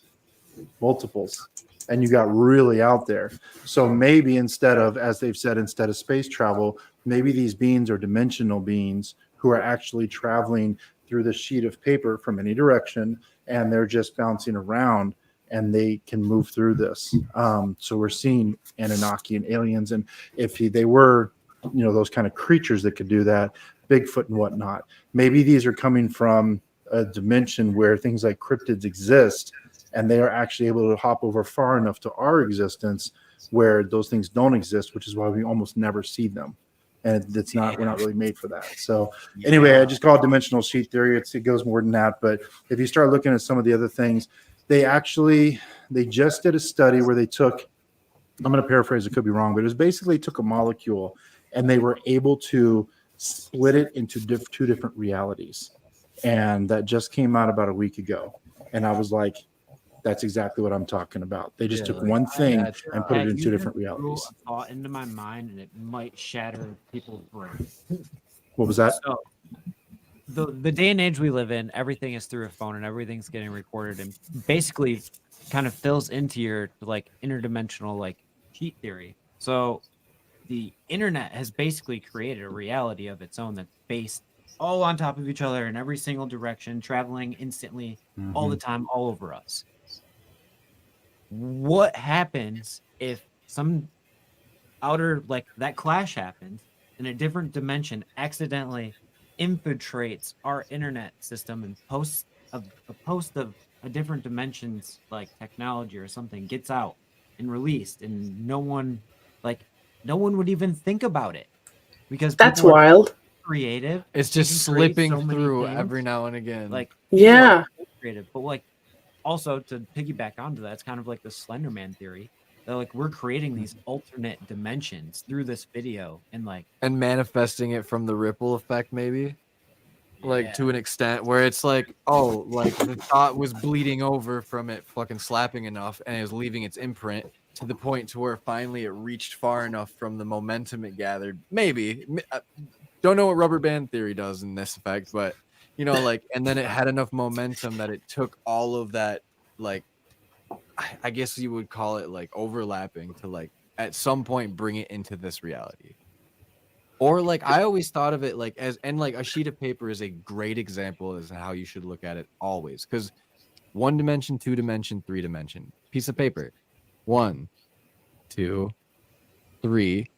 multiples and you got really out there? So maybe instead of space travel, maybe these beings are dimensional beings who are actually traveling through the sheet of paper from any direction, and they're just bouncing around and they can move through this. So we're seeing Anunnaki and aliens, and if they were, those kind of creatures that could do that, Bigfoot and whatnot, maybe these are coming from a dimension where things like cryptids exist, and they are actually able to hop over far enough to our existence where those things don't exist, which is why we almost never see them. And we're not really made for that. So anyway, I just call it dimensional sheet theory. It goes more than that. But if you start looking at some of the other things, they actually, they just did a study where they took, I'm going to paraphrase, it could be wrong, but it was basically took a molecule and they were able to split it into two different realities. And that just came out about a week ago. And I was like, that's exactly what I'm talking about. They just took one thing and put it in two different realities. A thought into my mind, and it might shatter people's brains. What was that? So, the day and age we live in, everything is through a phone, and everything's getting recorded, and basically, kind of fills into your like interdimensional like cheat theory. So, the internet has basically created a reality of its own that's based all on top of each other in every single direction, traveling instantly all the time, all over us. What happens if some outer, like that clash happens in a different dimension, accidentally infiltrates our internet system and posts a post of a different dimension's like technology or something gets out and released, and no one would even think about it because That's people are wild. creative. It's They just can create slipping so many through things. every now and again. Like, people are Yeah. so creative, but like also to piggyback onto that, it's kind of like the Slender Man theory. That like we're creating these alternate dimensions through this video, and like and manifesting it from the ripple effect, maybe. Like to an extent where it's like, oh, like the thought was bleeding over from it fucking slapping enough and it was leaving its imprint to the point to where finally it reached far enough from the momentum it gathered. Maybe. Don't know what rubber band theory does in this effect, but you know, like, and then it had enough momentum that it took all of that, like, I guess you would call it like overlapping to like at some point bring it into this reality. Or like I always thought of it like as, and like a sheet of paper is a great example as how you should look at it always, because 1 dimension, 2 dimension, 3 dimension piece of paper, 1, 2, 3.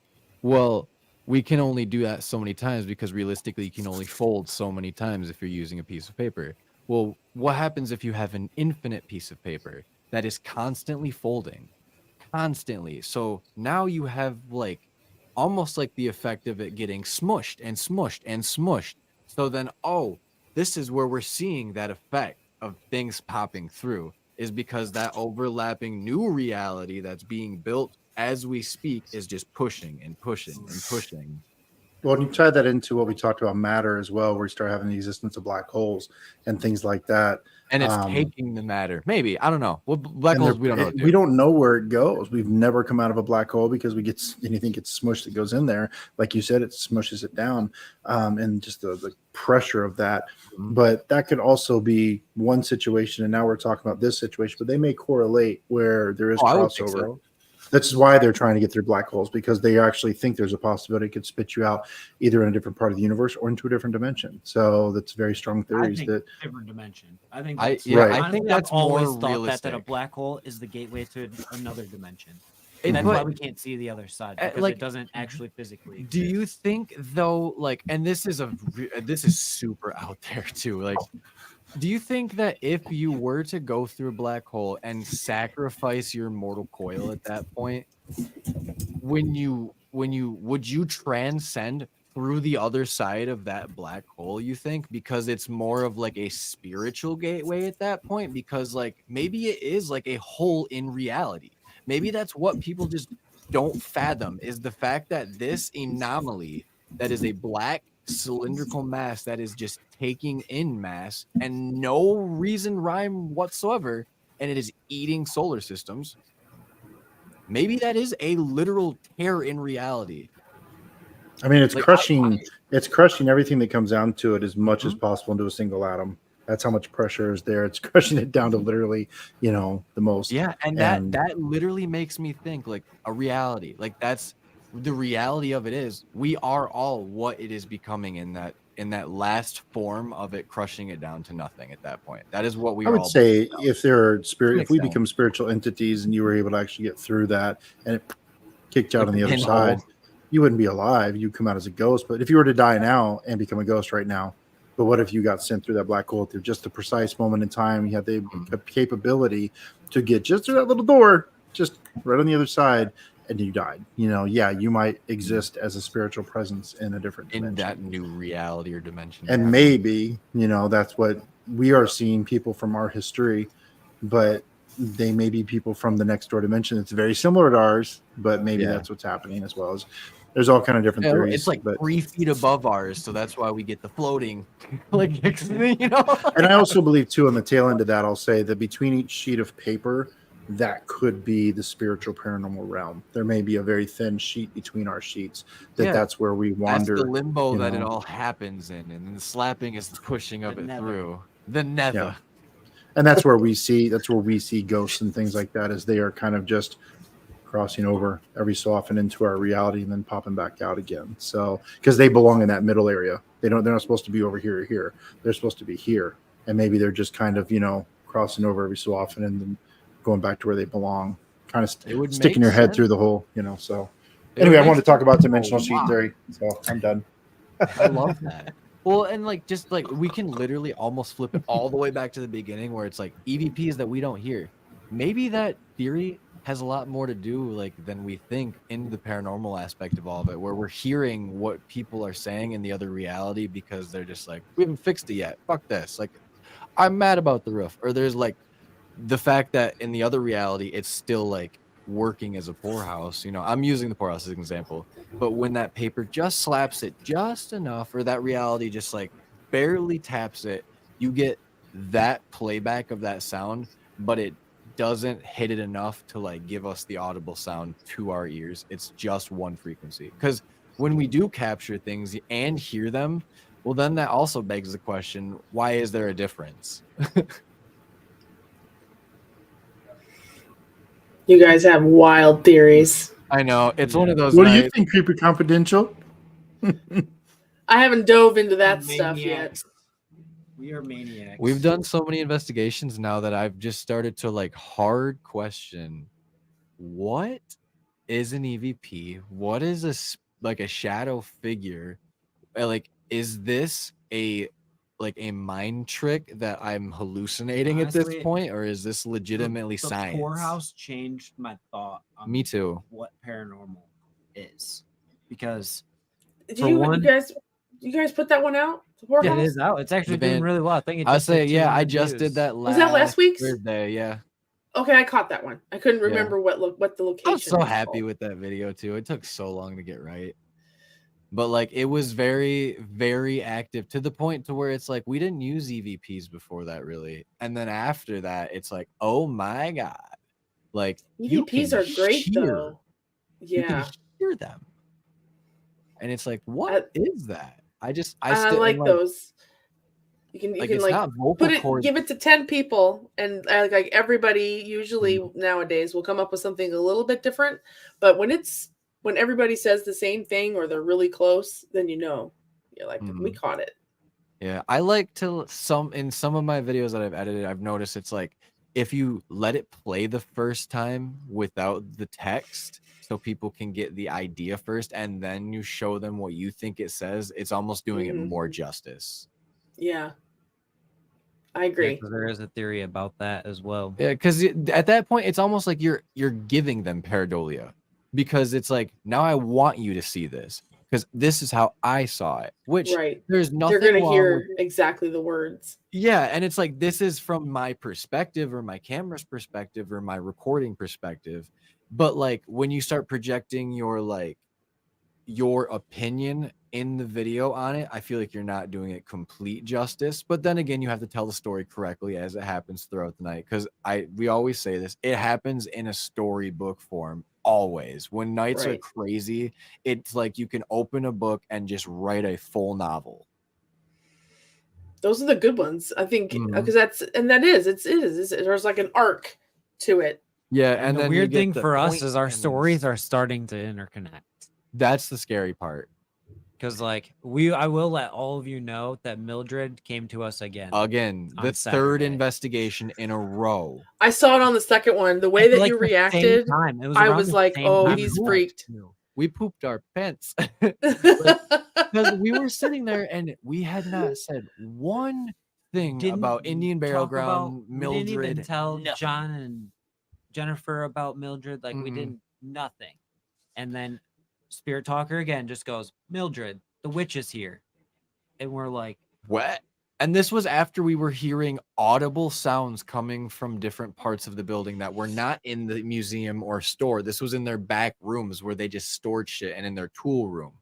Well, we can only do that so many times because realistically you can only fold so many times if you're using a piece of paper. Well, what happens if you have an infinite piece of paper that is constantly folding, constantly? So now you have like almost like the effect of it getting smushed and smushed and smushed. So then, oh, this is where we're seeing that effect of things popping through, is because that overlapping new reality that's being built as we speak is just pushing and pushing and pushing. Well, when you tie that into what we talked about matter as well, where you start having the existence of black holes and things like that. And it's taking the matter. Maybe. I don't know. Well, black holes, we don't know. We don't know where it goes. We've never come out of a black hole because anything gets smushed that goes in there. Like you said, it smushes it down, and just the pressure of that. But that could also be one situation. And now we're talking about this situation, but they may correlate where there is crossover. That's why they're trying to get through black holes, because they actually think there's a possibility it could spit you out either in a different part of the universe or into a different dimension. So that's very strong theories. Different dimension. I think that's always more thought realistic. that a black hole is the gateway to another dimension. And that's why we can't see the other side, because it doesn't actually physically exist. Do you think though, like, and this is super out there too, like, do you think that if you were to go through a black hole and sacrifice your mortal coil at that point, would you transcend through the other side of that black hole, you think? Because it's more of like a spiritual gateway at that point, because like maybe it is like a hole in reality. Maybe that's what people just don't fathom, is the fact that this anomaly that is a black cylindrical mass that is just taking in mass and no rhyme whatsoever, and it is eating solar systems. Maybe that is a literal tear in reality. I mean, it's like, crushing everything that comes down to it as much as possible into a single atom. That's how much pressure is there. It's crushing it down to literally, the most. Yeah, and that literally makes me think like a reality. Like that's the reality of it, is we are all what it is becoming in that last form of it, crushing it down to nothing at that point. That is what we are. I would say if if we become spiritual entities and you were able to actually get through that and it kicked you out on the other side, you wouldn't be alive. You'd come out as a ghost. But if you were to die now and become a ghost right now, but what if you got sent through that black hole through just the precise moment in time? You had the capability to get just through that little door, just right on the other side, and you died. You might exist as a spiritual presence in a different dimension. In that new reality or dimension. And maybe, that's what we are seeing, people from our history. But they may be people from the next door dimension. It's very similar to ours, but maybe Yeah. that's what's happening as well. As there's all kind of different Yeah, theories. it's like but 3 feet above ours, so that's why we get the floating, like, you know. and I also believe too, on the tail end of that, I'll say that between each sheet of paper, that could be the spiritual paranormal realm. There may be a very thin sheet between our sheets. Yeah. That's where we That's wander. the limbo you that it know. all happens in, and then the slapping is the pushing of The it nether. through. The nether. Yeah. And that's where we see ghosts and things like that, as they are kind of just crossing over every so often into our reality and then popping back out again. So because they belong in that middle area. They're not supposed to be over here or here. They're supposed to be here. And maybe they're just kind of, crossing over every so often and then going back to where they belong. Kind of It would sticking make your head sense. through the hole, so It anyway, would I wanted make to talk about sense dimensional a sheet lot. theory. So I'm done. I love that. Well, and like just like we can literally almost flip it all the way back to the beginning where it's like EVPs that we don't hear. Maybe that theory has a lot more to do like than we think in the paranormal aspect of all of it, where we're hearing what people are saying in the other reality because they're just like, we haven't fixed it yet. Fuck this. Like, I'm mad about the roof. Or there's like the fact that in the other reality, it's still like working as a poorhouse. I'm using the poorhouse as an example. But when that paper just slaps it just enough, or that reality just like barely taps it, you get that playback of that sound, but it doesn't hit it enough to like give us the audible sound to our ears. It's just one frequency. Because when we do capture things and hear them, well, then that also begs the question, why is there a difference? You guys have wild theories. I know. It's one of those What do you nights. think, Creepy Confidential? I haven't dove into that stuff yet. Maniacs. We are maniacs. We've done so many investigations now that I've just started to like hard question, what is an EVP? What is a shadow figure? Like, is this a mind trick that I'm hallucinating at Honestly, this point, or is this legitimately the science? poorhouse changed my thought on Me too. what paranormal is, because Do you guys put that one out? The yeah, poorhouse? it is out. It's actually doing really well. I think I just say, hit yeah, I 200 just did views. that Was that last week's? Thursday, yeah. Okay, I caught that one. I couldn't remember what the location. I was so was happy called. with that video too. It took so long to get right. But like it was very, very active to the point to where it's like we didn't use EVPs before that really. And then after that, it's like, oh my God. Like EVPs are great though. You can Yeah. hear them. And it's like, what is that? I like those. You can it's like not vocal cords. give it to 10 people, and like everybody usually nowadays will come up with something a little bit different. But when everybody says the same thing or they're really close, then you're like, we caught it. Yeah, I like to in some of my videos that I've edited, I've noticed it's like if you let it play the first time without the text so people can get the idea first and then you show them what you think it says, it's almost doing it more justice. Yeah. I agree. Yeah, there is a theory about that as well. Yeah, because at that point, it's almost like you're giving them pareidolia, because it's like, now I want you to see this because this is how I saw it. Which there's nothing. They're gonna hear exactly the words. Yeah, and it's like this is from my perspective, or my camera's perspective, or my recording perspective. But like when you start projecting your opinion in the video on it, I feel like you're not doing it complete justice. But then again, you have to tell the story correctly as it happens throughout the night, because we always say this, it happens in a storybook form always. When nights are crazy, it's like you can open a book and just write a full novel. Those are the good ones, I think, because there's like an arc to it. Yeah, and the weird thing for us is our stories are starting to interconnect. That's the scary part. Because like I will let all of you know that Mildred came to us again. The third investigation in a row. I saw it on the second one. The way that you reacted, I was like, "Oh, he's freaked." We pooped our pants because we were sitting there and we had not said one thing about Indian Burial Ground. Mildred, we didn't even tell John and Jennifer about Mildred. Like we did nothing, and then Spirit Talker again just goes, Mildred, the witch is here. And we're like, what? And this was after we were hearing audible sounds coming from different parts of the building that were not in the museum or store. This was in their back rooms where they just stored shit, and in their tool room.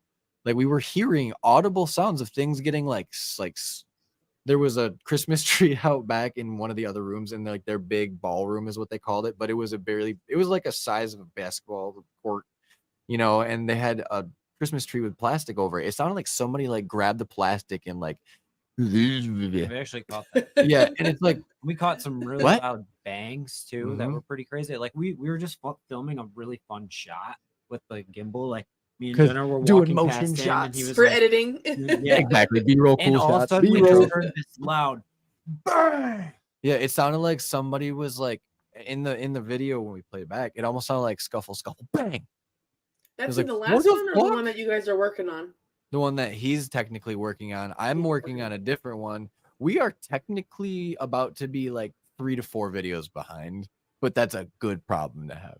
Like, we were hearing audible sounds of things getting there was a Christmas tree out back in one of the other rooms, and like their big ballroom is what they called it, but it was like a size of a basketball court, and they had a Christmas tree with plastic over it. It sounded like somebody like grabbed the plastic and like We actually caught that. yeah, and it's like We caught some really What? loud bangs too that Mhm. were pretty crazy. Like we were just filming a really fun shot with the gimbal. Like me and 'Cause Jenna were doing walking motion past him, and he shots was For like, editing. yeah, exactly B-roll and cool all of a shots. sudden we B-roll. just heard this loud bang. Yeah, it sounded like somebody was like in the video when we played it back. It almost sounded like scuffle, bang. That's was in like, the what last the one or the fuck? one that you guys are working on? The one that he's technically working on. I'm working on a different one. We are technically about to be like 3 to 4 videos behind, but that's a good problem to have.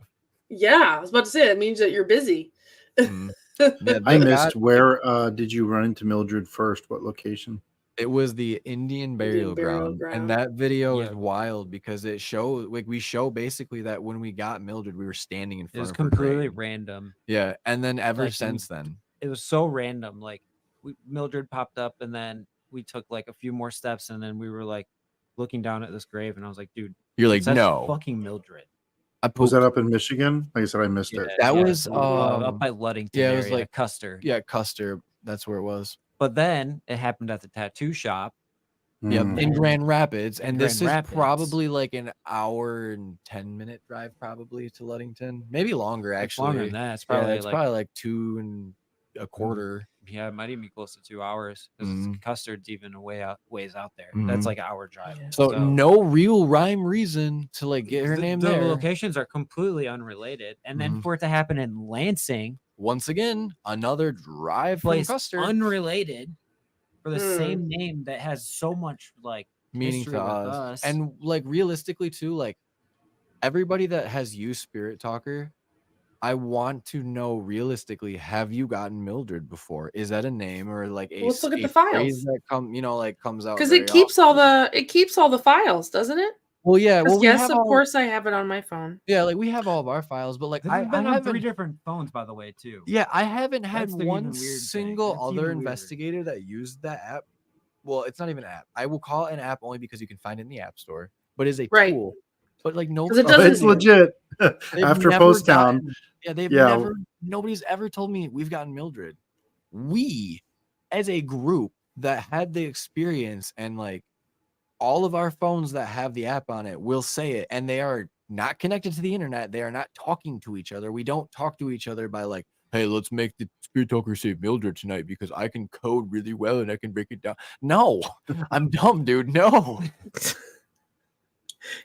Yeah, I was about to say it means that you're busy. Mm. Yeah, I they missed got- where did you run into Mildred first? What location? It was the Indian burial ground, and that video is Yeah. wild because it shows we show basically that when we got Mildred, we were standing in It front was of her completely grave. random. Yeah, and then ever Like, since then, It was so random. Like Mildred popped up, and then we took like a few more steps, and then we were like looking down at this grave, and I was like, dude, you're like, that's no, fucking Mildred. I Was that pooped. up in Michigan? Like I said, I missed it. That was, up by Ludington. yeah, it was area, like- Custer. Yeah, Custer. That's where it was. But then it happened at the tattoo shop. Yeah, Mm. in Grand Rapids, In and this Grand is Rapids. probably like an hour and 10-minute drive, probably to Ludington, maybe longer It's actually. longer than that. It's Yeah, probably it's like probably like 2 1/4. yeah, it might even be close to 2 hours because Mhm. Custard's even a ways out there. Mhm. That's like an hour drive. Yeah. So no real rhyme reason to like get her the, name the there. locations are completely unrelated, and then Mhm. for it to happen in Lansing, Once again, another drive from place Custer, unrelated for the Hmm. same name that has so much like meaning history to with us. us. And like realistically too, like everybody that has used Spirit Talker, I want to know realistically, have you gotten Mildred before? Is that a name or like a, Let's look at a the phrase files. that comes out? Because very it keeps all often? the files, doesn't it? Well, yeah. Well, we Yes, have of all, course I have it on my phone. yeah, like we have all of our files, but like this I has been on 3 haven't. different phones, by the way, too. Yeah, I haven't had That's the one even weird thing. single That's other even weirder. investigator that used that app. Well, it's not even an app. I will call it an app only because you can find it in the App Store, but it's a Right. tool. But like it nobody, doesn't- Oh, it's legit. they've After never Pottstown, gotten- yeah, they've yeah. never. Nobody's ever told me we've gotten Mildred. We, as a group that had the experience, and like all of our phones that have the app on it will say it, and they are not connected to the internet. They are not talking to each other. We don't talk to each other by like, hey, let's make the Spirit Talker say Mildred tonight because I can code really well and I can break it down. No, I'm dumb, dude. No.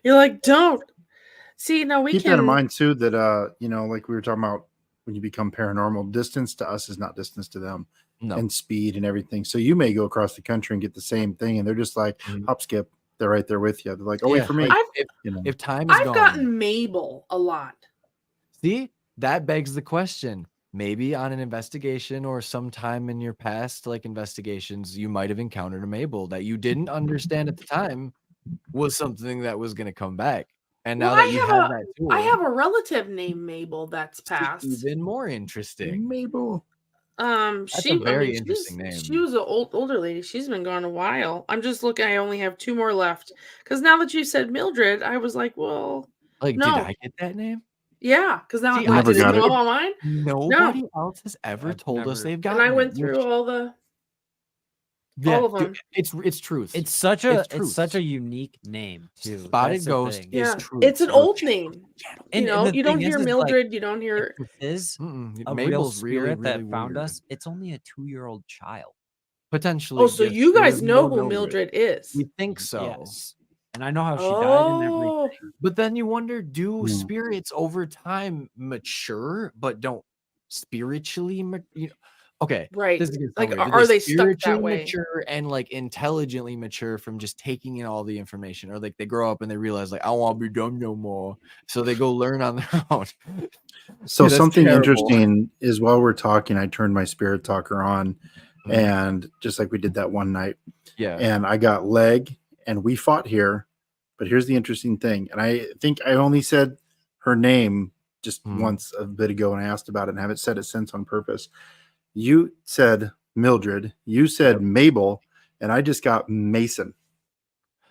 You're like, don't. See, no, we keep can. that in mind too. That like we were talking about when you become paranormal, distance to us is not distance to them, No. and speed and everything. So you may go across the country and get the same thing, and they're just like Mhm. hop skip. They're right there with you. They're like, oh, Yeah, wait for me. like, I've- if time is I've gone, gotten Mabel a lot. see, that begs the question. Maybe on an investigation or sometime in your past, like investigations, you might have encountered a Mabel that you didn't understand at the time was something that was going to come back. And now Well, that I you have have a- that tool, I have a relative named Mabel that's passed. even more interesting. Mabel. That's a very interesting name. She was an older lady. She's been gone a while. I'm just looking. I only have 2 more left. Because now that you said Mildred, I was like, well, Like, no. did I get that name? yeah. Because now See, I never didn't got know it. about mine. Nobody else has ever I've told us never- they've gotten And I it, went through which- all the. yeah, all of dude, them. it's truth. It's such truth. a unique name too. Spotted That's the Ghost thing. is Yeah, truth. it's an Or old channel, name. channel. And You the don't thing hear is, like, Mildred. You don't hear. if this is Mm-mm. a real Mabel's really, spirit that really found weird. us, it's only a 2-year-old child. Potentially. Oh, so yes, you there guys is know no who Mildred is? We think so. Yes. And I know how she died and everything. Oh, But then you wonder, do Hmm. spirits over time mature but don't spiritually okay, right. this is gonna sound Like, weird. Do are they stuck that spiritually way? mature and like intelligently mature from just taking in all the information, or like they grow up and they realize like I don't want to be dumb no more, so they go learn on their own? So Dude, that's something terrible. interesting is while we're talking, I turned my spirit talker on, and just like we did that one night. Yeah. And I got leg, and we fought here. But here's the interesting thing, and I think I only said her name just once a bit ago, and I asked about it and haven't said it since on purpose. You said Mildred, you said Mabel, and I just got Mason.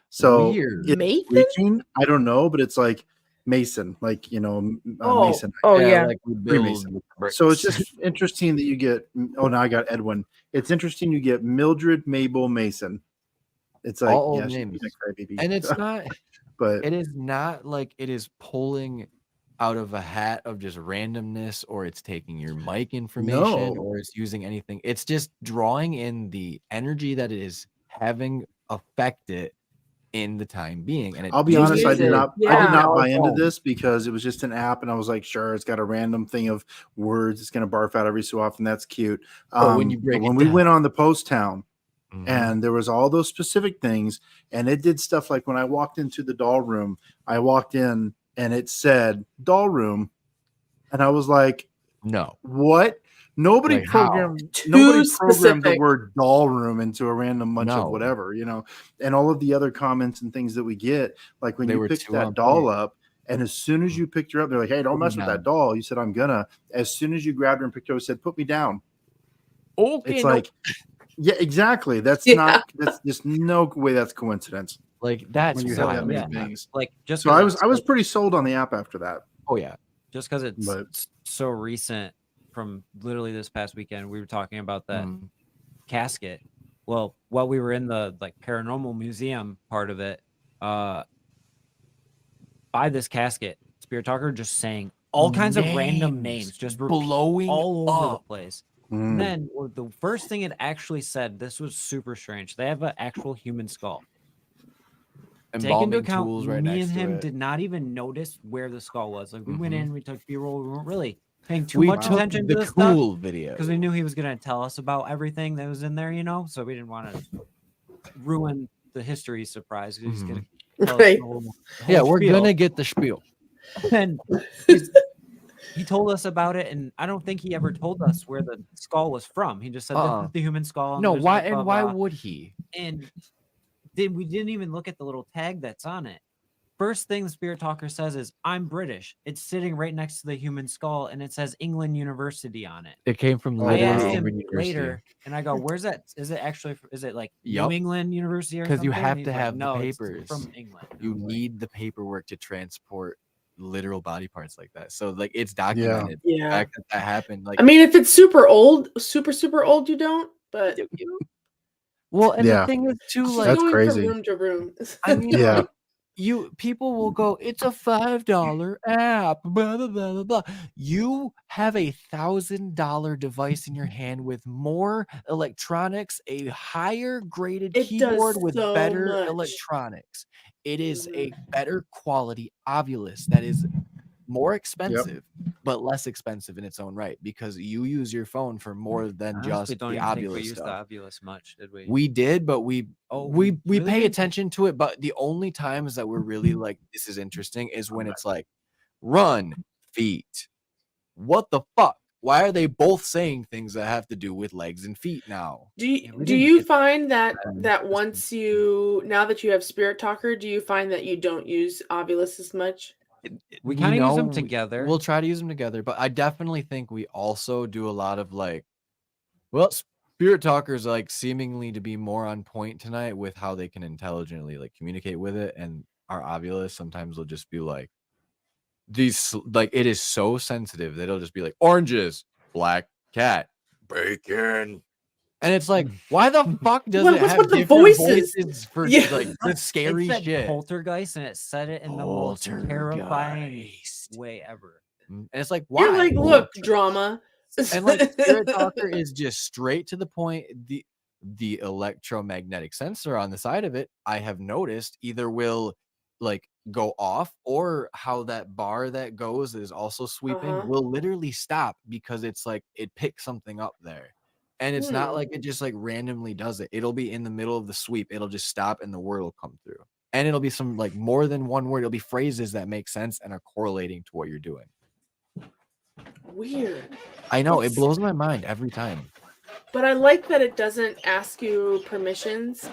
So Weird. it's Mason? reaching, I don't know, but it's like Mason, like, you know, Mason. Oh yeah. Like we Freemason. build bricks. So it's just interesting that you get, oh, now I got Edwin. It's interesting you get Mildred, Mabel, Mason. It's like, all yeah, old she's names. being a crybaby. And it's not, but it is not like it is pulling out of a hat of just randomness, or it's taking your mic information, No. or it's using anything. It's just drawing in the energy that it is having affect it in the time being. And I'll be honest, I did not Yeah. buy into this because it was just an app, and I was like, sure, it's got a random thing of words. It's going to barf out every so often. That's cute. But when you break when it we down. went on the Pottstown, Mhm. and there was all those specific things, and it did stuff like when I walked into the doll room, I walked in and it said doll room, and I was like, no, what? Nobody Like how? programmed Too nobody programmed the specific. word doll room into a random bunch of No. whatever, you know. And all of the other comments and things that we get, like when They you were picked too that on doll point. up, and as soon as you picked her up, they're like, hey, don't Put me mess with that down. doll. You said, I'm gonna. As soon as you grabbed her and picked her up, said, put me down. Okay, It's no. like, yeah, exactly. That's Yeah. that's just no way that's coincidence Like that's when you wild. have that many yeah. things. Like just So 'cause I was it's pretty sold on the app after that. Oh yeah. just because it's But so recent from literally this past weekend, we were talking about that Mm. casket. Well, while we were in the like paranormal museum part of it, by this casket, Spirit Talker just saying all kinds of random names, just blowing all over the up. place. mm, And then the first thing it actually said, this was super strange. They have an actual human skull. Take into Embalming account, tools right me next and to him it. did not even notice where the skull was. Like we went Mhm. in, we took B-roll, we weren't really paying too We much took attention to the this stuff cool video because we knew he was gonna tell us about everything that was in there, you know. So we didn't want to ruin the history surprise. He's gonna tell us Right. the whole Yeah, we're spiel. gonna get the spiel. And he told us about it, and I don't think he ever told us where the skull was from. He just said this is the human skull. No, there's why like blah, and why blah. would he? And we didn't even look at the little tag that's on it. First thing the Spirit Talker says is, I'm British. It's sitting right next to the human skull, and it says England University on it. It came from Oh, I literally asked wow. him England University. later, and I go, "Where's that? Is it actually? Is it like New Yup. England University or 'Cause something?" you have And he's to like, have the no, it's papers. from England. And I You was like, need the paperwork to transport literal body parts like that. So like it's documented. Yeah. The fact that that happened. Like I mean, if it's super old, super old, you don't. But well, and Yeah. the thing is too, she's like That's going crazy. from room to room. I mean, Yeah. like, people will go, it's a $5 app, blah, blah, blah, blah, blah. You have a $1,000 device in your hand with more electronics, a higher graded It does keyboard with so better much. electronics. It is Mhm. a better quality Ovilus that is more expensive, but less expensive in its own right, because you use your phone for more than honestly, just don't the even think we Ovilus used stuff. the Ovilus much, did we? We did, but we really pay did? attention to it. But the only times that we're really like, this is interesting, is when it's like, run, feet. What the fuck? Why are they both saying things that have to do with legs and feet now? Do Yeah, we do didn't you get find that that. once you now that you have Spirit Talker, do you find that you don't use Ovilus as much? We kinda use them know, together. We'll try to use them together, but I definitely think we also do a lot of like, well, Spirit Talkers like seemingly to be more on point tonight with how they can intelligently like communicate with it, and our Ovilus sometimes will just be like, these like, it is so sensitive that it'll just be like, oranges, black cat, bacon. And it's like, why the fuck does Well, it what's have with the different voices? voices for Yeah. like the scary it said shit? poltergeist, and it said it in the most terrifying way ever. And it's like, why? You're like, look, drama. And like Spirit Talker is just straight to the point. The electromagnetic sensor on the side of it, I have noticed, either will like go off, or how that bar that goes is also sweeping will literally stop, because it's like it picks something up there. And it's not like it just like randomly does it. It'll be in the middle of the sweep. It'll just stop and the word will come through. And it'll be some like more than one word. It'll be phrases that make sense and are correlating to what you're doing. Weird. I know, it blows my mind every time. But I like that it doesn't ask you permissions.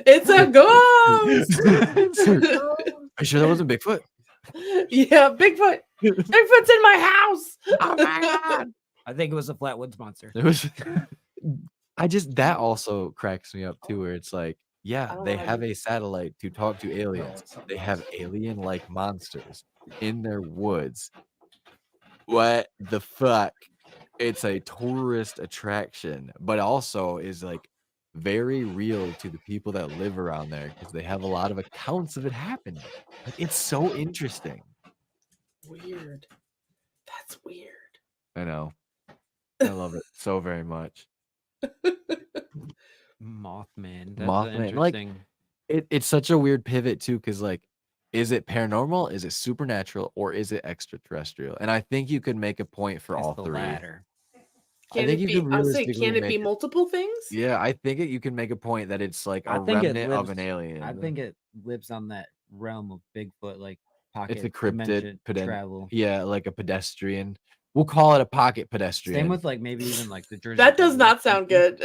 It's a ghost. Are you sure that wasn't Bigfoot? Yeah, Bigfoot. Bigfoot's in my house. Oh my god! I think it was a Flatwoods monster. It was. That also cracks me up too, where it's like, yeah, they have a satellite to talk to aliens. They have alien-like monsters in their woods. What the fuck? It's a tourist attraction, but also is like very real to the people that live around there because they have a lot of accounts of it happening. Like, it's so interesting. Weird. That's weird. I know. I love it so very much. Mothman. That's Mothman, like, interesting. it's such a weird pivot too, because like, is it paranormal, is it supernatural, or is it extraterrestrial? And I think you could make a point for It's all the three. latter. Can think it you be? could I'll say, realistically can it make be it- multiple things? Yeah, I think you can make a point that it's like I a think it remnant of an lives- alien. I think it lives on that realm of Bigfoot, like pocket it's a cryptid dimension travel. Yeah, like a pedestrian. We'll call it a pocket pedestrian. Same with like maybe even like the Jersey. That does Devil not sound good.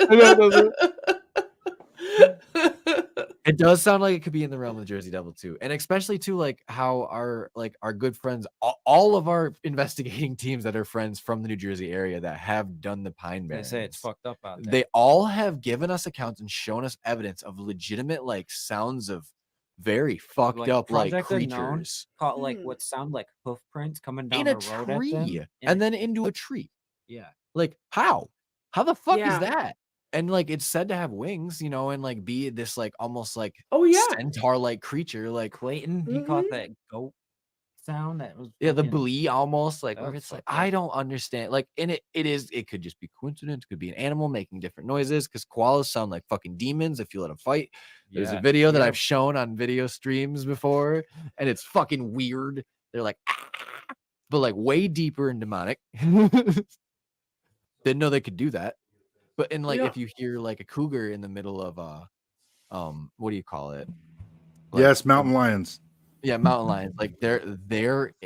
It does sound like it could be in the realm of the Jersey Devil too, and especially too like how our good friends, all of our investigating teams that are friends from the New Jersey area that have done the Pine They Barrens. say it's fucked up out there. They all have given us accounts and shown us evidence of legitimate like sounds of very fucked Like, up like Project Unknown creatures caught like Hmm. what sound like hoof prints coming down in a the road at them. tree and then into a tree. Yeah. Like how the fuck Yeah. is that? And like it's said to have wings, you know, and like be this like almost like Oh yeah. centaur like creature, like Clayton, he caught that goat sound that was the fucking- blee almost like that where was it's like fucked I up. don't understand. Like, and it could just be coincidence, could be an animal making different noises because koalas sound like fucking demons if you let them fight. There's a Yeah, video that yeah. I've shown on video streams before, and it's fucking weird. They're like, but like way deeper and demonic. Didn't know they could do that. But in like Yeah. if you hear like a cougar in the middle of what do you call it? Like, Yes, mountain lions. yeah, mountain lions. Like they're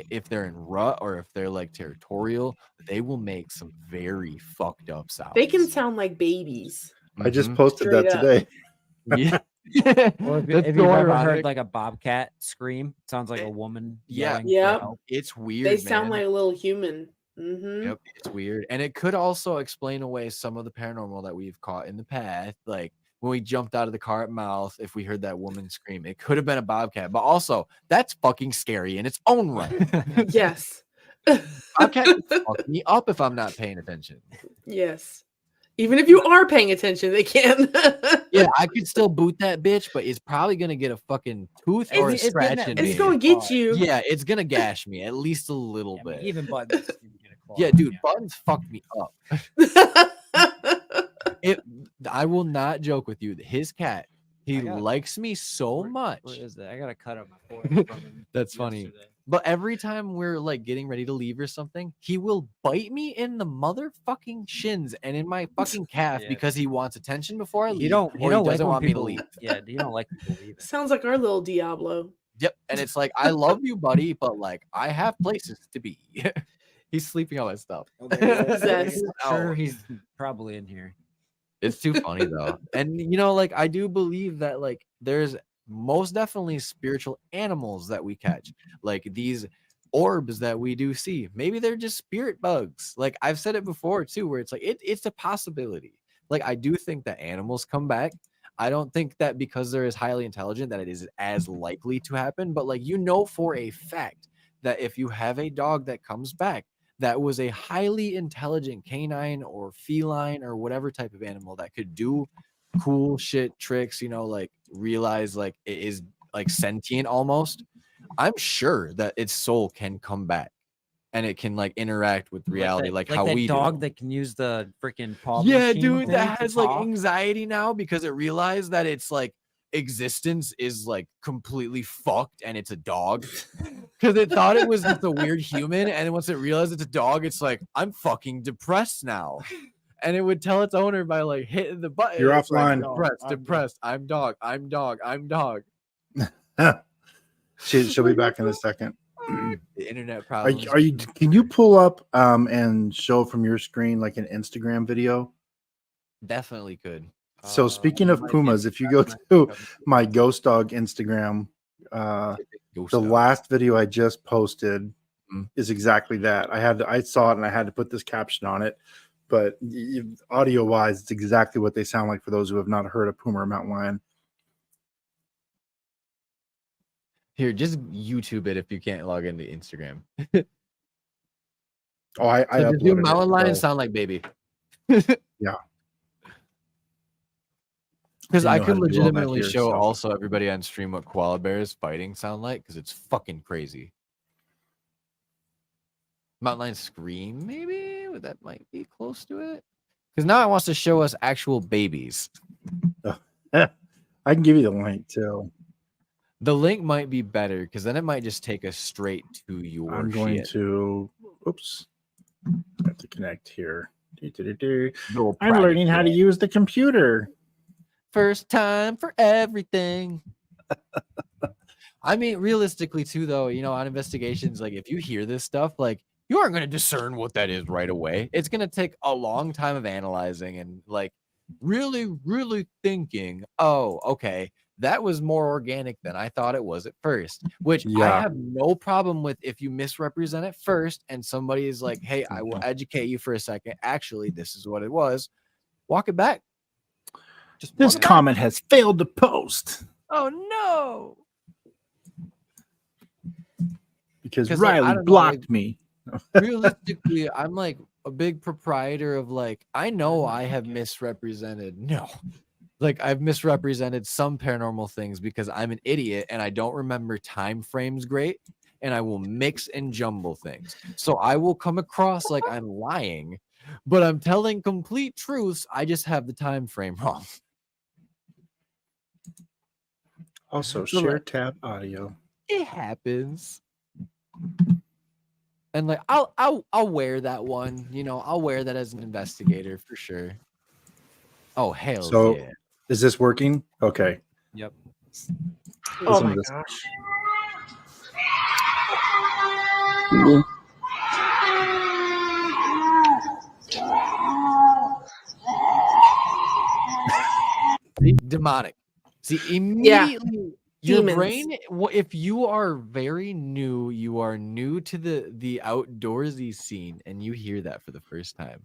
if they're in rut or if they're like territorial, they will make some very fucked up sounds. They can sound like babies. I just Mhm. posted that Straight up. today. Yeah. Or if, That's if so you've ever ironic. heard like a bobcat scream, it sounds like a woman Yeah. yelling Yep. for help. It's weird. They sound man. like a little human. Mm-hmm. Yep, it's weird. And it could also explain away some of the paranormal that we've caught in the past. Like when we jumped out of the car at Mouth, if we heard that woman scream, it could have been a bobcat. But also, that's fucking scary in its own right. Yes. Bobcat can fuck me up if I'm not paying attention. Yes. Even if you are paying attention, they can. Yeah, I could still boot that bitch, but it's probably gonna get a fucking tooth or a It's scratch gonna- in It's me. going to get you. Yeah, it's gonna gash me at least a little I mean, bit. even buttons. you can get a claw Yeah, on dude, you. buttons fucked me up. I will not joke with you. His cat, he I got- likes me so much. Where is that? I gotta cut up my forehead from him. That's funny. yesterday. But every time we're like getting ready to leave or something, he will bite me in the motherfucking shins and in my fucking calf Yeah. because he wants attention before I leave. You don't. or You don't he like doesn't when want people me to leave. Yeah, you don't like people leaving. Sounds like our little Diablo. Yep. And it's like, I love you, buddy, but like I have places to be. He's sleeping on my stuff. Possessed. Sure, he's probably in here. It's too funny though. And you know, like I do believe that like there's most definitely spiritual animals that we catch. Like these orbs that we do see. Maybe they're just spirit bugs. Like I've said it before too, where it's like it's a possibility. Like I do think that animals come back. I don't think that because they're as highly intelligent that it is as likely to happen. But like you know for a fact that if you have a dog that comes back, that was a highly intelligent canine or feline or whatever type of animal that could do cool shit tricks, you know, like realize like it is like sentient almost. I'm sure that its soul can come back and it can like interact with reality like how that we dog do. that can use the freaking paw. Yeah, machine dude, thing that to has like talk. anxiety now because it realized that it's like existence is like completely fucked and it's a dog because it thought it was just a weird human, and then once it realized it's a dog, it's like I'm fucking depressed now, and it would tell its owner by like hitting the button. You're It's like, offline. depressed. I'm dog. She'll be back in a second. The internet Are, problems. are you? Can you pull up and show from your screen like an Instagram video? Definitely could. So speaking of might be pumas, if you go to my ghost dog Instagram, the last video I just posted is exactly that. I saw it and I had to put this caption on it, but audio wise, it's exactly what they sound like for those who have not heard a puma or mountain lion. Here, just YouTube it if you can't log into Instagram. Oh, I So just do uploaded mountain it. lions So, sound like baby. yeah. Because I Didn't know how could to do all that legitimately here, show so. also everybody on stream what koala bears fighting sound like, because it's fucking crazy. Mountain lion scream, maybe? That might be close to it. Because now it wants to show us actual babies. I can give you the link too. The link might be better, because then it might just take us straight to your I'm going shit. to. Oops. I have to connect here. Little I'm private learning how to chat. use the computer. First time for everything. I mean, realistically, too, though, you know, on investigations, like if you hear this stuff, like you aren't going to discern what that is right away. It's going to take a long time of analyzing and like really, really thinking, oh, okay, that was more organic than I thought it was at first, which I Yeah. have no problem with if you misrepresent it first and somebody is like, hey, I will educate you for a second. Actually, this is what it was. Walk it back. Just This walk it back. comment has failed to post Oh, no. because Because like, I Riley don't know, like, blocked me. realistically, I'm like a big proprietor of like, I know I have misrepresented. No, like I've misrepresented some paranormal things because I'm an idiot and I don't remember time frames great, and I will mix and jumble things. So I will come across like I'm lying, but I'm telling complete truths. I just have the time frame wrong. Also, So, share like, tab audio. it happens. And like I'll wear that one, you know, I'll wear that as an investigator for sure. Oh hell So, yeah. is this working? Okay. Yep. Oh Listen my to this. gosh. Demonic. See, immediately your Demons. brain, if you are very new, you are new to the outdoorsy scene and you hear that for the first time.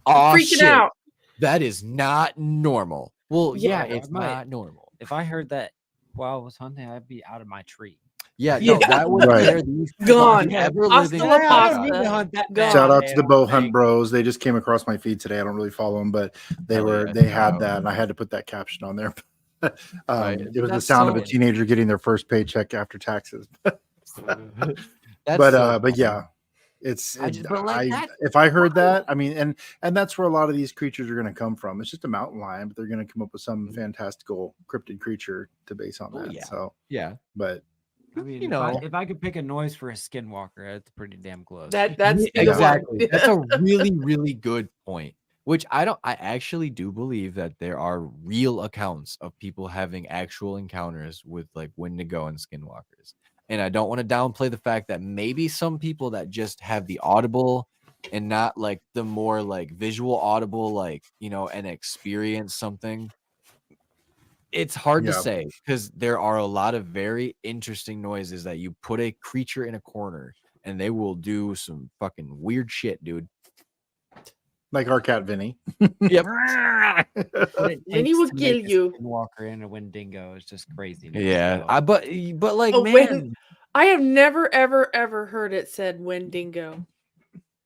Oh Freaking shit. out. That is not normal. Well, yeah, Yeah. it's not normal. If I heard that while I was hunting, I'd be out of my tree. Yeah, no, Yeah. that would Right. scare these Gone. ever Hasta living la creatures. pasta. God. Shout out to the bow Thank- hunt bros. They just came across my feed today. I don't really follow them, but they Hell were yeah, they shout had out. that, and I had to put that caption on there. Right. It was the That's sound of a so- teenager getting their first paycheck after taxes. That's but so but funny. yeah, it's I just- but, like, that's if I heard that, I mean, and that's where a lot of these creatures are going to come from. It's just a mountain lion, but they're going to come up with some fantastical cryptid creature to base on that. yeah. So Yeah. but I mean, You know. if I could pick a noise for a skinwalker, that's pretty damn close. That's Yeah, the exactly. one. That's a really, really good point. Which I actually do believe that there are real accounts of people having actual encounters with like Wendigo and skinwalkers. And I don't want to downplay the fact that maybe some people that just have the audible and not like the more like visual audible, like, you know, and experience something. It's hard to Yeah. say because there are a lot of very interesting noises that you put a creature in a corner and they will do some fucking weird shit, dude. like our cat Vinny. Yep. What it Then he takes will to kill make a you. Skinwalker and a Wendigo is just crazy. Yeah. So, But like, Oh, man, I have never, ever heard it said Wendigo.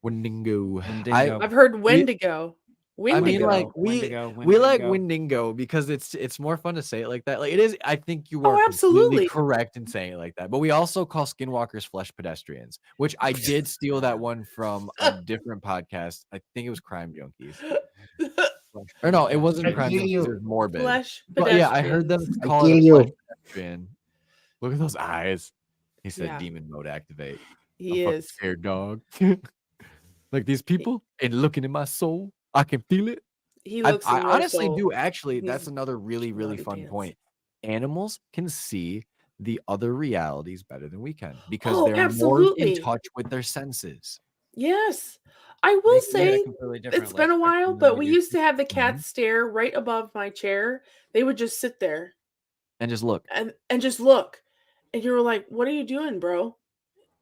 Wendigo. Wendigo. I've heard Wendigo. I mean, Wendigo. like Wendigo, we like Wendigo. Wendigo because it's more fun to say it like that. Like it is. I think you Oh, are completely absolutely. correct in saying it like that. But we also call skinwalkers flesh pedestrians, which I did steal that one from a different podcast. I think it was Crime Junkies. Or no, it wasn't Crime Junkies. It was Morbid. Flesh But yeah, I heard them pedestrians. call it a flesh pedestrian. Look at those eyes. He said, Yeah. "Demon mode activate." He I'm fucking is. scared, dog. Like these people and looking in my soul, I can feel it. He I looks in your honestly soul. do. Actually, He's that's another really, really bloody fun pants. point. Animals can see the other realities better than we can because Oh, they're more in absolutely. touch with their senses. Yes. I will They see at a say completely different it's been light a while, spectrum than but we we do. used to have the Mhm. cats stare right above my chair. They would just sit there And just look and just look. And you were like, "What are you doing, bro?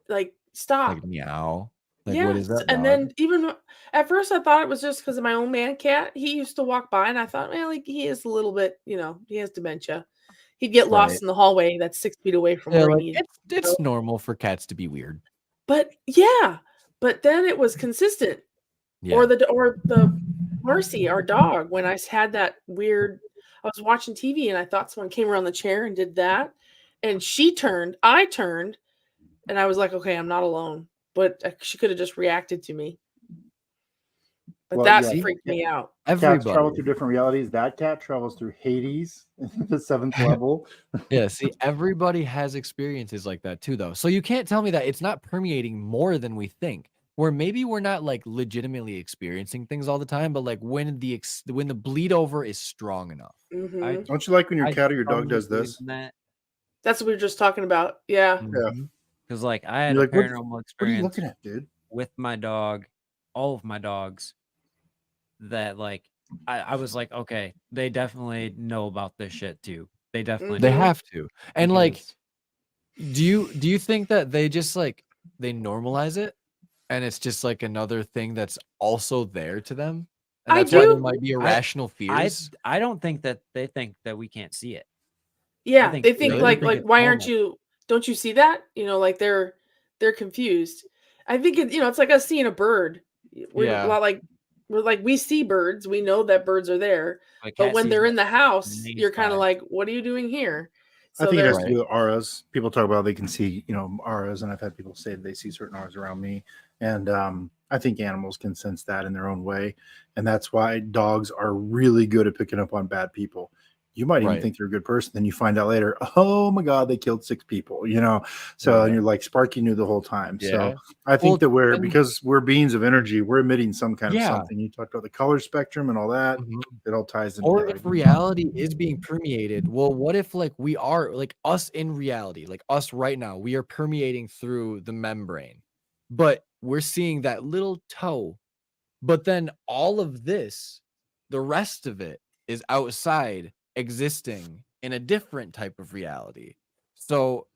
Like, stop." like meow. Like, what is Yes, that, and dog? then even at first I thought it was just because of my own man cat. He used to walk by and I thought, "Man, like, he is a little bit, he has dementia." He'd get Right. lost in the hallway that's 6 feet away from Yeah, where like he it's normal for cats to be weird. But yeah, but then it was consistent. Yeah. Or the Marcy, our dog, when had that weird I was watching TV and I thought someone came around the chair and did that, and she turned, I turned, and I was like, "Okay, I'm not alone." But, she coulda just reacted to me. But Well, that yeah, freaked me out. cats travel Everybody. through different realities. That cat travels through Hades, the 7th level. Yeah, see, everybody has experiences like that too, though. So you can't tell me that it's not permeating more than we think. Where maybe we're not like legitimately experiencing things all the time, but like when the bleed over is strong enough. I Mhm. Don't you like when your I cat or your dog strongly does believe this? in that That's what we were just talking about. Yeah. Yeah. Mhm. because, like, I had You're a like, what paranormal are you experience looking at, dude? with my dog, all of my dogs, that, like, I was like, "Okay, they definitely know about this shit too. They definitely They Mhm. know." have to. And like, Because do you think that they just like they normalize it and it's just like another thing that's also there to them? And I that's why there do. might be I irrational fears. I don't think that they think that we can't see it. I Yeah, think they think Really? like, it's "Why aren't normal. you don't you see that?" Like they're confused. I think it's like us seeing a bird. We're a Yeah. lot like we see birds, we know that birds are there, A but cat when sees they're a in the house, you're maze kinda by. like, "What are you doing here?" I So think it has they're to do with auras. People talk about they can see, auras, and I've had people say they see certain auras around me. And I think animals can sense that in their own way. And that's why dogs are really good at picking up on bad people. You might even Right. think they're a good person. Then you find out later, oh my God, they killed 6 people. So Right. and you're like, Sparky knew the whole time. Yeah. So I think Well, that and because we're beings of energy, we're emitting some kind of yeah. something. You talked about the color spectrum and all that. Mhm. It all ties in Or together. if reality is being permeated, well, what if like we are like us in reality, like us right now, we are permeating through the membrane, but we're seeing that little toe. But then all of this, the rest of it is outside existing in a different type of reality. So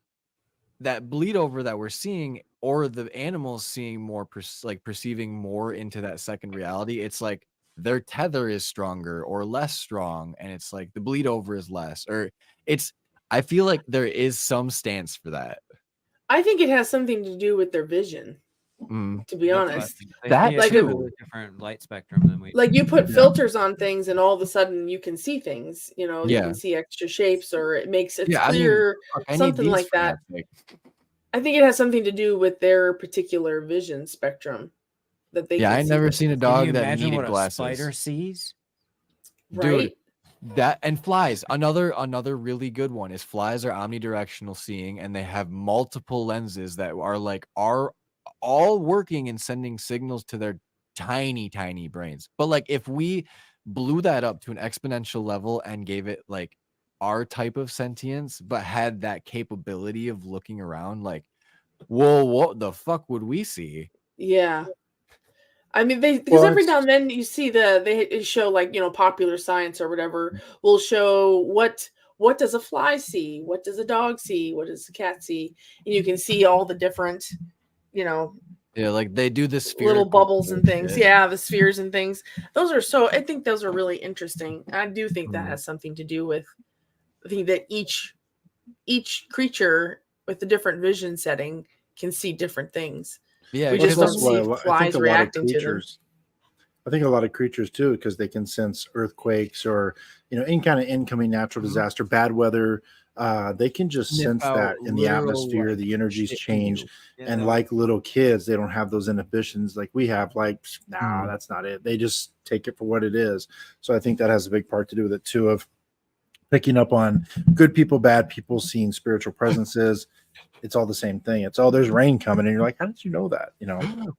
that bleed over that we're seeing or the animals seeing more like perceiving more into that second reality, it's like their tether is stronger or less strong and it's like the bleed over is less or it's I feel like there is some stance for that. I think it has something to do with their vision, to be That's what I honest. think. They That see at a Like if too. completely different light spectrum than we do. like you put Yeah. filters on things and all of a sudden you can see things, you can Yeah. see extra shapes or it's Yeah, I mean, clear, fuck, I need something these like for that. God's sake. I think it has something to do with their particular vision spectrum that they Yeah, can I see never things, seen a Can you dog that imagine needed what a spider glasses. sees? Dude, right? that and flies. Another really good one is flies are omnidirectional seeing and they have multiple lenses that are all working and sending signals to their tiny tiny brains. But like if we blew that up to an exponential level and gave it like our type of sentience but had that capability of looking around like, whoa, what the fuck would we see? Yeah. I mean, because Well, every now it's and then you see they show like Popular Science or whatever will show what does a fly see, what does a dog see, what does a cat see, and you can see all the different you know Yeah, like they do the little spherical bubbles and things. bullshit. Yeah, the spheres and things. I think those are really interesting. I do think that Mm. has something to do with I think that each creature with the different vision setting can see different things. Yeah, We Well, just because don't that's I'm why see I think flies a lot of reacting to them. creatures. I think a lot of creatures too, because they can sense earthquakes or any kind of incoming natural disaster, bad weather. They can just sniff sense out that in the literal atmosphere, like the energies shit in change, you. and Yeah. like little kids, they don't have those inhibitions like we have. Like, nah, Mm. that's not it. They just take it for what it is. So I think that has a big part to do with it too, of picking up on good people, bad people, seeing spiritual presences. It's all the same thing. It's there's rain coming, and you're like, how did you know that?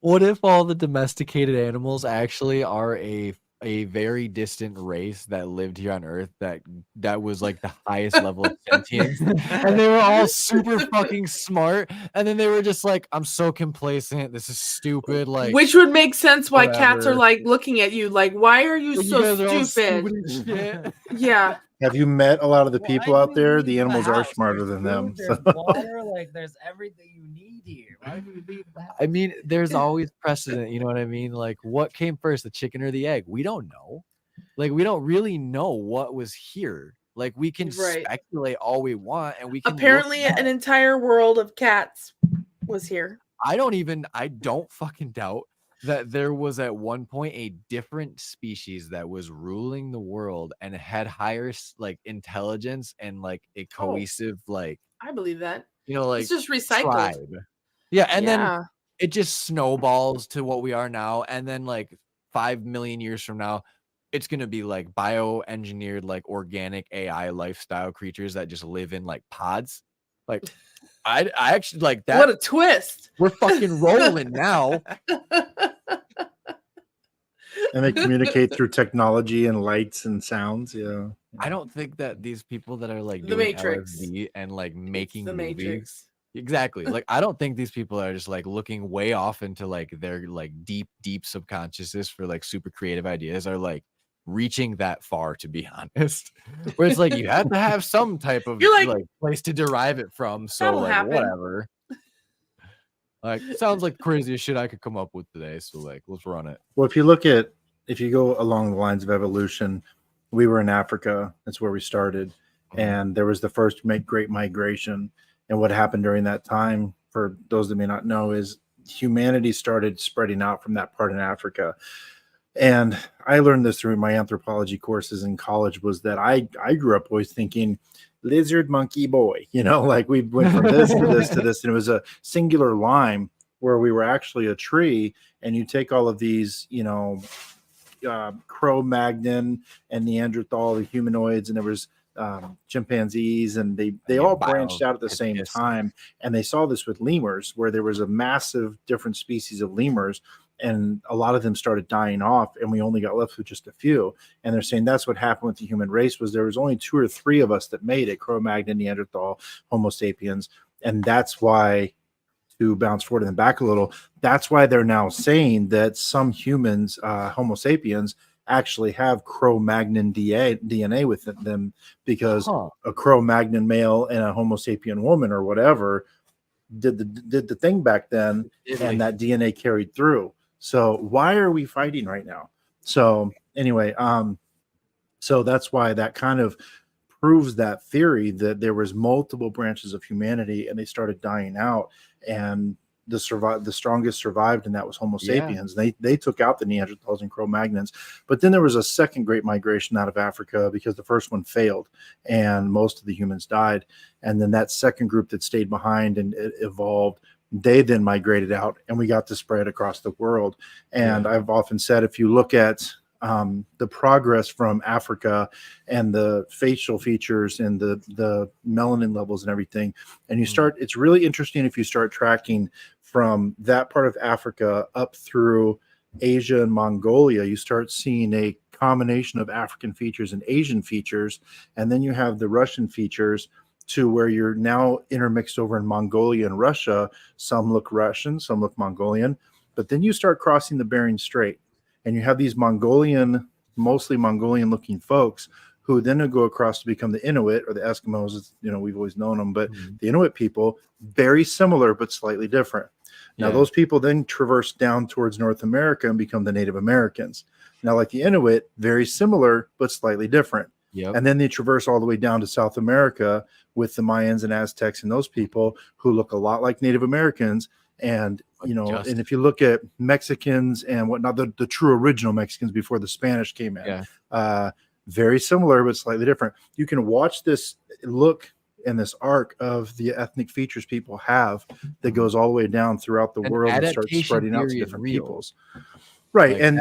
What if all the domesticated animals actually are a a very distant race that lived here on Earth that was like the highest level of sentience, and they were all super fucking smart, and then they were just like, I'm so complacent, this is stupid, like Which would make sense why cats are whatever. like looking at you like, why are you Like, you so guys are all stupid? stupid as shit. Yeah. Have you met a lot of the Well, I people out do there? leave The animals are house. smarter There's than them. food, there's water, like there's everything you need here. Why would you leave the house? I mean, there's always precedent, you know what I mean? Like, what came first, the chicken or the egg? We don't know. Like, we don't really know what was here. Like, we can Right. speculate all we want, and we can Apparently look an entire world of cats was here. I don't fucking doubt that there was at one point a different species that was ruling the world and had higher like intelligence and like a cohesive like, I believe that. you know, like It's just recycled. tribe. Yeah, and then Yeah. it just snowballs to what we are now, and then like 5 million years from now, it's gonna be like bioengineered, like organic AI lifestyle creatures that just live in like pods. Like, I actually like that. What a twist. We're fucking rolling now. And they communicate through technology and lights and sounds. Yeah. I don't think that these people that are like The doing Matrix. LSD and like making The movies, Matrix. exactly. Like, I don't think these people are just like looking way off into like their like deep subconsciousness for like super creative ideas, are like reaching that far, to be honest. Where it's like you have to have some type of You're like, like place to derive it from. So that'll like happen. whatever. Like, sounds like the craziest shit I could come up with today. So like, let's run it. Well, if you go along the lines of evolution, we were in Africa. That's where we started. And there was the first great migration. And what happened during that time, for those that may not know, is humanity started spreading out from that part in Africa. And I learned this through my anthropology courses in college, was that I grew up always thinking lizard, monkey, boy, like we went from this to this to this. And it was a singular line where we were actually a tree. And you take all of these, Cro-Magnon and Neanderthal, the humanoids, and there was chimpanzees, and they all branched out at the same time. And they saw this with lemurs, where there was a massive different species of lemurs, and a lot of them started dying off, and we only got left with just a few. And they're saying that's what happened with the human race, was there was only 2 or 3 of us that made it: Cro-Magnon, Neanderthal, Homo sapiens. And that's why, to bounce forward and back a little, that's why they're now saying that some humans, Homo sapiens, actually have Cro-Magnon DNA within them, because a Cro-Magnon male and a Homo sapien woman or whatever did the thing back then, and that DNA carried through. So why are we fighting right now? So anyway, so that's why that kind of proves that theory, that there was multiple branches of humanity and they started dying out, and the strongest survived, and that was Homo sapiens. They took out the Neanderthals and Cro-Magnons. But then there was a second great migration out of Africa, because the first one failed and most of the humans died. And then that second group that stayed behind and it evolved, they then migrated out, and we got to spread across the world. And I've often said, if you look at the progress from Africa and the facial features and the melanin levels and everything, and you start, it's really interesting if you start tracking from that part of Africa up through Asia and Mongolia, you start seeing a combination of African features and Asian features. And then you have the Russian features, to where you're now intermixed over in Mongolia and Russia. Some look Russian, some look Mongolian, but then you start crossing the Bering Strait, and you have these mostly Mongolian looking folks, who then go across to become the Inuit, or the Eskimos. We've always known them, but the Inuit people, very similar, but slightly different. Now, those people then traverse down towards North America and become the Native Americans. Now, like the Inuit, very similar, but slightly different. And then they traverse all the way down to South America with the Mayans and Aztecs and those people, who look a lot like Native Americans. And, and if you look at Mexicans and whatnot, the true original Mexicans before the Spanish came in, very similar, but slightly different. You can watch this look in this arc of the ethnic features people have that goes all the way down throughout the world and starts spreading out to different peoples. Right. And,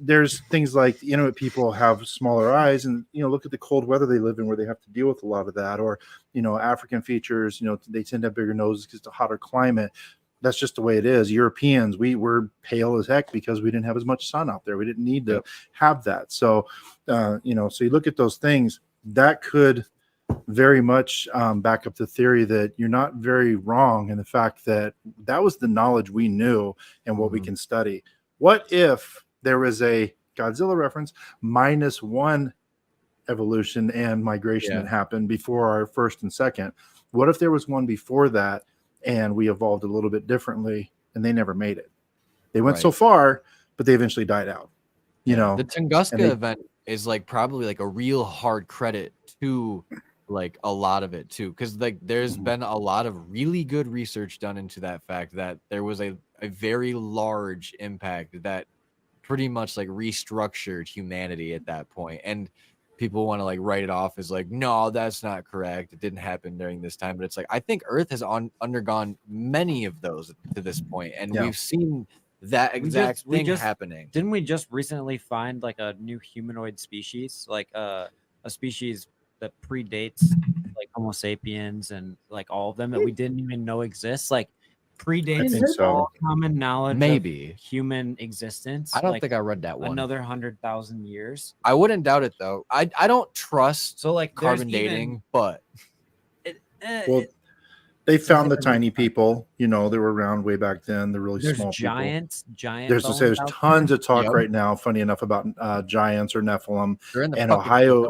there's things like the Inuit people have smaller eyes, and, look at the cold weather they live in, where they have to deal with a lot of that. Or, African features, they tend to have bigger noses because it's a hotter climate. that's just the way it is. Europeans, we were pale as heck because we didn't have as much sun out there. We didn't need to have that. So, so you look at those things that could very much back up the theory that you're not very wrong in the fact that that was the knowledge we knew and what we can study. What if there was a Godzilla reference -1 evolution and migration that happened before our first and second? What if there was one before that and we evolved a little bit differently and they never made it? They went so far, but they eventually died out. You know, the Tunguska event is like probably like a real hard credit to like a lot of it too, because like there's been a lot of really good research done into that fact that there was a very large impact that pretty much like restructured humanity at that point. And people want to like write it off as like, no, that's not correct, it didn't happen during this time. But it's like, I think Earth has undergone many of those to this point, and we've seen that exact thing happening. Didn't we just recently find like a new humanoid species, like a species that predates like Homo sapiens and like all of them that we didn't even know exists, like predates all common knowledge maybe of human existence? I don't think I read that one. Another 100,000 years. I wouldn't doubt it though. I don't trust so like carbon dating, but they found the tiny people, they were around way back then. They're really small giants, people. There's tons of talk right now, funny enough, about giants or Nephilim. And Ohio,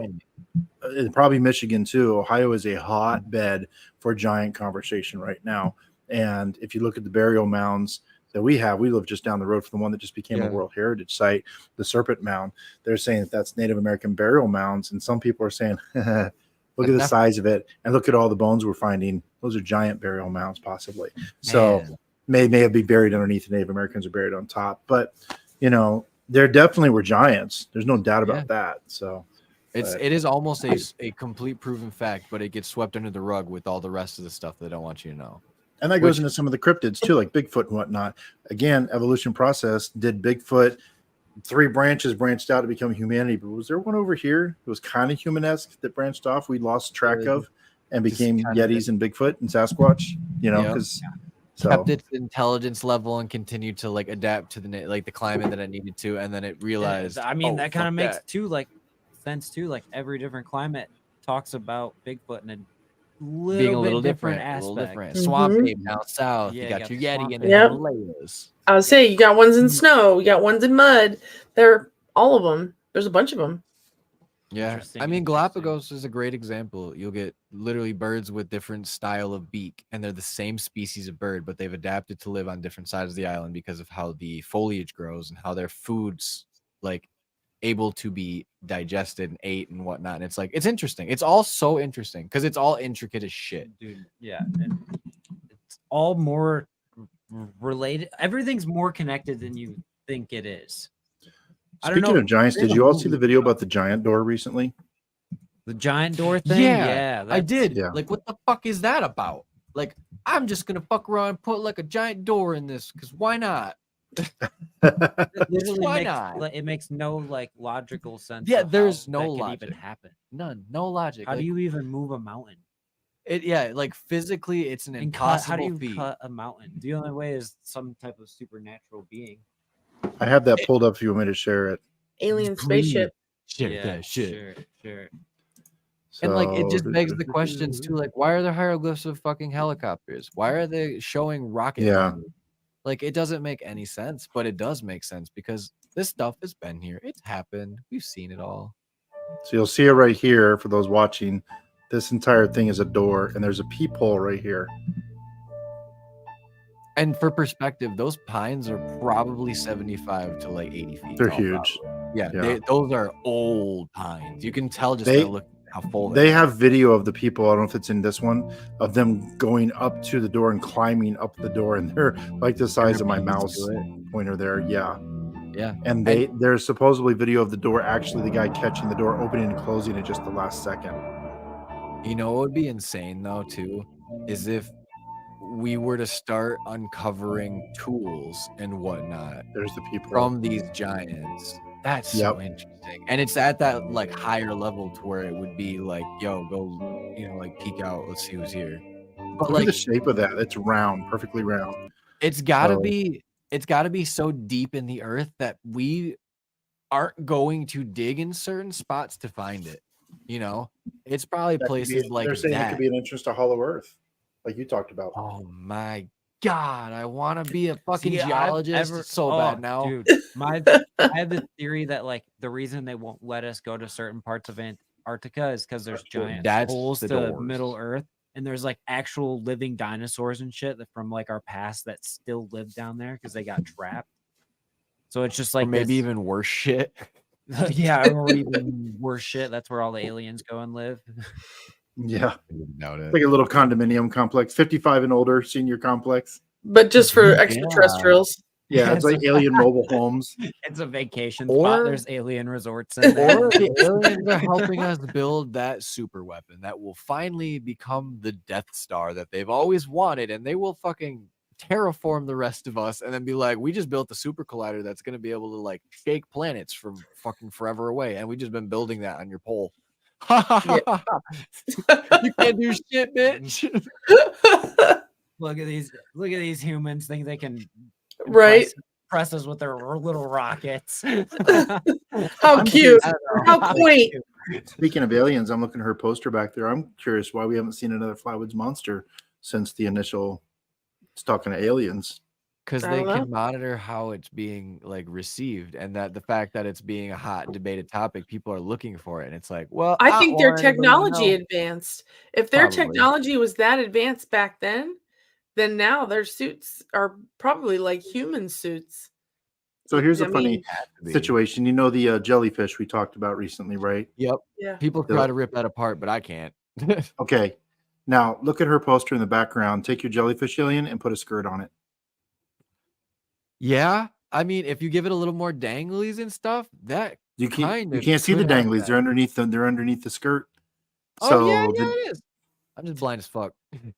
and probably Michigan too. Ohio is a hotbed for giant conversation right now. And if you look at the burial mounds that we live just down the road from the one that just became a World Heritage Site, the Serpent Mound. They're saying that's Native American burial mounds. And some people are saying, look at the size of it and look at all the bones we're finding. Those are giant burial mounds, possibly. So may have been buried underneath. The Native Americans are buried on top. But, there definitely were giants. There's no doubt about that. So it is almost a complete proven fact, but it gets swept under the rug with all the rest of the stuff they don't want you to know. And that goes into some of the cryptids too, like Bigfoot and whatnot. Again, evolution process did Bigfoot. 3 branches branched out to become humanity. But was there one over here that was kind of human-esque that branched off? We lost track of and became Yetis and Bigfoot and Sasquatch. Because kept its intelligence level and continued to like adapt to the climate that it needed to, and then it realized. I mean, that kind of makes sense too. Like every different climate talks about Bigfoot and being a little different aspect. Swamp ape down south. You got your Yeti in the Himalayas. I would say you got ones in snow, you got ones in mud. They're all of them. There's a bunch of them. Yeah, I mean Galapagos is a great example. You'll get literally birds with different style of beak, and they're the same species of bird, but they've adapted to live on different sides of the island because of how the foliage grows and how their food's like able to be digested and ate and whatnot. And it's like, it's interesting. It's all so interesting because it's all intricate as shit, dude. Yeah, and it's all more related. Everything's more connected than you think it is. Speaking of giants, did you all see the video about the giant door recently? The giant door thing? Yeah, I did. Yeah. Like, what the fuck is that about? Like, I'm just gonna fuck around and put like a giant door in this because why not? It makes no like logical sense. Yeah, there's no logic. Even happen. None, no logic. How do you even move a mountain? Like physically, it's an impossible feat. How do you feat. cut a mountain? The only way is some type of supernatural being. I have that pulled up if you want me to share it. Alien spaceship. Sure. Sure. So, and like it just begs the questions too, like why are there hieroglyphs of fucking helicopters? Why are they showing rocket launchers? Like it doesn't make any sense, but it does make sense because this stuff has been here. It's happened. We've seen it all. So you'll see it right here for those watching. This entire thing is a door, and there's a peephole right here. And for perspective, those pines are probably 75 to like 80 feet. They're huge. Yeah. Those are old pines. You can tell just by looking how full they have video of the people. I don't know if it's in this one of them going up to the door and climbing up the door, and they're like the size of my mouse pointer there. Yeah. And there's supposedly video of the door, actually the guy catching the door, opening and closing at just the last second. You know what would be insane though too is if we were to start uncovering tools and whatnot. There's the people from these giants. That's so interesting. And it's at that like higher level to where it would be like, yo, go, like peek out. Let's see who's here. But look at the shape of that. It's round, perfectly round. It's gotta So- be so deep in the earth that we aren't going to dig in certain spots to find it. You know, it's probably That could be, places like they're saying it that. could be an entrance to Hollow Earth, like you talked about. Oh my God, I want to be a fucking See, geologist so bad now. Dude, I have the theory that like the reason they won't let us go to certain parts of Antarctica is because there's giant That's holes the to doors. Middle Earth, and there's like actual living dinosaurs and shit that from like our past that still live down there because they got trapped. So it's just Or like maybe this- even worse shit. yeah, or even worse shit. That's where all the aliens go and live. Yeah, I wouldn't doubt it. like a little condominium complex, 55 and older senior complex. But just for Yeah. extraterrestrials. Yeah, it's It's like alien mobile homes. It's a vacation Or- spot. There's alien resorts in there. Or the aliens are helping us build that super weapon that will finally become the Death Star that they've always wanted, and they will fucking terraform the rest of us and then be like, we just built the super collider that's going to be able to like shake planets from fucking forever away, and we just been building that on your pole. You can't do shit, bitch. Look at these humans think they can Right. press us with their little rockets. How cute. I don't How know. quaint. Speaking of aliens, I'm looking at her poster back there. I'm curious why we haven't seen another Flywoods monster since the initial. It's talking to aliens. Because I they don't know. can monitor how it's being like received, and that the fact that it's being a hot debated topic, people are looking for it, and it's like, well, I don't think their want anybody to technology know. advanced. If their Probably. technology was that advanced back then now their suits are probably like human suits. So here's a I funny mean, Has to be. situation. You know the jellyfish we talked about recently, right? Yep. yeah. People try to rip that apart, but I can't. Okay. Now look at her poster in the background. Take your jellyfish alien and put a skirt on it. Yeah, I mean, if you give it a little more danglies and stuff, that You kind of can't see the could have danglies. that. They're underneath the skirt. Oh So yeah, the- it is. I'm just blind as fuck.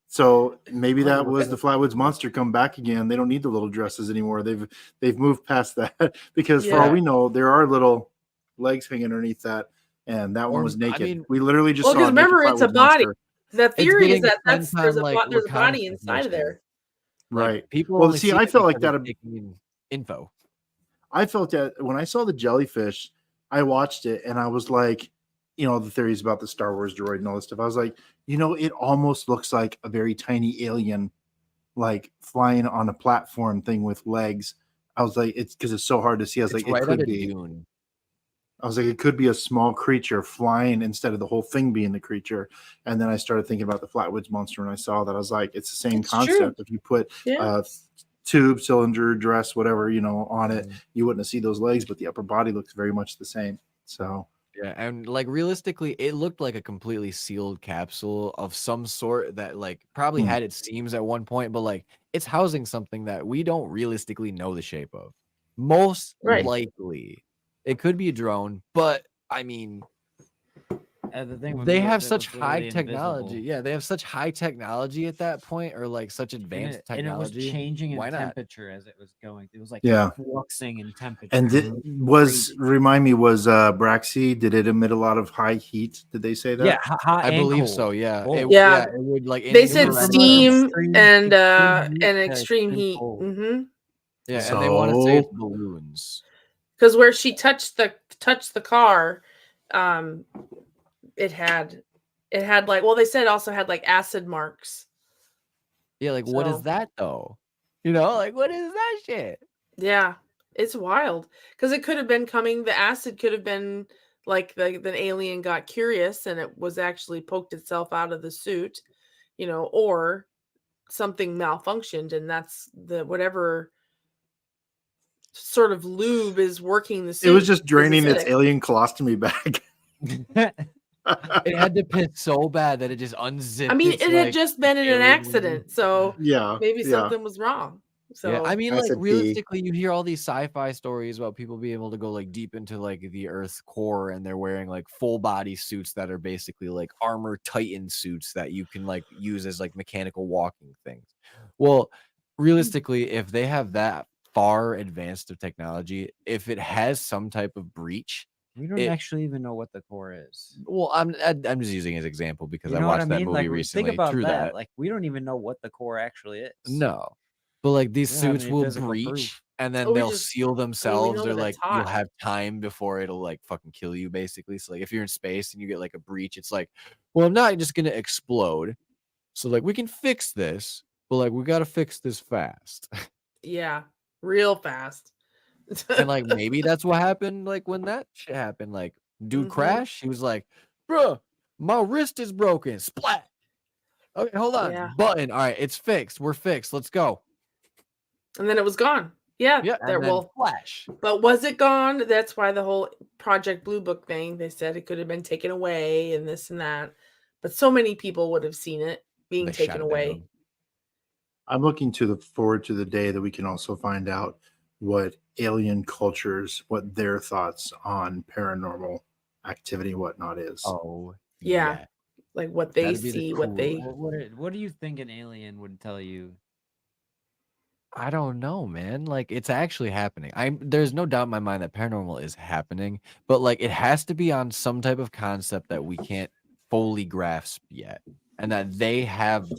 So maybe Might be that was working. the Flywoods monster come back again. They don't need the little dresses anymore. They've moved past that because for all Yeah. we know, there are little legs hanging underneath that, and that one Or, was I naked. mean- We literally just Well, saw because a naked remember, it's a Flywoods body. monster. The theory is getting that spent there's on, like, there's a body reconnaissance inside of there. missions. Like, Right. people Well, only see, see I it felt like because that. it's taking info. I felt that when I saw the jellyfish, I watched it and I was like, the theories about the Star Wars droid and all this stuff. I was like, it almost looks like a very tiny alien, like flying on a platform thing with legs. I was like, it's because it's so hard to see. I was It's like, right it out could of be. Dune. I was like, it could be a small creature flying instead of the whole thing being the creature. And then I started thinking about the Flatwoods monster, and I saw that. I was like, it's the same It's true. concept. If you put Yeah. tube, cylinder, dress, whatever, on it, Mhm. you wouldn't see those legs, but the upper body looks very much the same. So Yeah, and like realistically, it looked like a completely sealed capsule of some sort that like probably Hmm. had its seams at one point, but like it's housing something that we don't realistically know the shape of. Most Right. likely, it could be a drone, but I mean, The thing with they me is have it such was high literally technology. invisible. Yeah, they have such high technology at that point, or like such And advanced it was technology. changing in Why not? temperature as it was going. It was like Yeah. fluxing in temperature. and It was crazy. remind me, was Braxy, did it emit a lot of high heat? Did they say that? Yeah, hot I and believe cold. so. Yeah, Both. Yeah. it would like They said infrared steam extreme- and extreme heat to extreme heat. cold. Mm-hmm. Yeah, and they want to say it's So- balloons. Because where she touched the car, it had like, well, they said it also had like acid marks. Yeah, like what is So- that though? Like what is that shit? Yeah, it's wild because it could have been coming. The acid could have been like the alien got curious and it was actually poked itself out of the suit, or something malfunctioned, and that's the whatever sort of lube is working the suit. It was just is draining its acidic. alien colostomy bag. It had to piss so bad that it just unzipped. I mean, its, it had like, just been in an alien accident, so Yeah. maybe yeah. something was wrong. So Yeah, I mean, I like said pee. realistically, you hear all these sci-fi stories about people being able to go like deep into like the Earth's core, and they're wearing like full body suits that are basically like armor Titan suits that you can like use as like mechanical walking things. Well, realistically, if they have that far advanced of technology, if it has some type of breach, We don't It- actually even know what the core is. well, I'm just using it as an example because You I know what watched I that mean? movie Like, recently. think about True that. that. Like, we don't even know what the core actually is. No. But like these We don't have suits any will physical breach proof. and then Oh, we they'll just seal we themselves. know They're that like it's you'll hot. have time before it'll like fucking kill you, basically. So like if you're in space and you get like a breach, it's like, well, I'm not just gonna explode. So like we can fix this, but like we gotta fix this fast. Yeah, real fast. And like maybe that's what happened like when that shit happened. Like dude Mhm. crashed. He was like, bruh, my wrist is broken. Splat. Okay, hold on. Yeah. Button. All right, it's fixed. We're fixed. Let's go. And then it was gone. Yeah, Yeah, there and then well, flash. but was it gone? That's why the whole Project Blue Book thing, they said it could have been taken away and this and that. But so many people would have seen it being They shut taken it away. down. I'm looking forward to the day that we can also find out what alien cultures, what their thoughts on paranormal activity and whatnot is. Oh Yeah. yeah. Like what they That'd be the see, what they What do you think an alien would tell you? I don't know, man. Like it's actually happening. There's no doubt in my mind that paranormal is happening, but like it has to be on some type of concept that we can't fully grasp yet. And that they have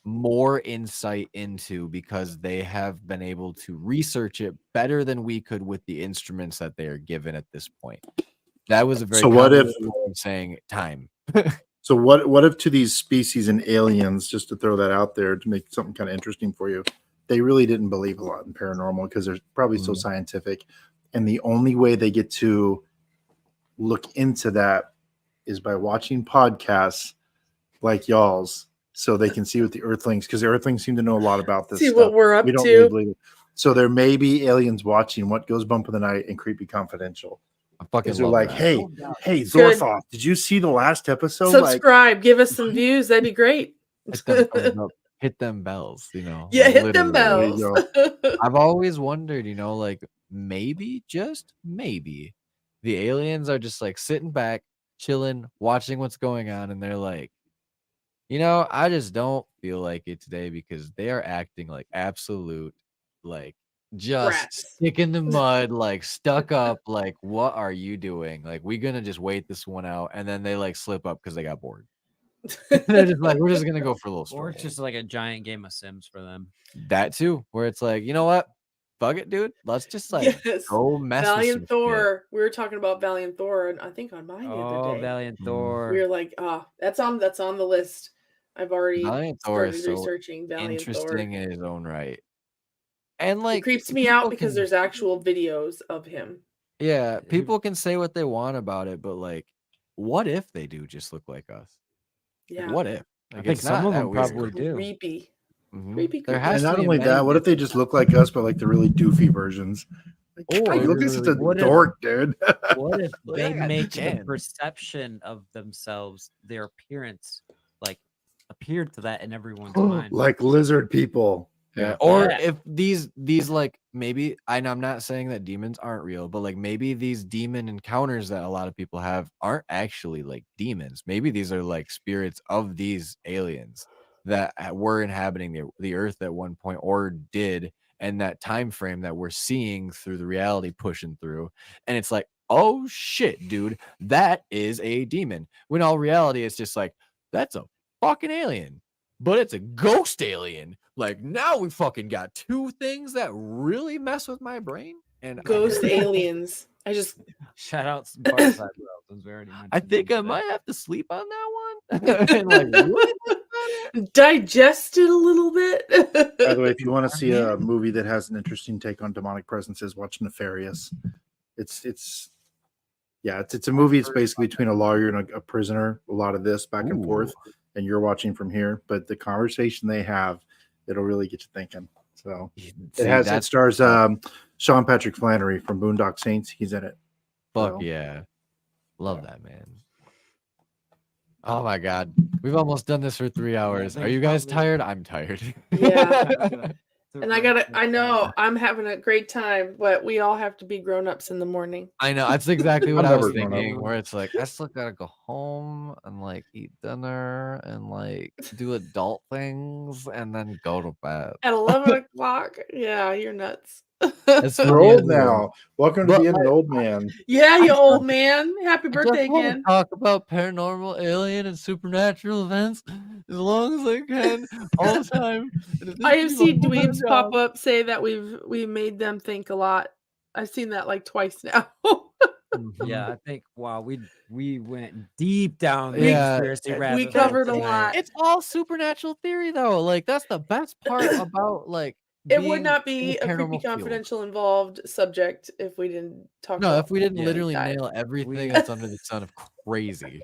more insight into because they have been able to research it better than we could with the instruments that they are given at this point. That was a very So what if- convoluted way of saying time. So what if to these species and aliens, just to throw that out there to make something kind of interesting for you, they really didn't believe a lot in paranormal because they're probably so scientific, and the only way they get to look into that is by watching podcasts like y'all's, so they can see what the Earthlings, because the Earthlings seem to know a lot about this see stuff. what we're up We don't really to. believe it. So there may be aliens watching What Goes Bump in the Night and Creepy Confidential. I fucking Because they're love like, that. hey, Good. Zorthoth, did you see the last episode? Like, Subscribe, give us some views, that'd be great. Hit them thumbs up, hit them bells, you know. Yeah, like, hit them literally. bells. I've always wondered, you know, like maybe, just maybe, the aliens are just like sitting back, chilling, watching what's going on, and they're like, you know, I just don't feel like it today because they are acting like absolute, like just Brats. stick in the mud, like stuck up, like what are you doing? Like we gonna just wait this one out, and then they like slip up because they got bored. They're just like, we're just gonna go for a little Or stroll. it's just like a giant game of Sims for them. That too, where it's like, you know what? Fuck it, dude. Let's just like Yes. go mess with some Valiant shit. Thor. We were talking about Valiant Thor, and I think on mine the other Oh, day. Valiant Mm. Thor. We were like, that's on the list. I've already Valiant Thor started is so researching Valiant Thor. interesting in his own right. And It like creeps me people out because can- there's actual videos of him. yeah, people can say what they want about it, but like, what if they do just look like us? Like, Yeah. what if? I Like, think it's some not of that them weird. probably do. Creepy. Mhm. Creepy, There creepy. has and to not be only many that, what if they different- just look like us, but like the really doofy versions? Like, Or you look like such a what if- dork, dude. What if Well, they I got make the Jen. perception of themselves, their appearance, like appeared to that in everyone's mind? Like lizard people. Yeah. Or Yeah. if these like maybe I'm not saying that demons aren't real, but like maybe these demon encounters that a lot of people have aren't actually like demons. Maybe these are like spirits of these aliens that were inhabiting the earth at one point or did, and that time frame that we're seeing through the reality pushing through. And it's like, oh shit, dude, that is a demon. When all reality it's just like, that's a fucking alien. But it's a ghost alien. Like now we fucking got two things that really mess with my brain. And Ghost aliens. I just Shout out some Pottstown Elementary, since we already I mentioned think them I today. might have to sleep on that one. And like really think about it. digest it a little bit. By the way, if you want to see a movie that has an interesting take on demonic presences, watch Nefarious. It's a movie. It's basically between a lawyer and a prisoner. A lot of this back and forth, and you're watching from here. But the conversation they have, it'll really get you thinking. So it stars Sean Patrick Flannery from Boondock Saints. He's in it. Fuck So. yeah. Love that, man. Oh my god. We've almost done this for 3 hours. Are you guys tired? I'm tired. Yeah. And I know I'm having a great time, but we all have to be grown-ups in the morning. I know. That's exactly what I'm I was never grown up. thinking. Where it's like, I still gotta go home and like eat dinner and like do adult things and then go to bed. At 11 o'clock? Yeah, you're nuts. That's You're funny old as hell. now. Welcome to But, being an like, old man. Yeah, you old man. Happy I birthday just want to again. talk about paranormal, alien, and supernatural events as long as I can, all the time. And if this I have be my seen full-time dweebs job- pop up say that we made them think a lot. I've seen that like twice now. Yeah, I think we went deep down the Yeah, conspiracy we rabbit hole covered a tonight. lot. It's all supernatural theory, though. Like, that's the best part about, like, It would being not in be the a creepy paranormal field. confidential involved subject if we didn't talk No, about if we didn't Yeah. literally that. nail everything We- that's under the sun of crazy,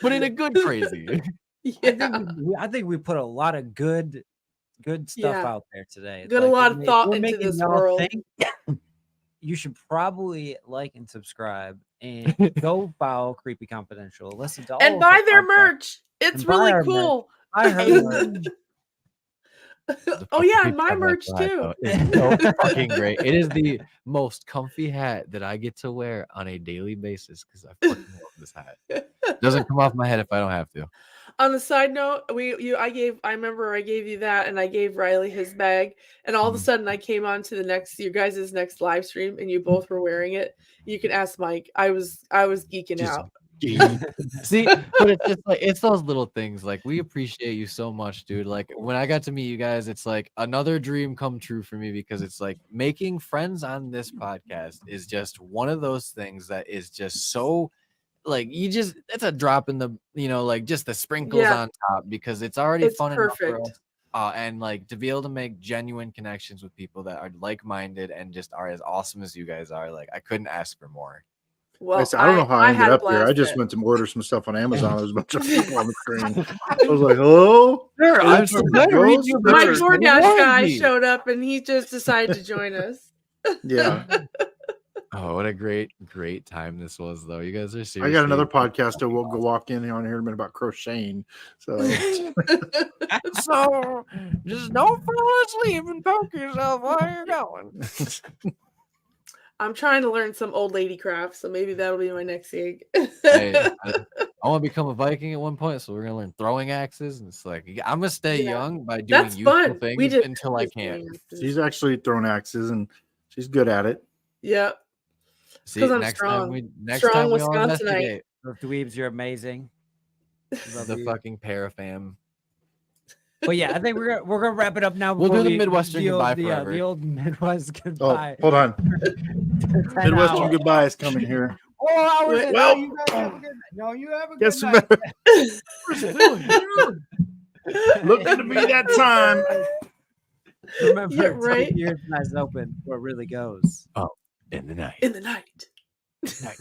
but in a good crazy. Yeah. I think we put a lot of good stuff Yeah. out there today. Got a lot of thought we're into making this y'all world. think. You should probably like and subscribe and go follow Creepy Confidential. Listen to all And of buy our their podcasts. merch. It's And buy really our merch. cool. Buy her merch. The Oh fucking yeah, Tic and my Tok merch Lifestyle too. hat, though, is so fucking great. It is the most comfy hat that I get to wear on a daily basis because I fucking love this hat. Doesn't come off my head if I don't have to. On a side note, I remember I gave you that and I gave Riley his bag, and all of a sudden I came on to your guys' next live stream and you both were wearing it. You can ask Mike. I was geeking Just out. See, but it's just like it's those little things. Like, we appreciate you so much, dude. Like, when I got to meet you guys, it's like another dream come true for me because it's like making friends on this podcast is just one of those things that is just so like it's a drop in the like just the sprinkles Yeah. on top because it's already It's fun enough for perfect. us. And like to be able to make genuine connections with people that are like-minded and just are as awesome as you guys are, like I couldn't ask for more. Well, I don't know how I ended had a up here. I blast just at- went to order some stuff on Amazon. There's a bunch of people on the screen. I was like, hello? Sure, Hey, I'm this so fucking glad to read ghost? you My about Sure. your DoorDash guy warranty. showed up and he just decided to join us. Yeah. Oh, what a great time this was, though. You guys are seriously. I got another podcast that we'll go walk in on here in a minute about crocheting. So So just don't fall asleep and poke yourself while you're going. I'm trying to learn some old lady craft, so maybe that'll be my next gig. Hey, I want to become a Viking at one point, so we're gonna learn throwing axes, and it's like I'm gonna stay Yeah. young by doing That's useful fun. We things did until I can't. she's actually thrown axes and she's good at it. Yep. See, 'Cause I'm next strong. time Strong we all Wisconsinite. investigate Dweebs, you're amazing. Love the you. fucking parafam. But yeah, I think we're gonna wrap it up now. We'll before do the we- Midwestern the old- goodbye the, forever. the old Midwest Oh, goodbye. hold on. 10 Midwestern hours. goodbye is coming here. 4 hours. Wait, in. well- No, you guys have a good. No, you have a Guess good you night. better looking to be that time. Remember, Yeah, right. keep your ears and eyes open where it really goes. In the night. In the night. Night.